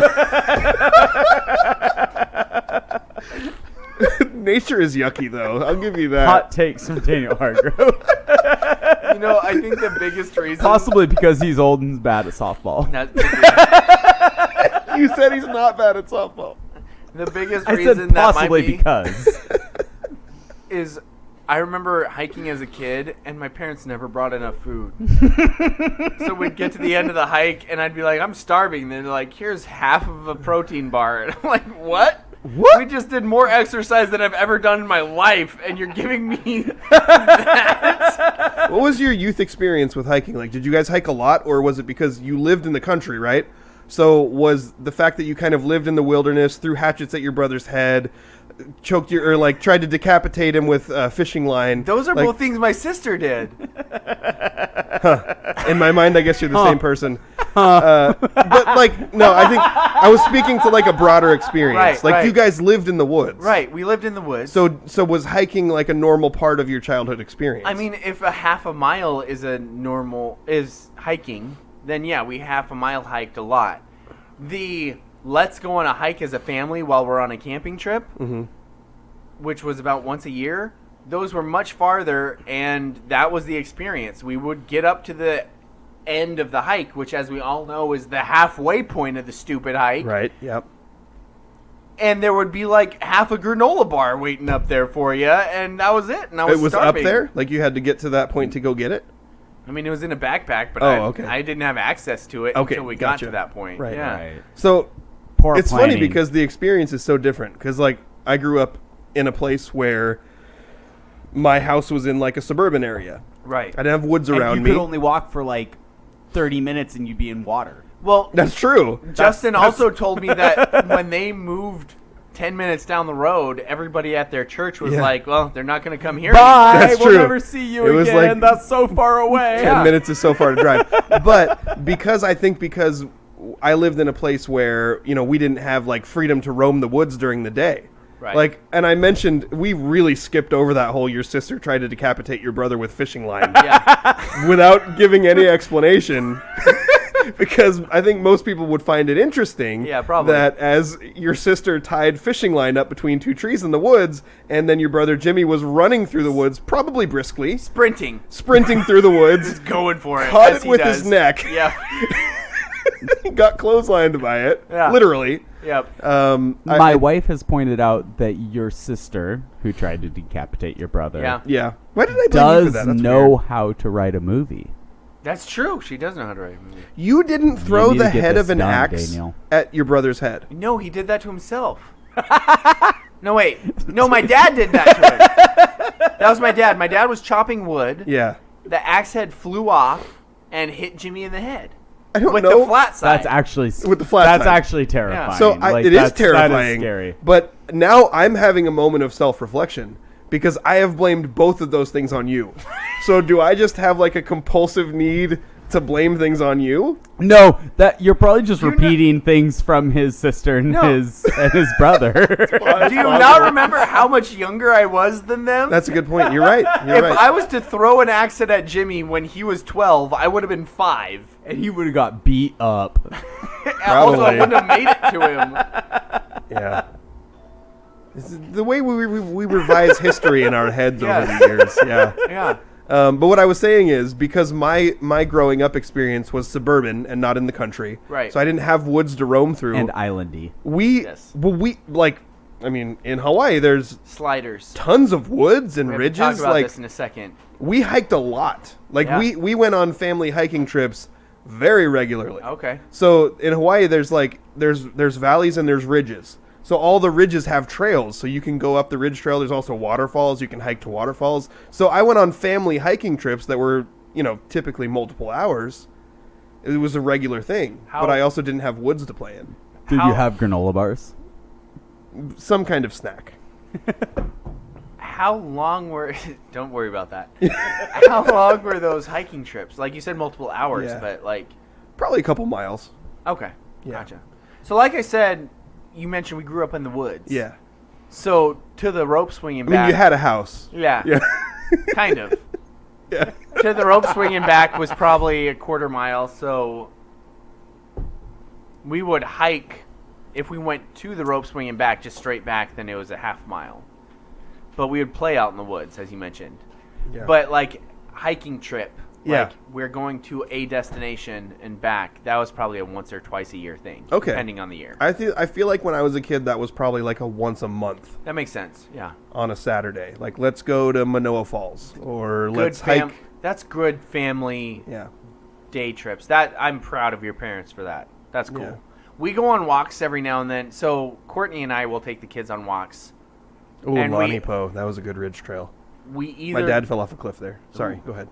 [SPEAKER 2] Nature is yucky, though. I'll give you that.
[SPEAKER 4] Hot takes from Daniel Hargrove.
[SPEAKER 3] You know, I think the biggest reason...
[SPEAKER 4] Possibly because he's old and bad at softball.
[SPEAKER 2] You said he's not bad at softball.
[SPEAKER 3] The biggest
[SPEAKER 4] I
[SPEAKER 3] reason
[SPEAKER 4] said
[SPEAKER 3] that might
[SPEAKER 4] possibly
[SPEAKER 3] be
[SPEAKER 4] because.
[SPEAKER 3] is I remember hiking as a kid, and my parents never brought enough food. So we'd get to the end of the hike, and I'd be like, I'm starving. They're like, here's half of a protein bar. And I'm like, what?
[SPEAKER 2] What?
[SPEAKER 3] We just did more exercise than I've ever done in my life, and you're giving me that?
[SPEAKER 2] What was your youth experience with hiking? Like, did you guys hike a lot, or was it because you lived in the country, right? So was the fact that you kind of lived in the wilderness, threw hatchets at your brother's head, choked your, or like tried to decapitate him with a fishing line?
[SPEAKER 3] Those are
[SPEAKER 2] like,
[SPEAKER 3] both things my sister did.
[SPEAKER 2] in my mind, I guess you're the same person. But like, no, I think I was speaking to like a broader experience.
[SPEAKER 3] Right,
[SPEAKER 2] like
[SPEAKER 3] right.
[SPEAKER 2] you guys lived in the woods.
[SPEAKER 3] Right, we lived in the woods.
[SPEAKER 2] So was hiking like a normal part of your childhood experience?
[SPEAKER 3] I mean, if a half a mile is hiking, then yeah, we half a mile hiked a lot. The let's go on a hike as a family while we're on a camping trip, which was about once a year, those were much farther, and that was the experience. We would get up to the end of the hike, which as we all know is the halfway point of the stupid hike.
[SPEAKER 2] Right, yep.
[SPEAKER 3] and there would be like half a granola bar waiting up there for you, and that was it. And I was
[SPEAKER 2] It was
[SPEAKER 3] starving.
[SPEAKER 2] up there? Like you had to get to that point to go get it?
[SPEAKER 3] I mean, it was in a backpack, but
[SPEAKER 2] okay.
[SPEAKER 3] I didn't have access to it
[SPEAKER 2] Okay,
[SPEAKER 3] until we got
[SPEAKER 2] gotcha.
[SPEAKER 3] to that point.
[SPEAKER 2] Right.
[SPEAKER 3] Yeah.
[SPEAKER 4] Right.
[SPEAKER 2] So
[SPEAKER 4] Poor
[SPEAKER 2] it's
[SPEAKER 4] planning.
[SPEAKER 2] funny because the experience is so different. Because like I grew up in a place where my house was in like a suburban area.
[SPEAKER 3] Right.
[SPEAKER 2] I didn't have woods
[SPEAKER 4] And
[SPEAKER 2] around
[SPEAKER 4] you
[SPEAKER 2] me.
[SPEAKER 4] could only walk for like 30 minutes and you'd be in water.
[SPEAKER 3] Well,
[SPEAKER 2] That's true.
[SPEAKER 3] Justin also told me that when they moved 10 minutes down the road, everybody at their church was
[SPEAKER 2] Yeah.
[SPEAKER 3] like, well, they're not going to come here
[SPEAKER 4] Bye.
[SPEAKER 2] That's
[SPEAKER 4] We'll
[SPEAKER 2] true.
[SPEAKER 4] never see you
[SPEAKER 2] It was
[SPEAKER 4] again.
[SPEAKER 2] like-
[SPEAKER 4] That's so far away.
[SPEAKER 2] 10 minutes is so far to drive. But because I lived in a place where, we didn't have like freedom to roam the woods during the day.
[SPEAKER 3] Right.
[SPEAKER 2] Like, and I mentioned we really skipped over that whole your sister tried to decapitate your brother with fishing line
[SPEAKER 3] Yeah.
[SPEAKER 2] without giving any explanation. Because I think most people would find it interesting
[SPEAKER 3] Yeah, probably.
[SPEAKER 2] that as your sister tied fishing line up between two trees in the woods, and then your brother Jimmy was running through the woods, probably briskly,
[SPEAKER 3] Sprinting.
[SPEAKER 2] sprinting through the woods,
[SPEAKER 3] Just going for it.
[SPEAKER 2] caught
[SPEAKER 3] as
[SPEAKER 2] it
[SPEAKER 3] he
[SPEAKER 2] with
[SPEAKER 3] does.
[SPEAKER 2] his neck,
[SPEAKER 3] Yeah.
[SPEAKER 2] got clotheslined by it,
[SPEAKER 3] Yeah.
[SPEAKER 2] literally.
[SPEAKER 3] Yep.
[SPEAKER 4] My wife has pointed out that your sister, who tried to decapitate your brother,
[SPEAKER 3] Yeah.
[SPEAKER 2] Yeah. Why did I blame you for
[SPEAKER 4] does
[SPEAKER 2] that? That's
[SPEAKER 4] know
[SPEAKER 2] weird.
[SPEAKER 4] how to write a movie.
[SPEAKER 3] That's true. She does know how to write a movie.
[SPEAKER 2] You didn't throw
[SPEAKER 4] need
[SPEAKER 2] the
[SPEAKER 4] to get
[SPEAKER 2] head
[SPEAKER 4] this
[SPEAKER 2] of an
[SPEAKER 4] done,
[SPEAKER 2] axe
[SPEAKER 4] Daniel.
[SPEAKER 2] at your brother's head.
[SPEAKER 3] No, he did that to himself. No, wait. No, my dad did that to him. That was my dad. My dad was chopping wood.
[SPEAKER 2] Yeah.
[SPEAKER 3] The axe head flew off and hit Jimmy in the head.
[SPEAKER 2] I don't
[SPEAKER 3] with
[SPEAKER 2] know.
[SPEAKER 3] the flat side.
[SPEAKER 4] That's actually
[SPEAKER 2] With the flat
[SPEAKER 4] That's
[SPEAKER 2] side.
[SPEAKER 4] actually terrifying.
[SPEAKER 2] So
[SPEAKER 4] Like,
[SPEAKER 2] it is
[SPEAKER 4] That is
[SPEAKER 2] terrifying.
[SPEAKER 4] scary.
[SPEAKER 2] But now I'm having a moment of self-reflection because I have blamed both of those things on you. So do I just have like a compulsive need to blame things on you?
[SPEAKER 4] No, that you're probably just
[SPEAKER 3] Do you
[SPEAKER 4] repeating things from his sister and
[SPEAKER 3] No.
[SPEAKER 4] his brother.
[SPEAKER 3] Do you not remember how much younger I was than them?
[SPEAKER 2] That's a good point. You're right. You're
[SPEAKER 3] if
[SPEAKER 2] right.
[SPEAKER 3] I was to throw an axe at Jimmy when he was 12, I would have been 5.
[SPEAKER 4] And he would have got beat up.
[SPEAKER 3] Also, I
[SPEAKER 2] Probably.
[SPEAKER 3] wouldn't have made it to him.
[SPEAKER 2] Yeah. This is the way we revise history in our heads over
[SPEAKER 3] Yes.
[SPEAKER 2] the years. Yeah.
[SPEAKER 3] Yeah.
[SPEAKER 2] But what I was saying is because my growing up experience was suburban and not in the country,
[SPEAKER 3] Right.
[SPEAKER 2] so I didn't have woods to roam through.
[SPEAKER 4] And islandy.
[SPEAKER 3] Yes.
[SPEAKER 2] In Hawaii, there's
[SPEAKER 3] Sliders.
[SPEAKER 2] tons of woods and
[SPEAKER 3] We have to
[SPEAKER 2] ridges.
[SPEAKER 3] talk about
[SPEAKER 2] Like
[SPEAKER 3] this in a second.
[SPEAKER 2] we hiked a lot. Like
[SPEAKER 3] Yeah.
[SPEAKER 2] we went on family hiking trips very regularly.
[SPEAKER 3] Okay.
[SPEAKER 2] So in Hawaii, there's valleys and there's ridges. So all the ridges have trails, so you can go up the ridge trail. There's also waterfalls. You can hike to waterfalls. So I went on family hiking trips that were, typically multiple hours. It was a regular thing.
[SPEAKER 3] How-
[SPEAKER 2] But I also didn't have woods to play in.
[SPEAKER 4] Did
[SPEAKER 3] How-
[SPEAKER 4] you have granola bars?
[SPEAKER 2] Some kind of snack.
[SPEAKER 3] How long were... Don't worry about that. How long were those hiking trips? Like you said, multiple hours,
[SPEAKER 2] Yeah.
[SPEAKER 3] but like...
[SPEAKER 2] Probably a couple miles.
[SPEAKER 3] Okay.
[SPEAKER 2] Yeah.
[SPEAKER 3] Gotcha. So like I said, you mentioned we grew up in the woods.
[SPEAKER 2] Yeah.
[SPEAKER 3] So to the rope swinging
[SPEAKER 2] I mean,
[SPEAKER 3] back...
[SPEAKER 2] you had a house.
[SPEAKER 3] Yeah.
[SPEAKER 2] Yeah.
[SPEAKER 3] Kind of.
[SPEAKER 2] Yeah.
[SPEAKER 3] To the rope swinging back was probably a quarter mile, so we would hike. If we went to the rope swinging back, just straight back, then it was a half mile. But we would play out in the woods, as you mentioned.
[SPEAKER 2] Yeah.
[SPEAKER 3] But like hiking trip,
[SPEAKER 2] Yeah.
[SPEAKER 3] like we're going to a destination and back, that was probably a once or twice a year thing.
[SPEAKER 2] Okay.
[SPEAKER 3] Depending on the year.
[SPEAKER 2] I feel like when I was a kid, that was probably like a once a month
[SPEAKER 3] That makes sense. Yeah.
[SPEAKER 2] on a Saturday. Like, let's go to Manoa Falls or let's
[SPEAKER 3] fam-
[SPEAKER 2] hike.
[SPEAKER 3] That's good family
[SPEAKER 2] Yeah.
[SPEAKER 3] day trips. That I'm proud of your parents for that. That's cool.
[SPEAKER 2] Yeah.
[SPEAKER 3] We go on walks every now and then. So Courtney and I will take the kids on walks.
[SPEAKER 2] Ooh,
[SPEAKER 3] And
[SPEAKER 2] Lonnie Po. That was a good ridge trail.
[SPEAKER 3] We either
[SPEAKER 2] My dad fell off a cliff there. Sorry, go ahead.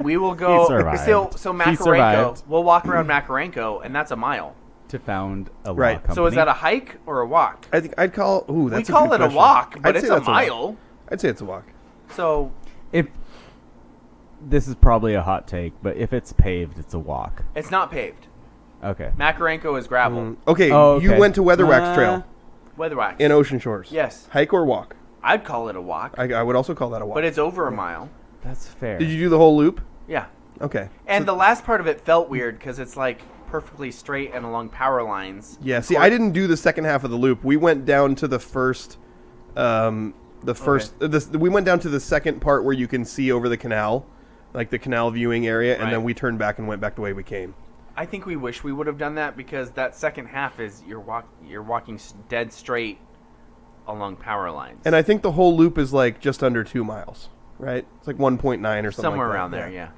[SPEAKER 3] we will go.
[SPEAKER 4] He survived.
[SPEAKER 3] So
[SPEAKER 4] He
[SPEAKER 3] Macarenco.
[SPEAKER 4] survived.
[SPEAKER 3] We'll walk around Macarenco, and that's a mile.
[SPEAKER 4] To found a
[SPEAKER 2] Right.
[SPEAKER 4] law company.
[SPEAKER 3] So is that a hike or a walk?
[SPEAKER 2] I think I'd call. Ooh,
[SPEAKER 3] We
[SPEAKER 2] that's
[SPEAKER 3] call
[SPEAKER 2] a good
[SPEAKER 3] it a
[SPEAKER 2] question.
[SPEAKER 3] walk, but
[SPEAKER 2] I'd
[SPEAKER 3] it's
[SPEAKER 2] say
[SPEAKER 3] a
[SPEAKER 2] that's walk.
[SPEAKER 3] mile.
[SPEAKER 2] I'd say it's a walk.
[SPEAKER 3] So
[SPEAKER 4] If this is probably a hot take, but if it's paved, it's a walk.
[SPEAKER 3] it's not paved.
[SPEAKER 4] Okay.
[SPEAKER 3] Macarenco is gravel.
[SPEAKER 2] Okay,
[SPEAKER 4] Oh,
[SPEAKER 2] you
[SPEAKER 4] okay.
[SPEAKER 2] went to Weatherwax Trail
[SPEAKER 3] Weatherwax.
[SPEAKER 2] in Ocean Shores.
[SPEAKER 3] Yes.
[SPEAKER 2] Hike or walk?
[SPEAKER 3] I'd call it a walk,
[SPEAKER 2] I would also call that a walk.
[SPEAKER 3] but it's over a mile.
[SPEAKER 4] That's fair.
[SPEAKER 2] Did you do the whole loop?
[SPEAKER 3] Yeah.
[SPEAKER 2] Okay.
[SPEAKER 3] And the last part of it felt weird because it's like perfectly straight and along power lines.
[SPEAKER 2] Yeah. See, I didn't do the second half of the loop. We went down to the first. We went down to the second part where you can see over the canal, like the canal viewing area, and then
[SPEAKER 3] Right.
[SPEAKER 2] we turned back and went back the way we came.
[SPEAKER 3] I think we wish we would have done that because that second half is you're walking dead straight along power lines.
[SPEAKER 2] And I think the whole loop is like just under 2 miles, right? It's like 1.9 or something
[SPEAKER 3] somewhere
[SPEAKER 2] like that.
[SPEAKER 3] around there, yeah.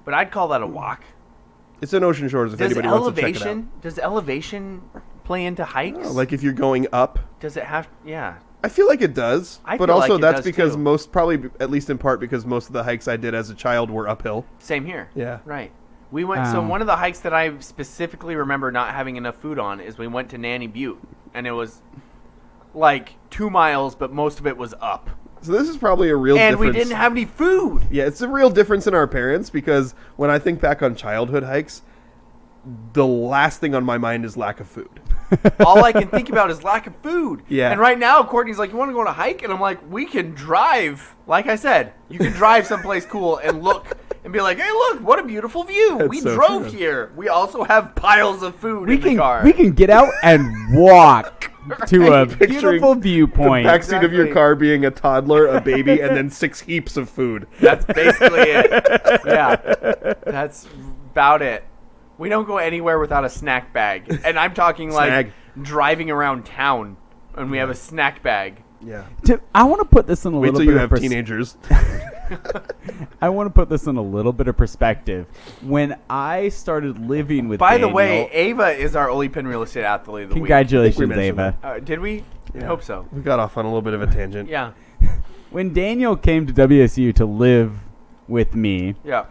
[SPEAKER 3] But I'd call that a walk.
[SPEAKER 2] It's in Ocean Shores if anybody wants to check it out.
[SPEAKER 3] Does elevation play into hikes?
[SPEAKER 2] Oh, like if you're going up.
[SPEAKER 3] Does it have? Yeah.
[SPEAKER 2] I feel like it does.
[SPEAKER 3] I
[SPEAKER 2] but
[SPEAKER 3] feel
[SPEAKER 2] also
[SPEAKER 3] like it
[SPEAKER 2] that's
[SPEAKER 3] does,
[SPEAKER 2] because
[SPEAKER 3] too.
[SPEAKER 2] probably at least in part because most of the hikes I did as a child were uphill.
[SPEAKER 3] Same here.
[SPEAKER 2] Yeah.
[SPEAKER 3] Right. We went. So one of the hikes that I specifically remember not having enough food on is we went to Nanny Butte, and it was like 2 miles, but most of it was up.
[SPEAKER 2] So this is probably a real difference.
[SPEAKER 3] And we didn't have any food.
[SPEAKER 2] Yeah, it's a real difference in our parents because when I think back on childhood hikes, the last thing on my mind is lack of food.
[SPEAKER 3] All I can think about is lack of food.
[SPEAKER 2] Yeah.
[SPEAKER 3] And right now, Courtney's like, you want to go on a hike? And I'm like, we can drive. Like I said, you can drive someplace cool and look and be like, hey, look, what a beautiful view.
[SPEAKER 2] That's
[SPEAKER 3] we
[SPEAKER 2] so
[SPEAKER 3] drove
[SPEAKER 2] true.
[SPEAKER 3] here. We also have piles of food in the car.
[SPEAKER 4] We can get out and walk to a
[SPEAKER 2] Picturing
[SPEAKER 4] beautiful viewpoint.
[SPEAKER 2] The backseat of your
[SPEAKER 3] Exactly.
[SPEAKER 2] car being a toddler, a baby, and then 6 heaps of food.
[SPEAKER 3] That's basically it. Yeah. That's about it. We don't go anywhere without a snack bag. And I'm talking like
[SPEAKER 2] Snag.
[SPEAKER 3] driving around town and we have a snack bag.
[SPEAKER 2] Yeah.
[SPEAKER 4] I want to put this in a
[SPEAKER 2] Wait
[SPEAKER 4] little
[SPEAKER 2] till
[SPEAKER 4] bit
[SPEAKER 2] you
[SPEAKER 4] of
[SPEAKER 2] have teenagers.
[SPEAKER 4] I want to put this in a little bit of perspective. When I started living with
[SPEAKER 3] By
[SPEAKER 4] Daniel,
[SPEAKER 3] the way, Ava is our Ole Penn Real Estate Athlete of the
[SPEAKER 4] congratulations,
[SPEAKER 2] I think we mentioned
[SPEAKER 4] Ava.
[SPEAKER 3] Week. Did we? I hope so.
[SPEAKER 2] We got off on a little bit of a tangent.
[SPEAKER 3] Yeah.
[SPEAKER 4] When Daniel came to WSU to live with me,
[SPEAKER 3] Yeah.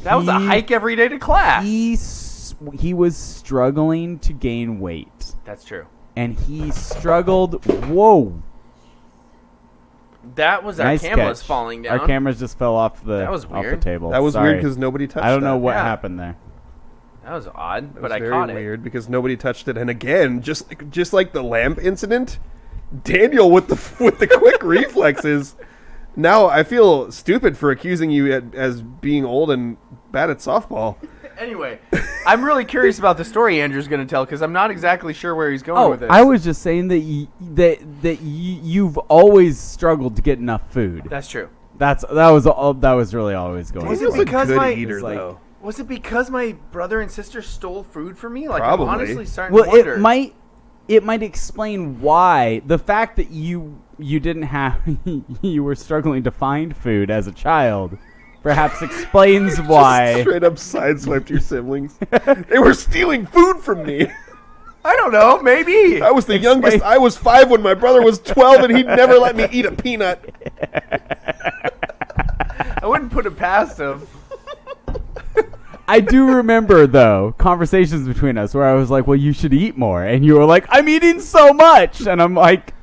[SPEAKER 3] That was a
[SPEAKER 4] He-
[SPEAKER 3] hike every day to class.
[SPEAKER 4] he was struggling to gain weight,
[SPEAKER 3] That's true.
[SPEAKER 4] and he struggled. Whoa!
[SPEAKER 3] That was our
[SPEAKER 4] Nice
[SPEAKER 3] cameras
[SPEAKER 4] catch.
[SPEAKER 3] falling down.
[SPEAKER 4] Our cameras just fell off the
[SPEAKER 3] That was
[SPEAKER 4] off the
[SPEAKER 3] weird.
[SPEAKER 4] table.
[SPEAKER 2] That was
[SPEAKER 4] Sorry.
[SPEAKER 2] weird because nobody touched it.
[SPEAKER 4] I don't know what
[SPEAKER 3] Yeah.
[SPEAKER 4] happened there.
[SPEAKER 3] That was odd,
[SPEAKER 2] It
[SPEAKER 3] but
[SPEAKER 2] was
[SPEAKER 3] I
[SPEAKER 2] very
[SPEAKER 3] caught
[SPEAKER 2] weird because nobody touched it. And again, just like the lamp incident, Daniel with the quick reflexes. Now I feel stupid for accusing you as being old and bad at softball.
[SPEAKER 3] it. Anyway, I'm really curious about the story Andrew's going to tell because I'm not exactly sure where he's going
[SPEAKER 4] Oh,
[SPEAKER 3] with this.
[SPEAKER 4] I was just saying that you've always struggled to get enough food.
[SPEAKER 3] That's true.
[SPEAKER 4] That was really always going.
[SPEAKER 3] Was
[SPEAKER 4] on.
[SPEAKER 3] it because
[SPEAKER 2] a good
[SPEAKER 3] my
[SPEAKER 2] eater,
[SPEAKER 4] like-
[SPEAKER 2] though.
[SPEAKER 3] Was it because my brother and sister stole food from me? Like
[SPEAKER 2] Probably.
[SPEAKER 3] I'm honestly starting
[SPEAKER 4] Well,
[SPEAKER 3] to wonder.
[SPEAKER 4] it might explain why the fact that you didn't have you were struggling to find food as a child perhaps explains why.
[SPEAKER 2] Straight up sideswiped your siblings. They were stealing food from me.
[SPEAKER 3] I don't know. Maybe.
[SPEAKER 2] I was the youngest. I was 5 when my brother was 12, and he'd never let me eat a peanut.
[SPEAKER 3] I wouldn't put it past him.
[SPEAKER 4] I do remember though conversations between us where I was like, "Well, you should eat more," and you were like, "I'm eating so much," and I'm like,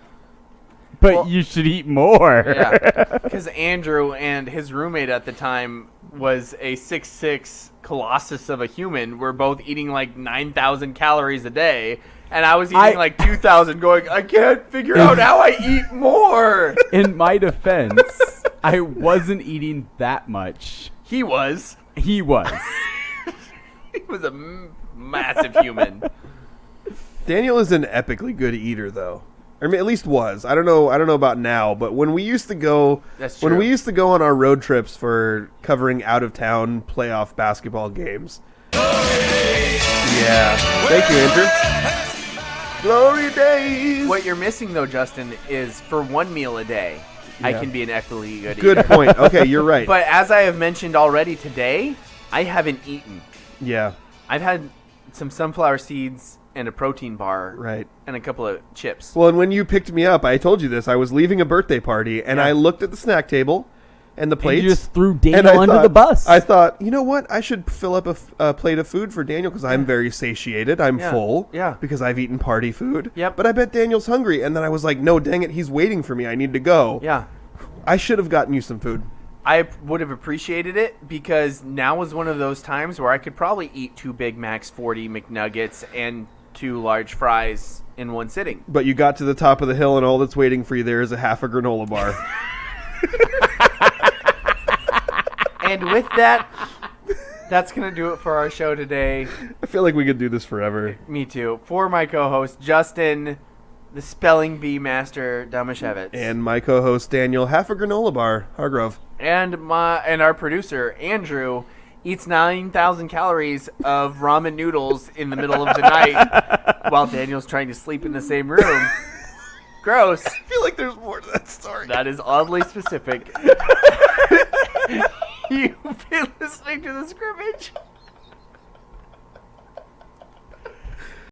[SPEAKER 4] "But
[SPEAKER 3] Well,
[SPEAKER 4] you should eat more."
[SPEAKER 3] Yeah, because Andrew and his roommate at the time was a 6'6" colossus of a human. We're both eating like 9,000 calories a day, and I was eating like 2,000. Going, I can't figure out how I eat more.
[SPEAKER 4] In my defense, I wasn't eating that much.
[SPEAKER 3] He was.
[SPEAKER 4] He was.
[SPEAKER 3] He was a massive human.
[SPEAKER 2] Daniel is an epically good eater, though. I mean, at least was. I don't know about now, but when we used to go,
[SPEAKER 3] That's
[SPEAKER 2] when
[SPEAKER 3] true.
[SPEAKER 2] we used to go on our road trips for covering out of town playoff basketball games. Yeah. Thank you, Andrew. Glory days.
[SPEAKER 3] What you're missing, though, Justin, is for one meal a day, I
[SPEAKER 2] Yeah.
[SPEAKER 3] can be an equally good
[SPEAKER 2] Good
[SPEAKER 3] eater.
[SPEAKER 2] point. Okay, you're right.
[SPEAKER 3] But as I have mentioned already today, I haven't eaten.
[SPEAKER 2] Yeah.
[SPEAKER 3] I've had some sunflower seeds and a protein bar,
[SPEAKER 2] Right.
[SPEAKER 3] and a couple of chips.
[SPEAKER 2] Well, and when you picked me up, I told you this. I was leaving a birthday party, and
[SPEAKER 3] Yeah.
[SPEAKER 2] I looked at the snack table and the plates.
[SPEAKER 4] You just threw
[SPEAKER 2] and
[SPEAKER 4] Daniel
[SPEAKER 2] I
[SPEAKER 4] under
[SPEAKER 2] thought-
[SPEAKER 4] the bus.
[SPEAKER 2] I thought, you know what? I should fill up a plate of food for Daniel because I'm very satiated. I'm
[SPEAKER 3] Yeah.
[SPEAKER 2] full.
[SPEAKER 3] Yeah.
[SPEAKER 2] Because I've eaten party food.
[SPEAKER 3] Yep.
[SPEAKER 2] But I bet Daniel's hungry. And then I was like, no, dang it. He's waiting for me. I need to go.
[SPEAKER 3] Yeah.
[SPEAKER 2] I should have gotten you some food.
[SPEAKER 3] I would have appreciated it because now is one of those times where I could probably eat 2 Big Macs, 40 McNuggets, and 2 large fries in one sitting.
[SPEAKER 2] But you got to the top of the hill, and all that's waiting for you there is a half a granola bar.
[SPEAKER 3] And with that, that's going to do it for our show today.
[SPEAKER 2] I feel like we could do this forever.
[SPEAKER 3] Me too. For my co-host, Justin, the spelling bee master, Damashevitz.
[SPEAKER 2] And my co-host, Daniel, half a granola bar, Hargrove.
[SPEAKER 3] And our producer, Andrew. eats 9,000 calories of ramen noodles in the middle of the night while Daniel's trying to sleep in the same room. Gross.
[SPEAKER 7] I feel like there's more to that story.
[SPEAKER 3] That is oddly specific. You've been listening to The Scrimmage.